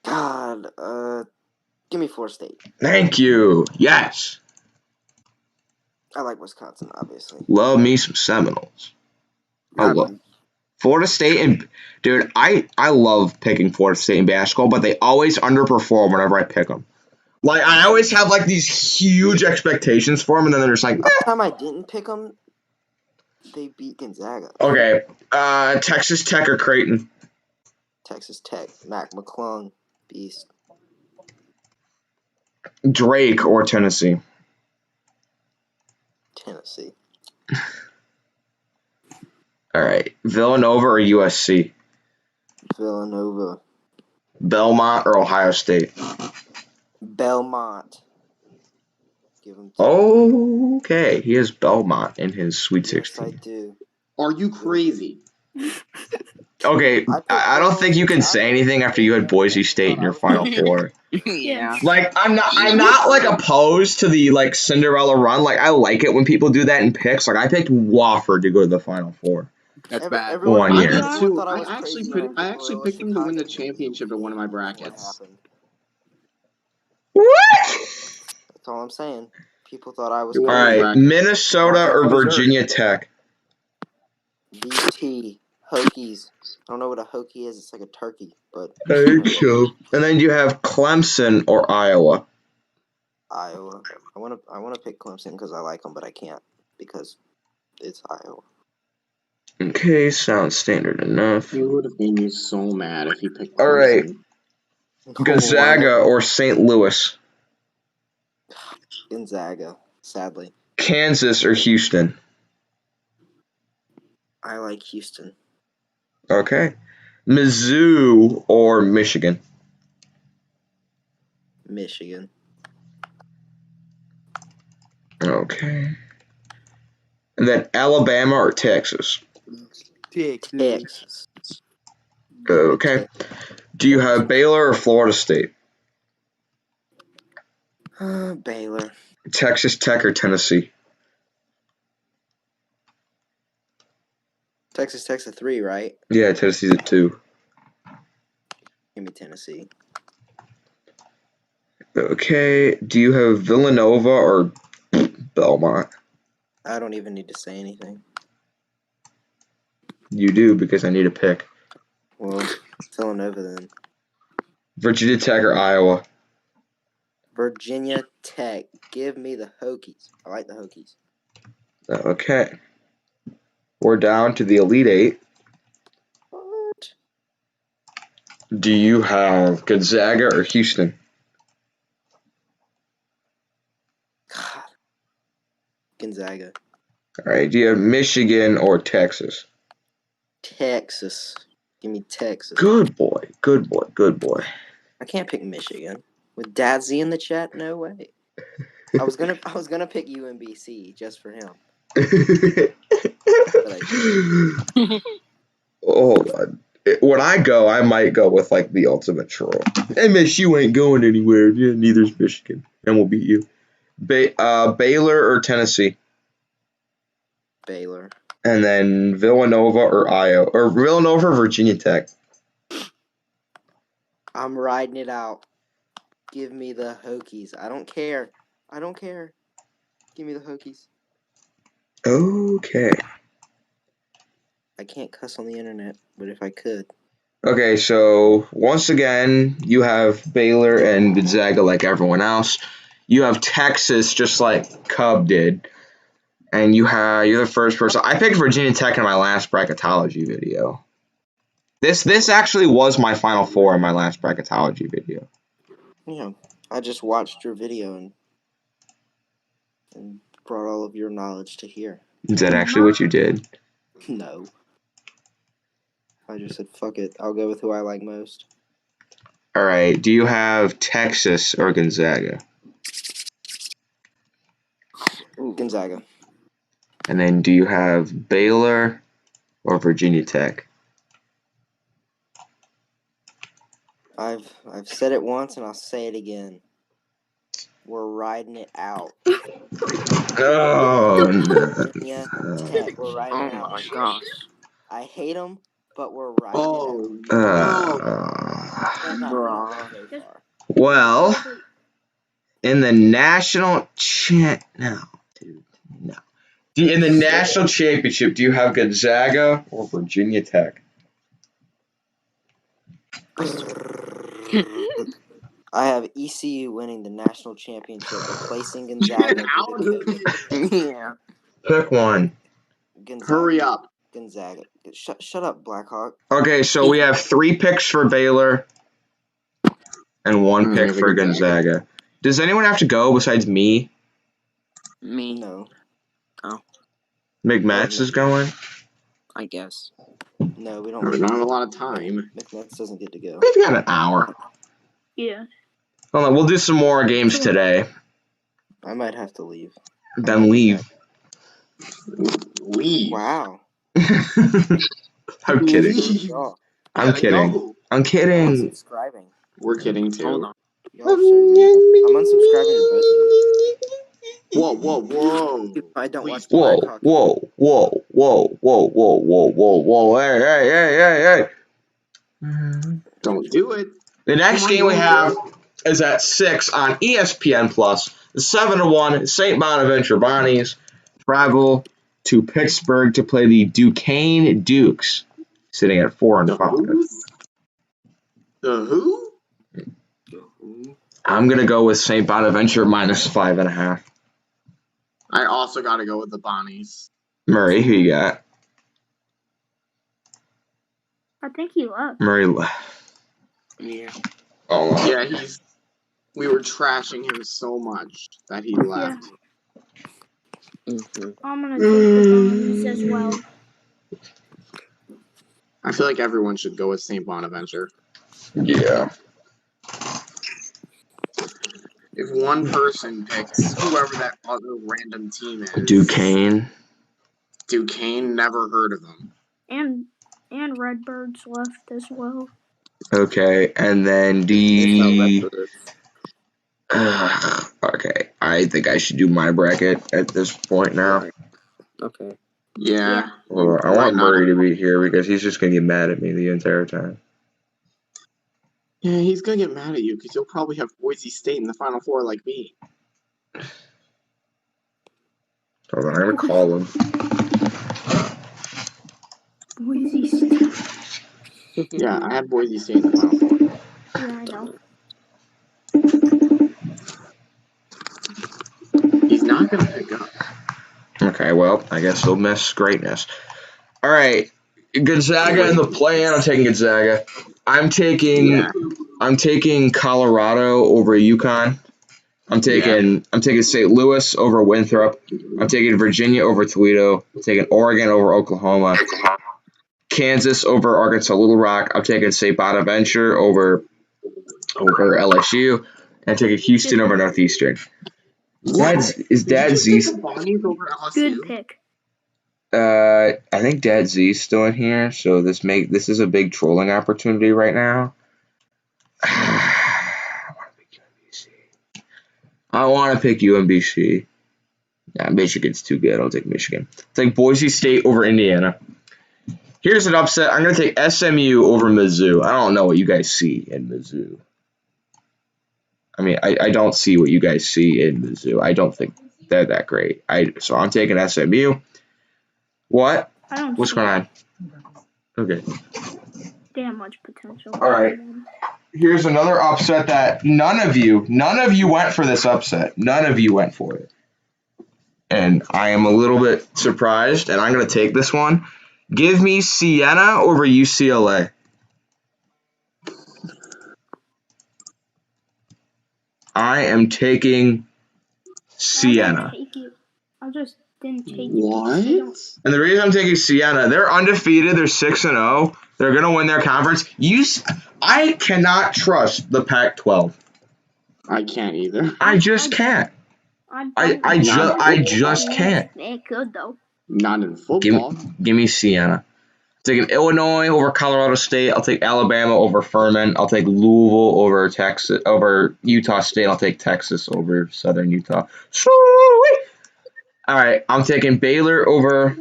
God, give me Florida State. Thank you. Yes. I like Wisconsin, obviously. Love me some Seminoles. I love Florida State and dude, I love picking Florida State in basketball, but they always underperform whenever I pick them. Like I always have like these huge expectations for them, and then they're just like, Last time I didn't pick them, they beat Gonzaga. okay, Texas Tech or Creighton? Texas Tech, Mac McClung, beast. Drake or Tennessee? Tennessee. All right, Villanova or USC? Villanova. Belmont or Ohio State? Belmont. Give them. Okay, he has Belmont in his Sweet Yes, 16. I do. Are you crazy? Okay, I don't think you can say anything after you had Boise State in your Final Four. Yeah. Like I'm not like opposed to the like Cinderella run. Like I like it when people do that in picks. Like I picked Wofford to go to the Final Four. That's bad. One I year. did Everyone too. thought I I was actually crazy I actually picked them to win the championship in one of my brackets. What happened? What? That's all I'm saying. People thought I was All All crazy. right, Minnesota or Virginia Tech? VT. Hokies. I don't know what a Hokie is. It's like a turkey, but I think so. And then you have Clemson or Iowa. Iowa. I want to pick Clemson because I like them, but I can't because it's Iowa. Okay, sounds standard enough. He would have made me so mad if he picked All right, Clemson. Gonzaga or St. Louis? Gonzaga. Sadly, Kansas or Houston? I like Houston. Okay. Mizzou or Michigan? Michigan. Okay. And then Alabama or Texas? Texas. Okay. Do you have Baylor or Florida State? Baylor. Texas Tech or Tennessee? Texas Tech's a 3, right? Yeah, Tennessee's a 2. Give me Tennessee. Okay. Do you have Villanova or Belmont? I don't even need to say anything. You do because I need a pick. Well, Villanova then. Virginia Tech or Iowa? Virginia Tech. Give me the Hokies. I like the Hokies. Okay. We're down to the Elite Eight. What? Do you have Gonzaga or Houston? God. Gonzaga. All right. Do you have Michigan or Texas? Texas. Give me Texas. Good boy. Good boy. Good boy. I can't pick Michigan. With Dadzy in the chat, no way. I was gonna pick UMBC just for him. Hold on. When I go, I might go with like the ultimate troll. MSU ain't going anywhere. Yeah, neither's Michigan, and we'll beat you. Baylor or Tennessee, Baylor. and then Villanova or Iowa, or Villanova or Virginia Tech. I'm riding it out. Give me the Hokies. I don't care. Give me the Hokies. Okay. I can't cuss on the internet, but if I could. Okay, so once again, you have Baylor and Gonzaga like everyone else. You have Texas just like Cub did. And you're the first person. I picked Virginia Tech in my last bracketology video. This actually was my final four in my last bracketology video. Yeah, I just watched your video and brought all of your knowledge to here. Is that actually what you did? No. I just said, fuck it. I'll go with who I like most. All right. Do you have Texas or Gonzaga? Gonzaga. And then do you have Baylor or Virginia Tech? I've said it once and I'll say it again. We're riding it out. Oh, no. Virginia Tech. We're riding it out. Oh my gosh. I hate them, but we're riding it out. Oh no. They're not Bruh. going to go far. Well, in the national no, dude, no. In the national championship, do you have Gonzaga or Virginia Tech? I have ECU winning the national championship, replacing Gonzaga. Get out of here. Yeah. Pick one. Gonzaga. Hurry up. Gonzaga. Shut up, Blackhawk. Okay, so we have 3 picks for Baylor and 1 pick for Gonzaga. Does anyone have to go besides me? Me. No. McMats is going? I guess. No, we We don't. don't have a lot of time. McNuts doesn't get to go. We've got an hour. Yeah. Hold on, we'll do some more games today. I might have to leave. Then leave. Leave. Wow. I'm kidding. Leave. Y'all, I'm Gotta kidding. go. I'm I'm kidding. unsubscribing. We're kidding too. Hold on. Y'all are so I'm unsubscribing to both of you. Whoa. If I don't watch the Whoa, Blackhawk. whoa, whoa, whoa, whoa, whoa, whoa, whoa, whoa, hey. Don't do it. The next Come on, game we don't have do is at 6 on ESPN Plus. 7-1 St. Bonaventure Bonnies travel to Pittsburgh to play the Duquesne Dukes, sitting at 4 and The 5. who's? The who? I'm gonna go with St. Bonaventure minus 5.5. I also gotta go with the Bonnies. Murray, who you got? I think he left. Murray left. Yeah. Oh, Yeah, we were trashing him so much that he left. Mm-hmm. I'm gonna take the Bonnies as well. I feel like everyone should go with St. Bonaventure. yeah. If one person picks whoever that other random team is, Duquesne. Never heard of them. And Redbirds left as well. Okay, and then okay, I think I should do my bracket at this point now. Right. Okay. Yeah. Well, I want Murray to be here because he's just gonna get mad at me the entire time. Yeah, he's gonna get mad at you because you'll probably have Boise State in the Final Four like me. Hold on, I'm gonna call him. Boise State. Yeah, I had Boise State in the Final Four. Yeah, I know. He's not gonna pick up. Okay, well, I guess he'll miss greatness. All right, Gonzaga in the play-in. I'm taking Gonzaga. I'm taking Colorado over UConn. I'm taking St. Louis over Winthrop. I'm taking Virginia over Toledo. I'm taking Oregon over Oklahoma. Kansas over Arkansas Little Rock. I'm taking St. Bonaventure over LSU. And I'm taking Houston over Northeastern. Is Dad Z? Bonnies over LSU? Good pick. I think Dad Z's still in here, so this is a big trolling opportunity right now. I want to pick UMBC. Yeah, Michigan's too good. I'll take Michigan. I'll take Boise State over Indiana. Here's an upset. I'm going to take SMU over Mizzou. I don't know what you guys see in Mizzou. I mean, I don't see what you guys see in Mizzou. I don't think they're that great. So I'm taking SMU. What? I don't What's see going on? Okay. damn much potential. All right. Here's another upset that none of you went for this upset. None of you went for it. And I am a little bit surprised, and I'm going to take this one. Give me Siena over UCLA. I am taking Siena. I just didn't take it. What? And the reason I'm taking Siena, they're undefeated. They're 6-0. They're going to win their conference. I cannot trust the Pac-12. I can't either. I just can't. I just can't. They could though. Not in football. Give me Siena. I'll take Illinois over Colorado State. I'll take Alabama over Furman. I'll take Louisville over Utah State. I'll take Texas over Southern Utah. Sweet. All right, I'm taking Baylor over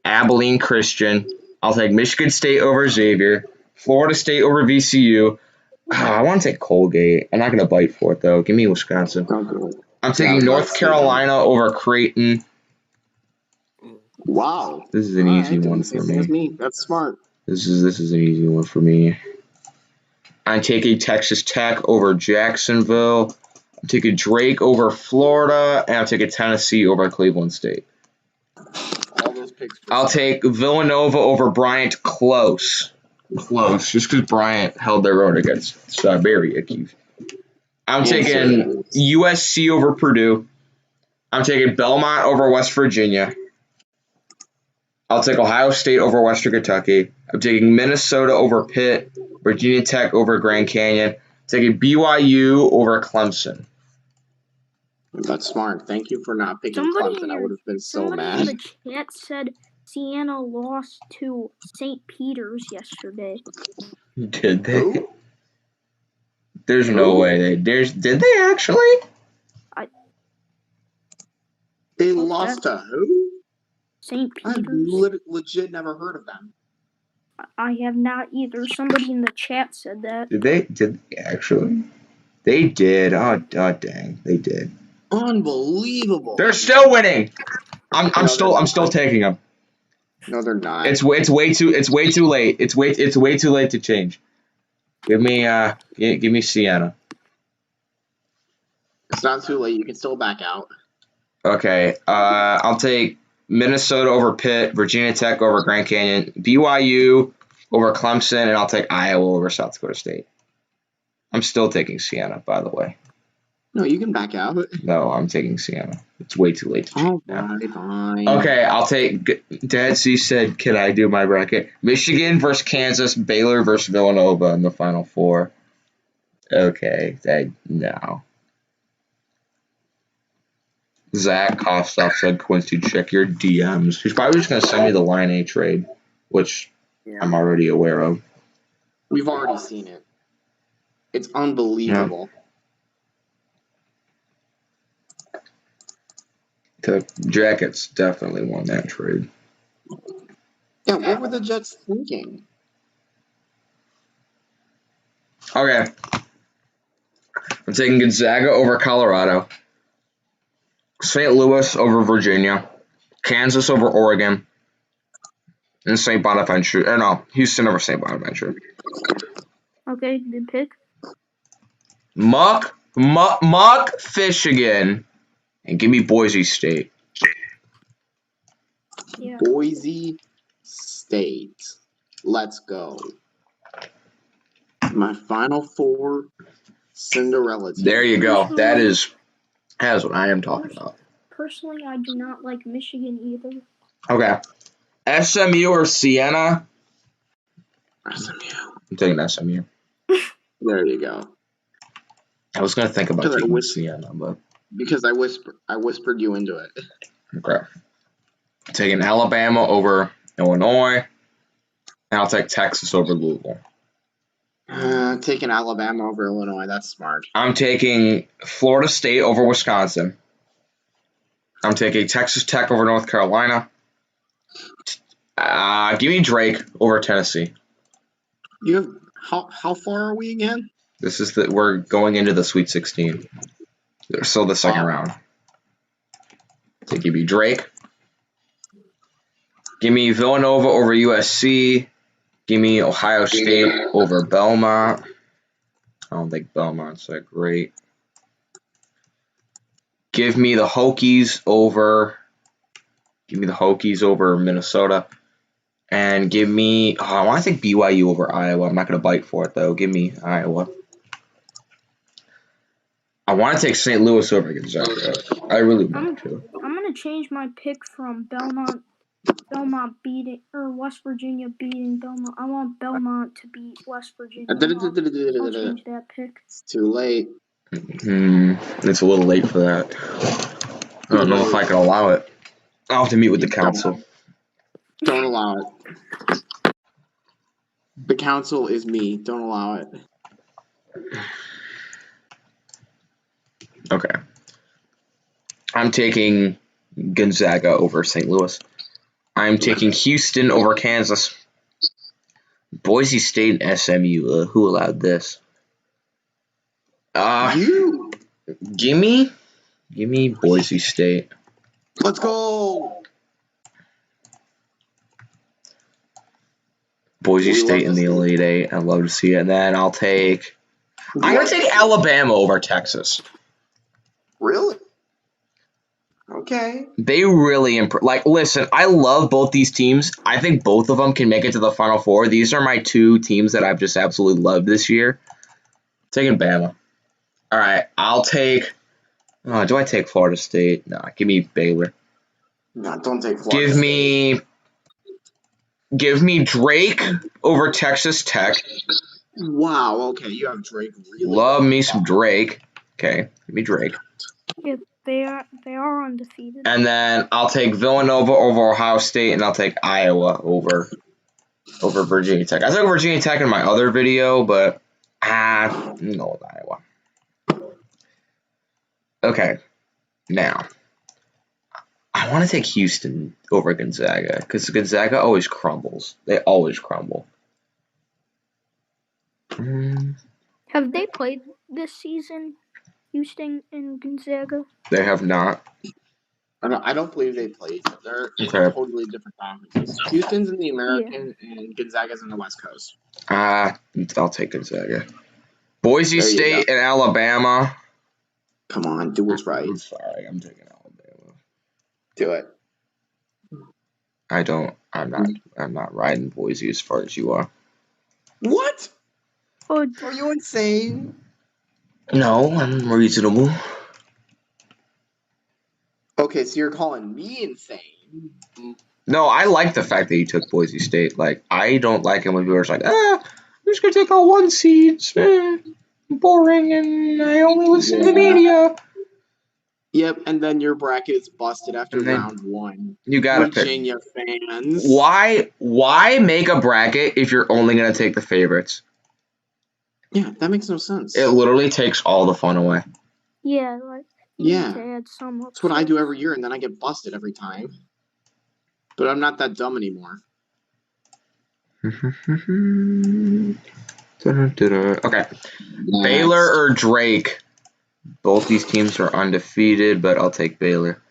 Abilene Christian. I'll take Michigan State over Xavier. Florida State over VCU. I want to take Colgate. I'm not going to bite for it, though. Give me Wisconsin. Okay. I'm taking North Carolina over Creighton. Wow. This is an easy one for me. That's smart. This is an easy one for me. I'm taking Texas Tech over Jacksonville. I'm taking Drake over Florida, and I'm taking Tennessee over Cleveland State. All those picks. I'll take Villanova over Bryant. Close, just because Bryant held their own against Siberians. I'm taking USC over Purdue. I'm taking Belmont over West Virginia. I'll take Ohio State over Western Kentucky. I'm taking Minnesota over Pitt. Virginia Tech over Grand Canyon. I'm taking BYU over Clemson. That's smart. Thank you for not picking Clemson. I would have been so mad. Somebody in the chat said Siena lost to St. Peter's yesterday. Did they? Who? There's no way did they actually? They lost to who? St. Peter's. I've legit never heard of them. I have not either. Somebody in the chat said that. Did they actually? They did. Oh dang, they did. Unbelievable. They're still winning. I'm still taking them. No, they're not. It's way too late. It's way too late to change. Give me Siena. It's not too late. You can still back out. Okay. I'll take Minnesota over Pitt, Virginia Tech over Grand Canyon, BYU over Clemson, and I'll take Iowa over South Dakota State. I'm still taking Siena, by the way. No, you can back out. No, I'm taking Siena. It's way too late to change now. Fine. Okay, I'll take. Dad C said, "Can I do my bracket? Michigan versus Kansas, Baylor versus Villanova in the Final Four." Okay, no. Zach Kostoff said, "Quincy, check your DMs." He's probably just gonna send me the Line A trade, which I'm already aware of. We've already seen it. It's unbelievable. Yeah. The Jackets definitely won that trade. Yeah, what were the Jets thinking? Okay. I'm taking Gonzaga over Colorado. St. Louis over Virginia. Kansas over Oregon. And St. Bonaventure. Houston over St. Bonaventure. Okay, good pick. Muck fish again. And give me Boise State. Yeah. Boise State. Let's go. My Final Four Cinderella team. There you go. That's what I am talking about. Personally, I do not like Michigan either. Okay. SMU or Siena? SMU. I'm taking SMU. There you go. I was going to think about taking Siena, but... Because I whispered you into it. Okay. Taking Alabama over Illinois, and I'll take Texas over Louisville. Taking Alabama over Illinois. That's smart. I'm taking Florida State over Wisconsin. I'm taking Texas Tech over North Carolina. Give me Drake over Tennessee. You have how far are we again? We're going into the Sweet 16. So the second round. So give me Drake. Give me Villanova over USC. Give me Ohio State over Belmont. I don't think Belmont's that great. Give me the Hokies over Minnesota. And give me I want to take BYU over Iowa. I'm not going to bite for it though. Give me Iowa. I want to take St. Louis over Gonzaga. I really want to. I'm gonna change my pick from Belmont beating or West Virginia beating Belmont. I want Belmont to beat West Virginia. I'll change that pick. It's too late. It's a little late for that. I don't know if I can allow it. I'll have to meet with the council. Don't allow it. The council is me. Don't allow it. Okay. I'm taking Gonzaga over St. Louis. I'm taking Houston over Kansas. Boise State and SMU. Who allowed this? You. Give me Boise State. Let's go. Boise State in the Elite Eight. I'd love to see it. And then I'm going to take Alabama over Texas. Really? Okay. They really listen, I love both these teams. I think both of them can make it to the Final Four. These are my two teams that I've just absolutely loved this year. Taking Bama. All right, I'll take. Do I take Florida State? No, give me Baylor. No, don't take Florida State. Give me Drake over Texas Tech. Wow. Okay, you have Drake. Really love me some Drake. Okay, give me Drake. Yeah, they are undefeated. And then I'll take Villanova over Ohio State, and I'll take Iowa over Virginia Tech. I took Virginia Tech in my other video, but I'm going with Iowa. Okay, now I want to take Houston over Gonzaga because Gonzaga always crumbles. They always crumble. Have they played this season, Houston and Gonzaga? They have not. I don't believe they played. They're in totally different conferences. Houston's in the American and Gonzaga's in the West Coast. I'll take Gonzaga. Boise State and Alabama. Come on, do what's right. I'm sorry, I'm taking Alabama. Do it. I'm not riding Boise as far as you are. What? Are you insane? No, I'm reasonable. Okay, so you're calling me insane. No, I like the fact that you took Boise State. Like, I don't like it when people are like, I'm just going to take all 1 seeds. Boring, and I only listen to media. Yep, and then your bracket is busted after round 1. You gotta Virginia fans. Why make a bracket if you're only going to take the favorites? Yeah, that makes no sense. It literally takes all the fun away. Yeah, that's what I do every year, and then I get busted every time. But I'm not that dumb anymore. Okay. Baylor or Drake? Both these teams are undefeated, but I'll take Baylor.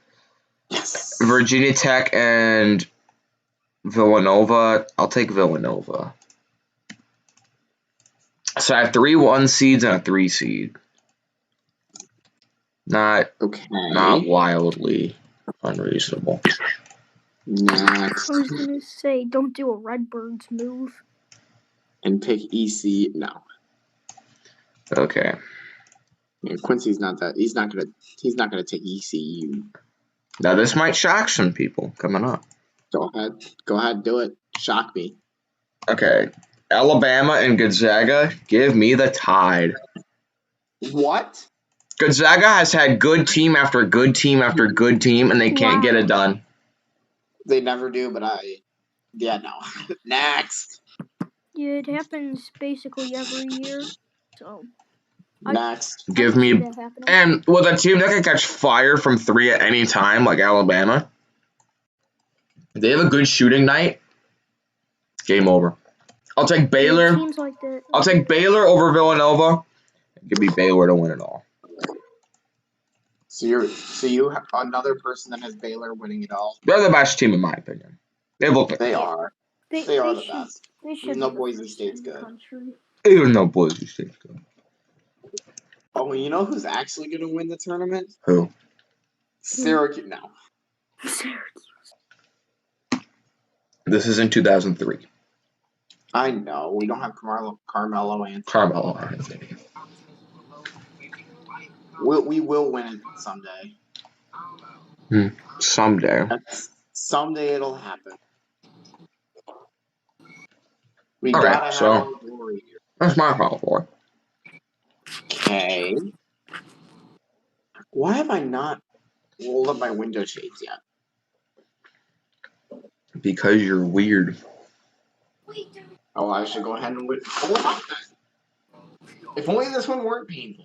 Yes. Virginia Tech and Villanova. I'll take Villanova. So I have 3 1 seeds and a 3 seed. Not wildly unreasonable. Next. I was gonna say, don't do a Redbirds move. And pick EC. No. Okay. Yeah, Quincy's not that. He's not gonna take ECU. Now this might shock some people coming up. Go ahead, do it. Shock me. Okay. Alabama and Gonzaga, give me the Tide. What? Gonzaga has had good team after good team after good team, and they can't get it done. They never do, but yeah, no. Next. Yeah, it happens basically every year. So Next. I Give can see me that happening. and with a team that can catch fire from 3 at any time, like Alabama, if they have a good shooting night, game over. I'll take Yeah, Baylor. teams like that. I'll take Baylor over Villanova. Give me Baylor to win it all. So you have another person that has Baylor winning it all. They're the best team in my opinion. They look like They are. They are the best. They should Even be though the Boise first State's in the good. country. even though Boise State's good. Oh, you know who's actually going to win the tournament? Who? Syracuse. No. Syracuse. This is in 2003. I know. We don't have Carmelo Anthony. Carmelo Anthony. We will win it someday. Someday. Someday it'll happen. We All gotta right, have so our glory here. that's my fault for Okay. Why have I not rolled up my window shades yet? it. Because you're weird. Oh, I should go ahead and wait. If only this one weren't painful.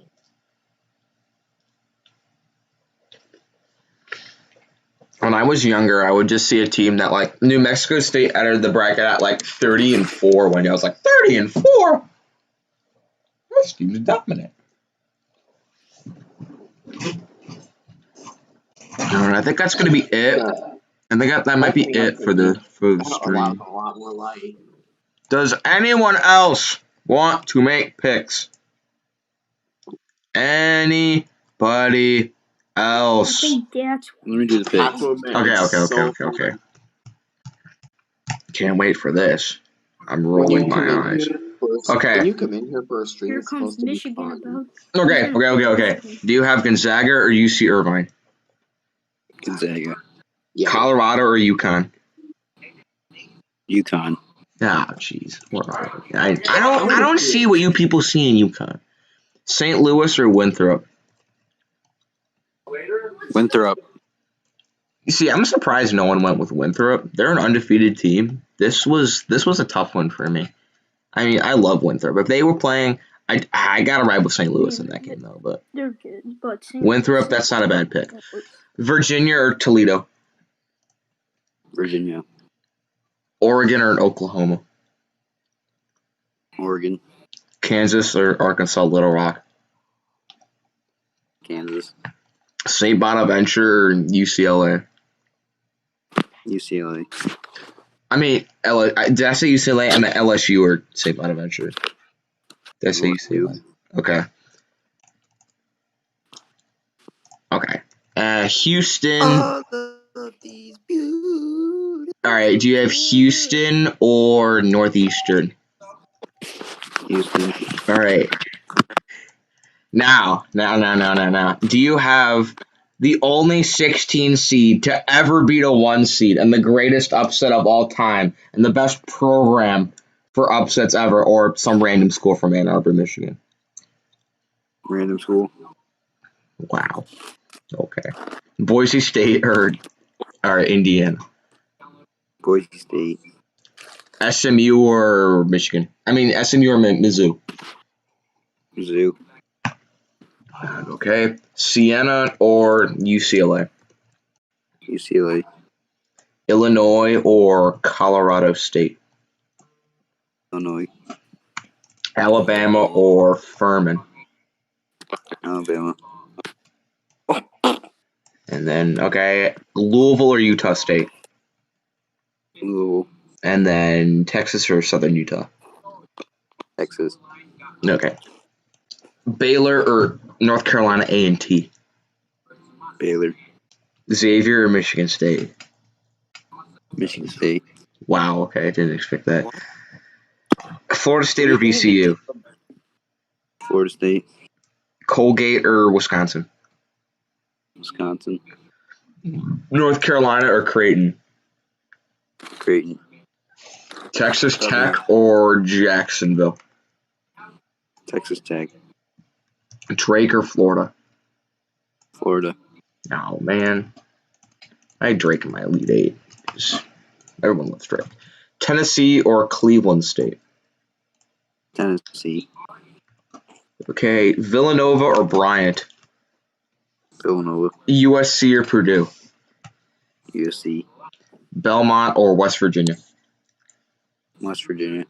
When I was younger, I would just see a team that like New Mexico State entered the bracket at like 30-4 one year. I was like, 30-4? This team's dominant. And I think that's gonna be it. I think that might be it for the stream. A lot more light. Does anyone else want to make picks? Anybody I else? think that's Let me do the Have picks. to admit, Okay, it's okay. so fun Can't wait for this. I'm when you rolling come my in eyes. here first. Okay. When you come in here for a stream, here it's comes supposed to be Michigan fun. about. Okay. Do you have Gonzaga or UC Irvine? Gonzaga. Yeah. Colorado or UConn? UConn. Ah, jeez. Whatever. I don't see what you people see in UConn. St. Louis or Winthrop? Winthrop. You see, I'm surprised no one went with Winthrop. They're an undefeated team. This was a tough one for me. I mean, I love Winthrop. If they were playing, I gotta ride with St. Louis in that game though. But They're good, but Winthrop, that's not a bad pick. Virginia or Toledo? Virginia. Oregon or Oklahoma? Oregon. Kansas or Arkansas Little Rock? Kansas. St. Bonaventure or UCLA? UCLA. I mean, did I say UCLA? I meant LSU or St. Bonaventure. Did I say UCLA? Okay. Houston. All of these beautiful. All right. Do you have Houston or Northeastern? Houston. All right. Now. Do you have the only 16 seed to ever beat a 1 seed and the greatest upset of all time and the best program for upsets ever, or some random school from Ann Arbor, Michigan? Random school. Wow. Okay. Boise State or Indiana? Boise State. SMU or Michigan? I mean, SMU or Mizzou? Mizzou. Okay. Siena or UCLA? UCLA. Illinois or Colorado State? Illinois. Alabama or Furman? Alabama. And then, okay, Louisville or Utah State? Louisville. And then Texas or Southern Utah? Texas. Okay. Baylor or North Carolina A&T? Baylor. Xavier or Michigan State? Michigan State. Wow, okay, I didn't expect that. Florida State or VCU? Florida State. Colgate or Wisconsin? Wisconsin. North Carolina or Creighton? Creighton. Texas Tech or Jacksonville? Texas Tech. Drake or Florida? Florida. Oh, man. I had Drake in my Elite Eight. because everyone loves Drake. Tennessee or Cleveland State? Tennessee. Okay, Villanova or Bryant? Villanova. USC or Purdue? USC. Belmont or West Virginia? West Virginia.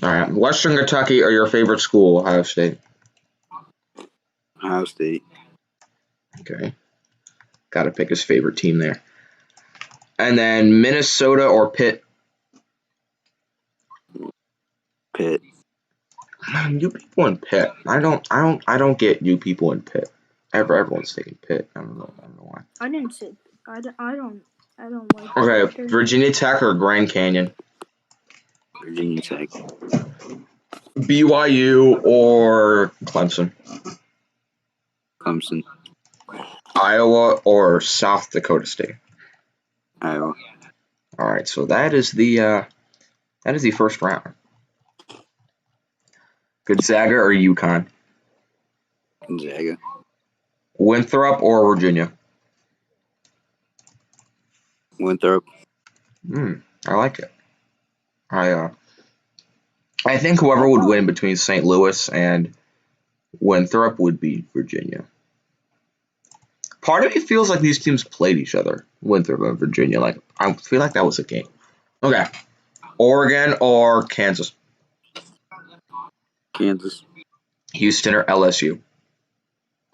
All right, Western Kentucky or your favorite school, Ohio State? Ohio State. Okay, got to pick his favorite team there. And then Minnesota or Pitt? Pitt. You people in Pitt. I don't get you people in Pitt. Everyone's taking Pitt. I don't know why. I didn't say. I don't like. Okay, Pitt. Virginia Tech or Grand Canyon? Virginia Tech. BYU or Clemson? Clemson. Iowa or South Dakota State? Iowa. All right, so that is the first round. Gonzaga or UConn? Gonzaga. Winthrop or Virginia? Winthrop. I like it. I think whoever would win between St. Louis and Winthrop would be Virginia. Part of me feels like these teams played each other, Winthrop and Virginia. Like I feel like that was a game. Okay, Oregon or Kansas? Kansas. Houston or LSU?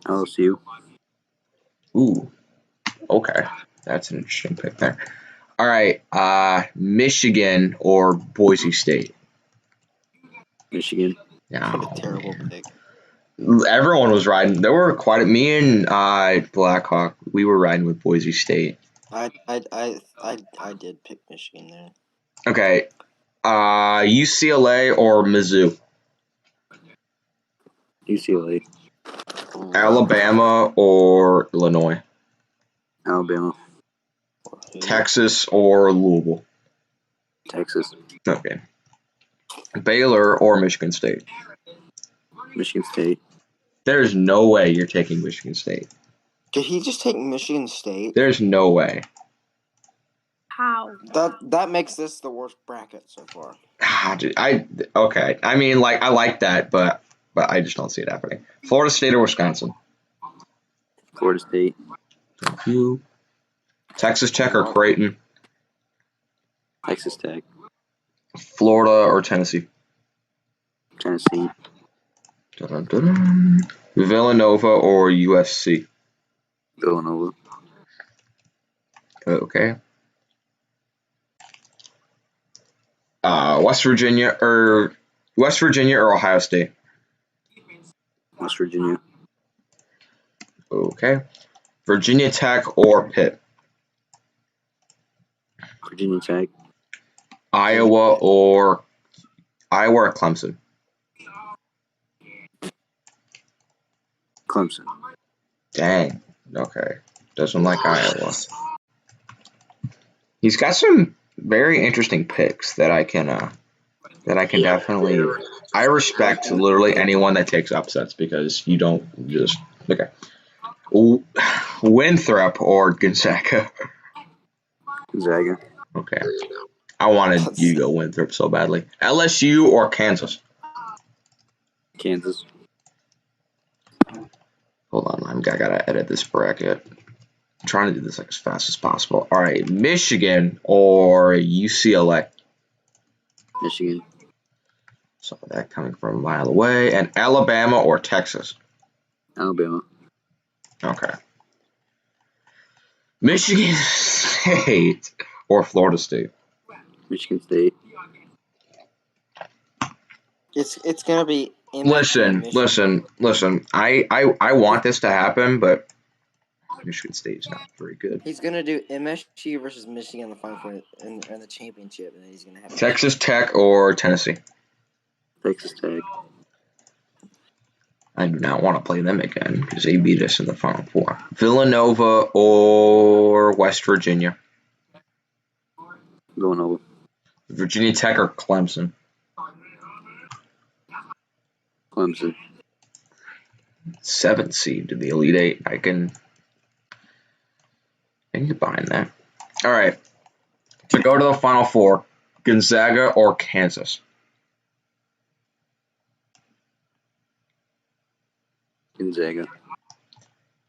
LSU. Ooh, okay, that's an interesting pick there. All right, Michigan or Boise State? Michigan. Yeah, What a terrible pick. everyone was riding. There were quite me and Blackhawk. We were riding with Boise State. I did pick Michigan there. Okay, UCLA or Mizzou? UCLA. Alabama or Illinois? Alabama. Texas or Louisville? Texas. Okay. Baylor or Michigan State? Michigan State. There's no way you're taking Michigan State. Did he just take Michigan State? There's no way. How? That makes this the worst bracket so far. Dude, okay. I mean, like I like that, but I just don't see it happening. Florida State or Wisconsin? Florida State. Thank you. Texas Tech or Creighton? Texas Tech. Florida or Tennessee? Tennessee. Dun-dun-dun-dun. Villanova or USC? Villanova. Okay. West Virginia or Ohio State? West Virginia. Okay. Virginia Tech or Pitt? Virginia Tech. Iowa or Clemson? Clemson. Dang. Okay. Doesn't like Iowa. He's got some very interesting picks that I can definitely. I respect literally anyone that takes upsets because you don't just okay. Winthrop or Gonzaga? Gonzaga. Okay. I wanted you to go Winthrop so badly. LSU or Kansas? Kansas. Hold on, I gotta edit this bracket. I'm trying to do this like as fast as possible. All right, Michigan or UCLA? Michigan. Some of that coming from a mile away. And Alabama or Texas? Alabama. Okay. Michigan State or Florida State? Michigan State. It's gonna be. Listen. I want this to happen, but Michigan State is not very good. He's gonna do MSG versus Michigan in the final four in the championship, and then he's gonna have Texas Tech or Tennessee? Texas Tech. I do not want to play them again because they beat us in the Final Four. Villanova or West Virginia? Villanova. Virginia Tech or Clemson? Clemson. 7th seed to the Elite Eight. I can get behind that. All right. To go to the Final Four, Gonzaga or Kansas? Gonzaga.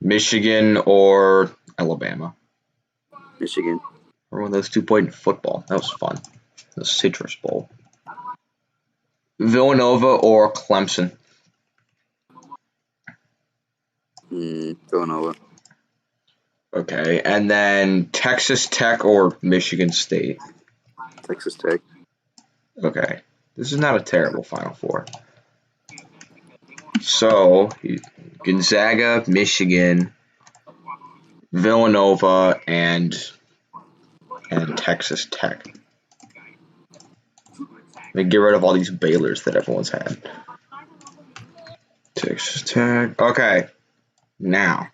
Michigan or Alabama? Michigan. Remember when those two played in football? That was fun. The Citrus Bowl. Villanova or Clemson? Villanova. Okay, and then Texas Tech or Michigan State? Texas Tech. Okay, this is not a terrible Final Four. So, Gonzaga, Michigan, Villanova, and Texas Tech. Let me get rid of all these Baylors that everyone's had. Texas Tech. Okay, now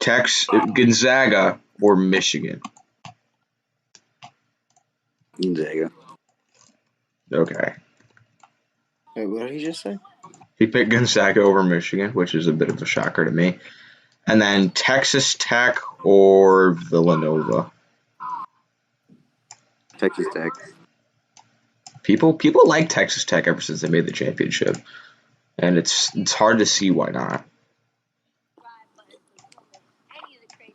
Gonzaga or Michigan? Gonzaga. Okay. Wait, what did he just say? He picked Gonzaga over Michigan, which is a bit of a shocker to me. And then Texas Tech or Villanova? Texas Tech. People like Texas Tech ever since they made the championship, and it's hard to see why not.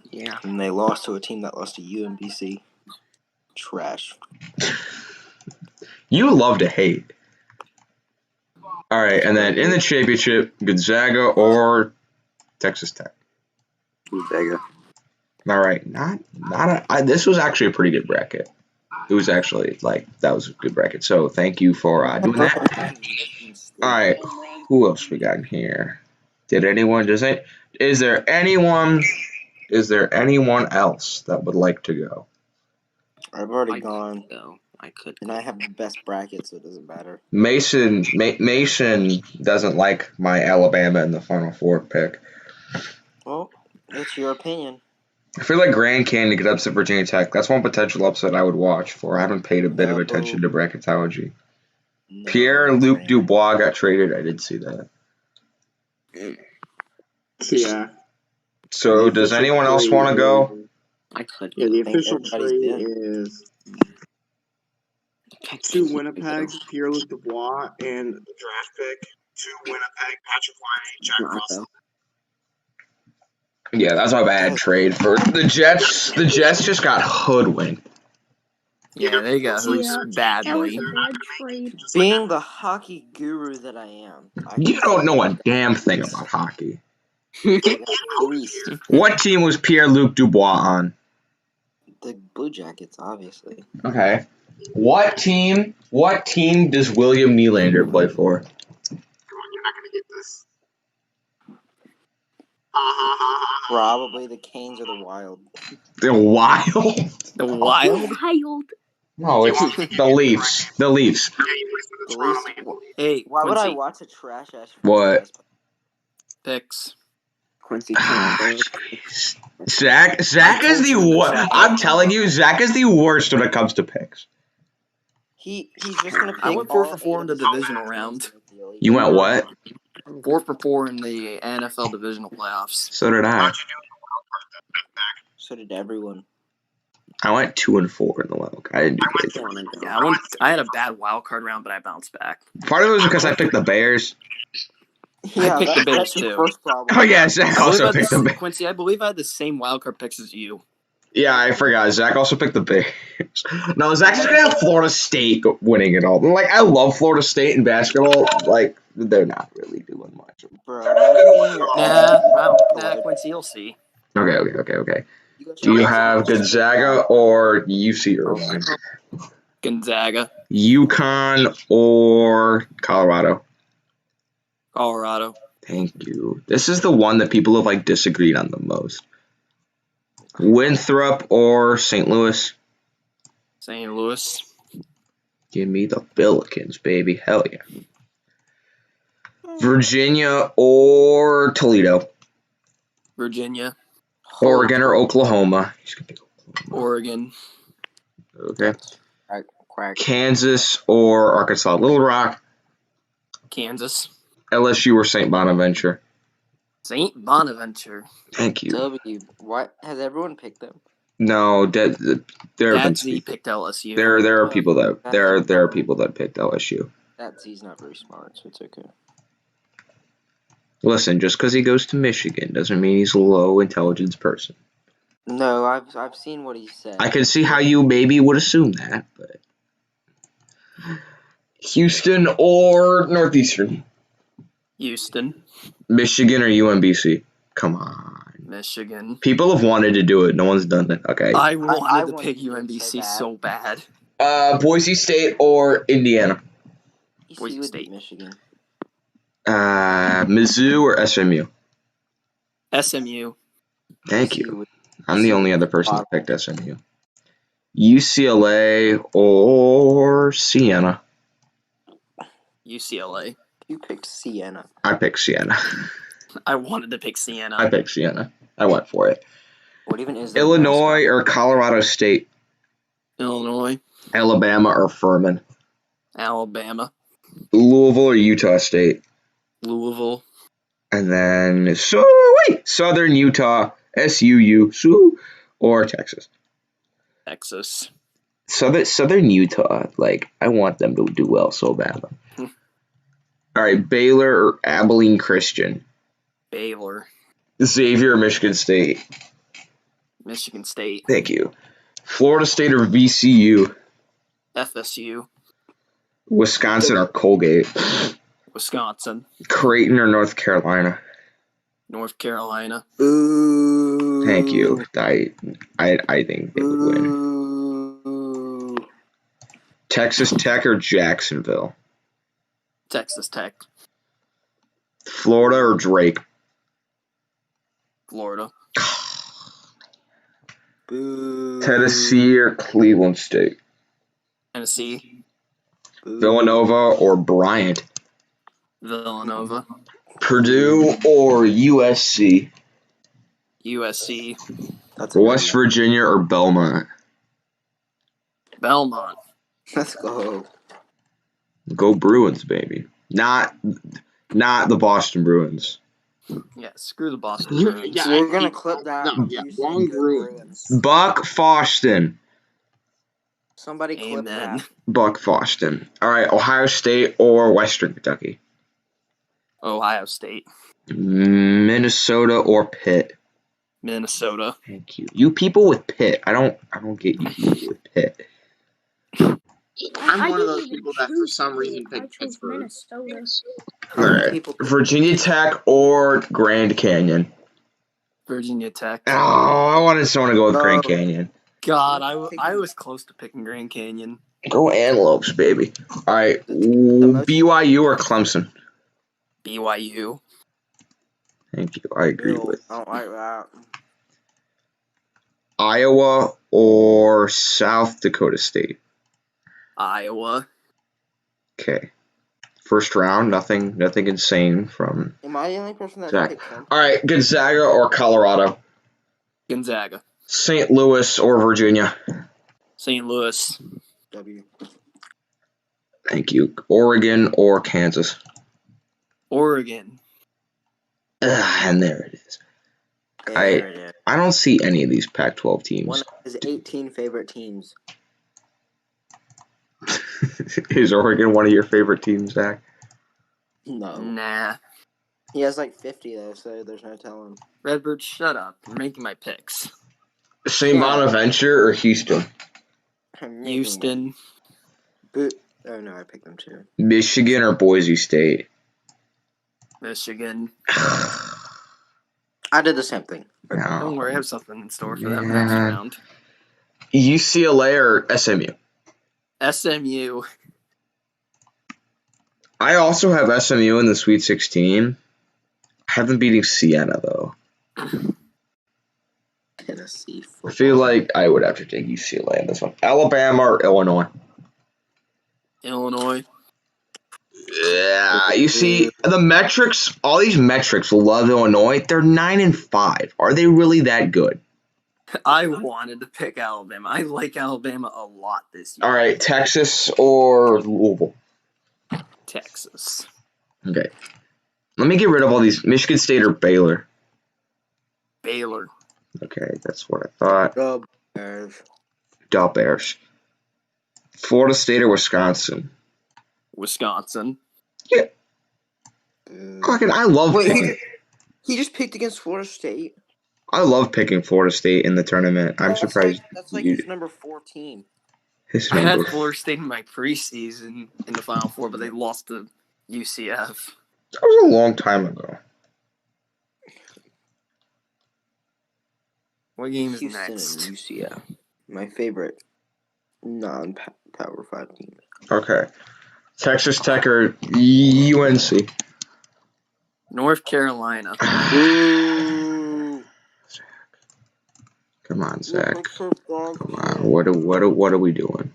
Yeah. And they lost to a team that lost to UMBC. Trash. You love to hate. All right, and then in the championship, Gonzaga or Texas Tech? Gonzaga. All right, this was actually a pretty good bracket. It was actually that was a good bracket. So thank you for doing that. All right, who else we got in here? Is there anyone else that would like to go? I've already gone. No, I could. And I have the best bracket, so it doesn't matter. Mason doesn't like my Alabama in the Final Four pick. Well, it's your opinion. I feel like Grand Canyon could upset Virginia Tech. That's one potential upset I would watch for. I haven't paid a bit of attention to bracketology. No, Pierre-Luc Dubois got traded. I did see that. Yeah. So does anyone else want to go? I could. Yeah, the I think official everybody's trade in. is to Winnipeg, Pierre-Luc Dubois, and the draft pick to Winnipeg, Patrick Laine, Jack Russell. Yeah, that's my bad trade for the Jets. The Jets just got hoodwinked. Yeah, they got Yeah, hoodwinked badly. that was a bad trade. Being the hockey guru that I am, You don't know a damn thing about hockey. Least What team was Pierre-Luc Dubois on? the Blue Jackets, obviously. Okay. What team does William Nylander play for? Come on, you're not going to get this. Probably the Canes or the Wild. The Wild? The Wild? Wild. No, it's the Leafs. The Leafs. The least. Hey, Why would I Quincy, watch a trash ass? What? picks. Quincy can't. Zach is the worst. I'm telling you, Zach is the worst when it comes to picks. He's just gonna pick. I went 4 for 4 in the divisional round. You went what? 4 for 4 in the NFL divisional playoffs. So did I. So did everyone. I went 2 and 4 in the wild card. I didn't do great. Yeah, I had a bad wild card round, but I bounced back. Part of it was because I picked the Bears. Yeah, picked the Bears, that's your too. first problem. Oh yeah, Zach also picked the Bears. Quincy, I believe I had the same wild card picks as you. Yeah, I forgot. Zach also picked the Bears. No, Zach's just gonna have Florida State winning it all. Like, I love Florida State in basketball. Like, they're not really doing much. Bro, imagine getting your Nah, Quincy, you'll see. Okay. Do you have Gonzaga or UC Irvine? Gonzaga. UConn or Colorado? Colorado. Thank you. This is the one that people have disagreed on the most. Winthrop or St. Louis? St. Louis. Give me the Billikens, baby. Hell yeah. Virginia or Toledo? Virginia. Oregon or Oklahoma? Oregon. Okay. Quack. Kansas or Arkansas? Little Rock? Kansas. LSU or St. Bonaventure? St. Bonaventure. Thank you. W. What has everyone picked them? No, there have been Dad Z speakers. picked LSU. There are people that picked LSU. That Z's not very smart, so it's okay. Listen, just because he goes to Michigan doesn't mean he's a low intelligence person. No, I've seen what he said. I can see how you maybe would assume that, but Houston or Northeastern, Houston, Michigan or UMBC. Come on, Michigan. people have wanted to do it. No one's done it. Okay. I wanted to wanted pick to do it UMBC so so bad. Boise State or Indiana. EC Boise would State. beat Michigan. Mizzou or SMU. SMU. Thank EC you. would- I'm the EC only would other person that bottom. picked SMU. UCLA or Siena. UCLA. You picked Siena. I picked Siena. I wanted to pick Siena. I picked Siena. I went for it. What even is their Illinois mascot? or Colorado State. Illinois. Alabama or Furman. Alabama. Louisville or Utah State. Louisville. And then Southern Utah, SUU, or Texas. Texas. Southern Utah, like, I want them to do well so bad. All right, Baylor or Abilene Christian. Baylor. Xavier or Michigan State. Michigan State. Thank you. Florida State or VCU. FSU. Wisconsin or Colgate. Wisconsin. Creighton or North Carolina. North Carolina. Ooh. Thank you. I think they would win. Ooh. Texas Tech or Jacksonville. Texas Tech. Florida or Drake. Florida. Boo. Tennessee or Cleveland State. Tennessee. Boo. Villanova or Bryant. Villanova. Purdue or USC. USC. That's a good West one. Virginia or Belmont. Belmont. Let's go. Go Bruins, baby. Not the Boston Bruins. Yeah, screw the Boston Bruins. Yeah, We're gonna clip that. No, yeah, You said wrong good Bruins. Buck Foston. Somebody clip Amen. that. Buck Foston. All right, Ohio State or Western Kentucky. Ohio State. Minnesota or Pitt. Minnesota. Thank you. You people with Pitt. I don't get you people with Pitt. I'm I one of didn't those even people that for choose some Pitt. reason I picked chose Pittsburgh. Minnesota. All right. Virginia Tech or Grand Canyon. Virginia Tech. Oh, I wanted someone to go with Grand Oh. Canyon. God, I was close to picking Grand Canyon. Go Antelopes, baby. All right. BYU or Clemson. BYU. Thank you. I agree Bill, with. I don't like that. Iowa or South Dakota State. Iowa. Okay. First round, nothing insane from Am I the only person that Zach. picked Clemson? All right, Gonzaga or Colorado. Gonzaga. St. Louis or Virginia. St. Louis. W. Thank you. Oregon or Kansas. Oregon. And there it is. There it is. I don't see any of these Pac-12 teams. One of his 18 favorite teams. Is Oregon one of your favorite teams, Zach? No. Nah. He has like 50 though, so there's no telling. Redbird, shut up. You're making my picks. St. Bonaventure or Houston? Houston. Oh no, I picked them too. Michigan or Boise State? Michigan. I did the same thing. Don't No. worry, I have something in store for that next Yeah. round. UCLA or SMU? SMU. I also have SMU in the Sweet 16. I have them beating Siena, though. Tennessee football. I feel like I would have to take UCLA in this one. Alabama or Illinois? Illinois. Yeah, you see, the metrics, all these metrics love Illinois. They're 9-5. Are they really that good? I wanted to pick Alabama. I like Alabama a lot this year. All right, Texas or Louisville? Texas. Okay. Let me get rid of all these. Michigan State or Baylor? Baylor. Okay, that's what I thought. Bears. Duh, Bears. Florida State or Wisconsin? Wisconsin. Fucking, I love Wait, picking. he just picked against Florida State. I love picking Florida State in the tournament. I'm That's surprised That's like you. his number 14. His I number. had Florida State in my preseason in the Final Four, but they lost to UCF. That was a long time ago. What game is Houston next? and UCF. My favorite non-Power 5 teams. Okay. Texas Tech or UNC? North Carolina. Ooh. Come on, Zach. Come on. on. What are we doing?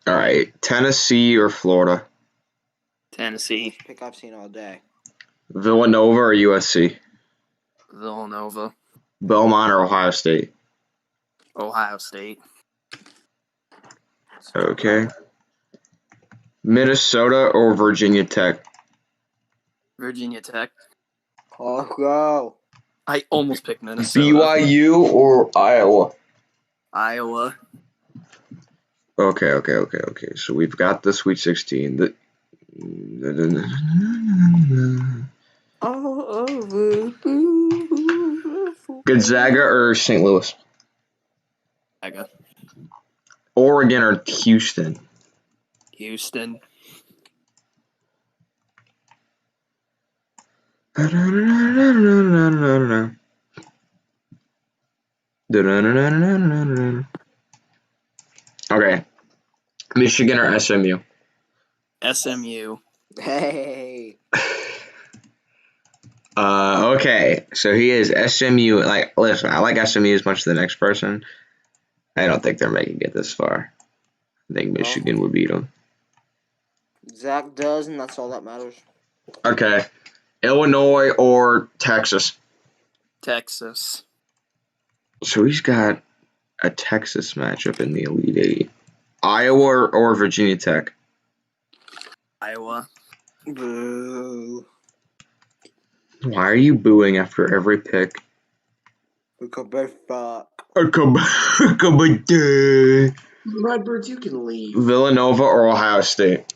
All right. Tennessee or Florida? Tennessee. Pick I've seen all day. Villanova or USC? Villanova. Belmont or Ohio State? Ohio State. Okay. Minnesota or Virginia Tech? Virginia Tech. Oh, go. I almost picked Minnesota. BYU or Iowa? Iowa. Okay. So we've got the Sweet 16. Gonzaga or St. Louis? Gonzaga. Oregon or Houston? Houston. Okay. Michigan or SMU? SMU. Hey. Okay. So he is SMU. Like, listen, I like SMU as much as the next person. I don't think they're making it this far. I think Michigan would beat them. Zach does, and that's all that matters. Okay. Illinois or Texas? Texas. So he's got a Texas matchup in the Elite Eight. Iowa or Virginia Tech? Iowa. Boo. Why are you booing after every pick? Because they fuck. Redbirds, you can leave. Villanova or Ohio State?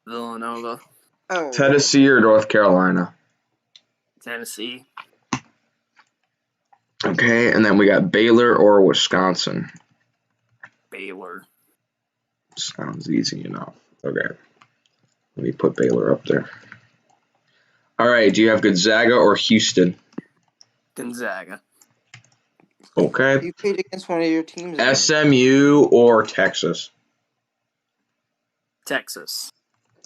Villanova. Oh. Tennessee or North Carolina? Tennessee. Okay, and then we got Baylor or Wisconsin. Baylor. Sounds easy enough. Okay. Let me put Baylor up there. All right, do you have Gonzaga or Houston? Gonzaga. Okay. You played against one of your teams. Then. SMU or Texas? Texas.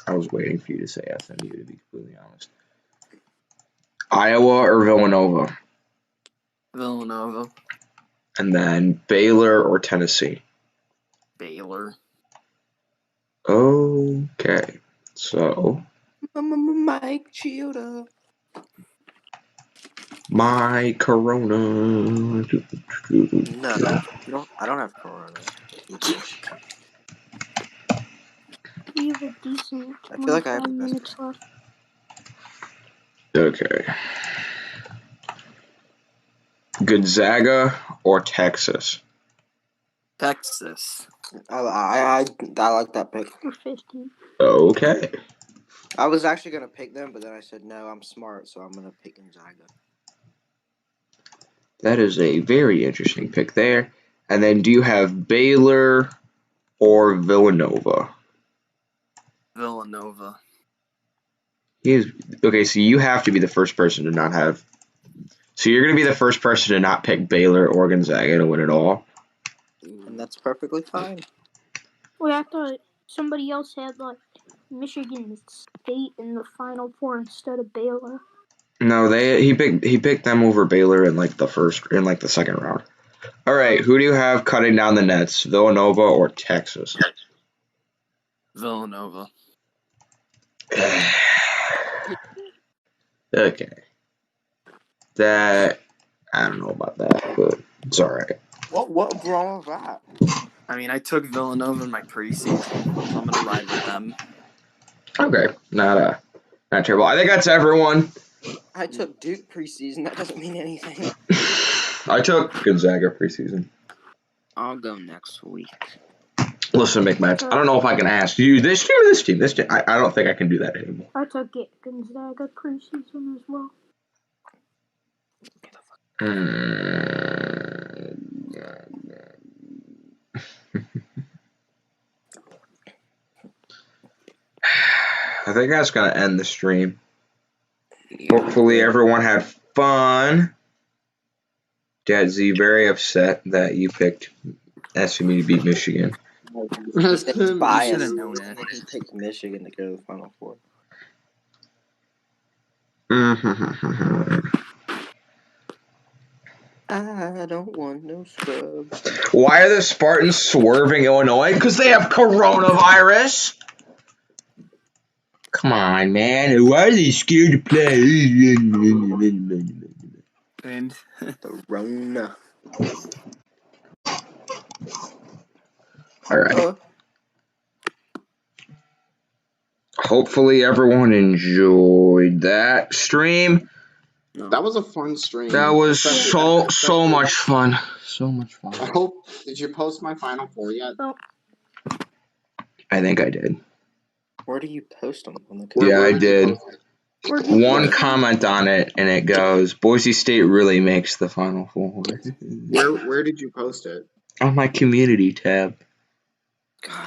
I was waiting for you to say SMU, to be completely honest. Iowa or Villanova? Villanova. And then Baylor or Tennessee? Baylor. Okay. So, Mike Chioda. my Corona. No, I don't have Corona. We have a decent I feel like I have 25 the best. minutes left. Okay. Gonzaga or Texas? Texas. I like that pick. For 15. Okay. I was actually gonna pick them, but then I said no. I'm smart, so I'm gonna pick Gonzaga. That is a very interesting pick there. And then do you have Baylor or Villanova? Villanova. Okay, so you have to be the first person to not have. So you're going to be the first person to not pick Baylor or Gonzaga to win it all. And that's perfectly fine. Wait, I thought somebody else had like Michigan State in the Final Four instead of Baylor. No, he picked them over Baylor in like the second round. All right, who do you have cutting down the nets, Villanova or Texas? Villanova. Okay. That I don't know about that, but it's all right. What wrong with that? I mean, I took Villanova in my preseason, so I'm gonna ride with them. Okay, not terrible. I think that's everyone. I took Duke preseason. That doesn't mean anything. I took Gonzaga preseason. I'll go next week. Listen, McMatch, I don't know if I can ask you this team or this team. This team, I don't think I can do that anymore. I took Gonzaga preseason as well. I think that's gonna end the stream. Yeah. Hopefully everyone had fun. Dad Z very upset that you picked SMU to beat Michigan. It's You biased. should have known it. And then he picked Michigan to go to the Final Four. I don't want no scrub. Why are the Spartans swerving Illinois? Because they have coronavirus. Come on, man. Why are they scared to play? And The Rona. All right. Hopefully everyone enjoyed that stream. That was a fun stream. That was so Especially- much fun. So much fun. I hope. Did you post my Final Four yet? I think I did. Where do you post them? On the Yeah, I Where you did. post it? One comment on it, and it goes, Boise State really makes the Final Four. Where did you post it? On my community tab.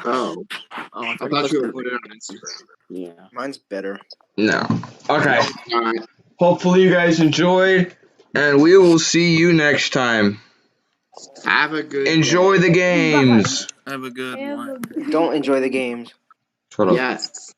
Oh, I I thought you would put it on Instagram. Yeah. Mine's better. No. Okay. All right. Hopefully you guys enjoyed, and we will see you next time. Have a good Enjoy day. the games. Have a good Have one. a good Don't enjoy the games. Shut up. Yes.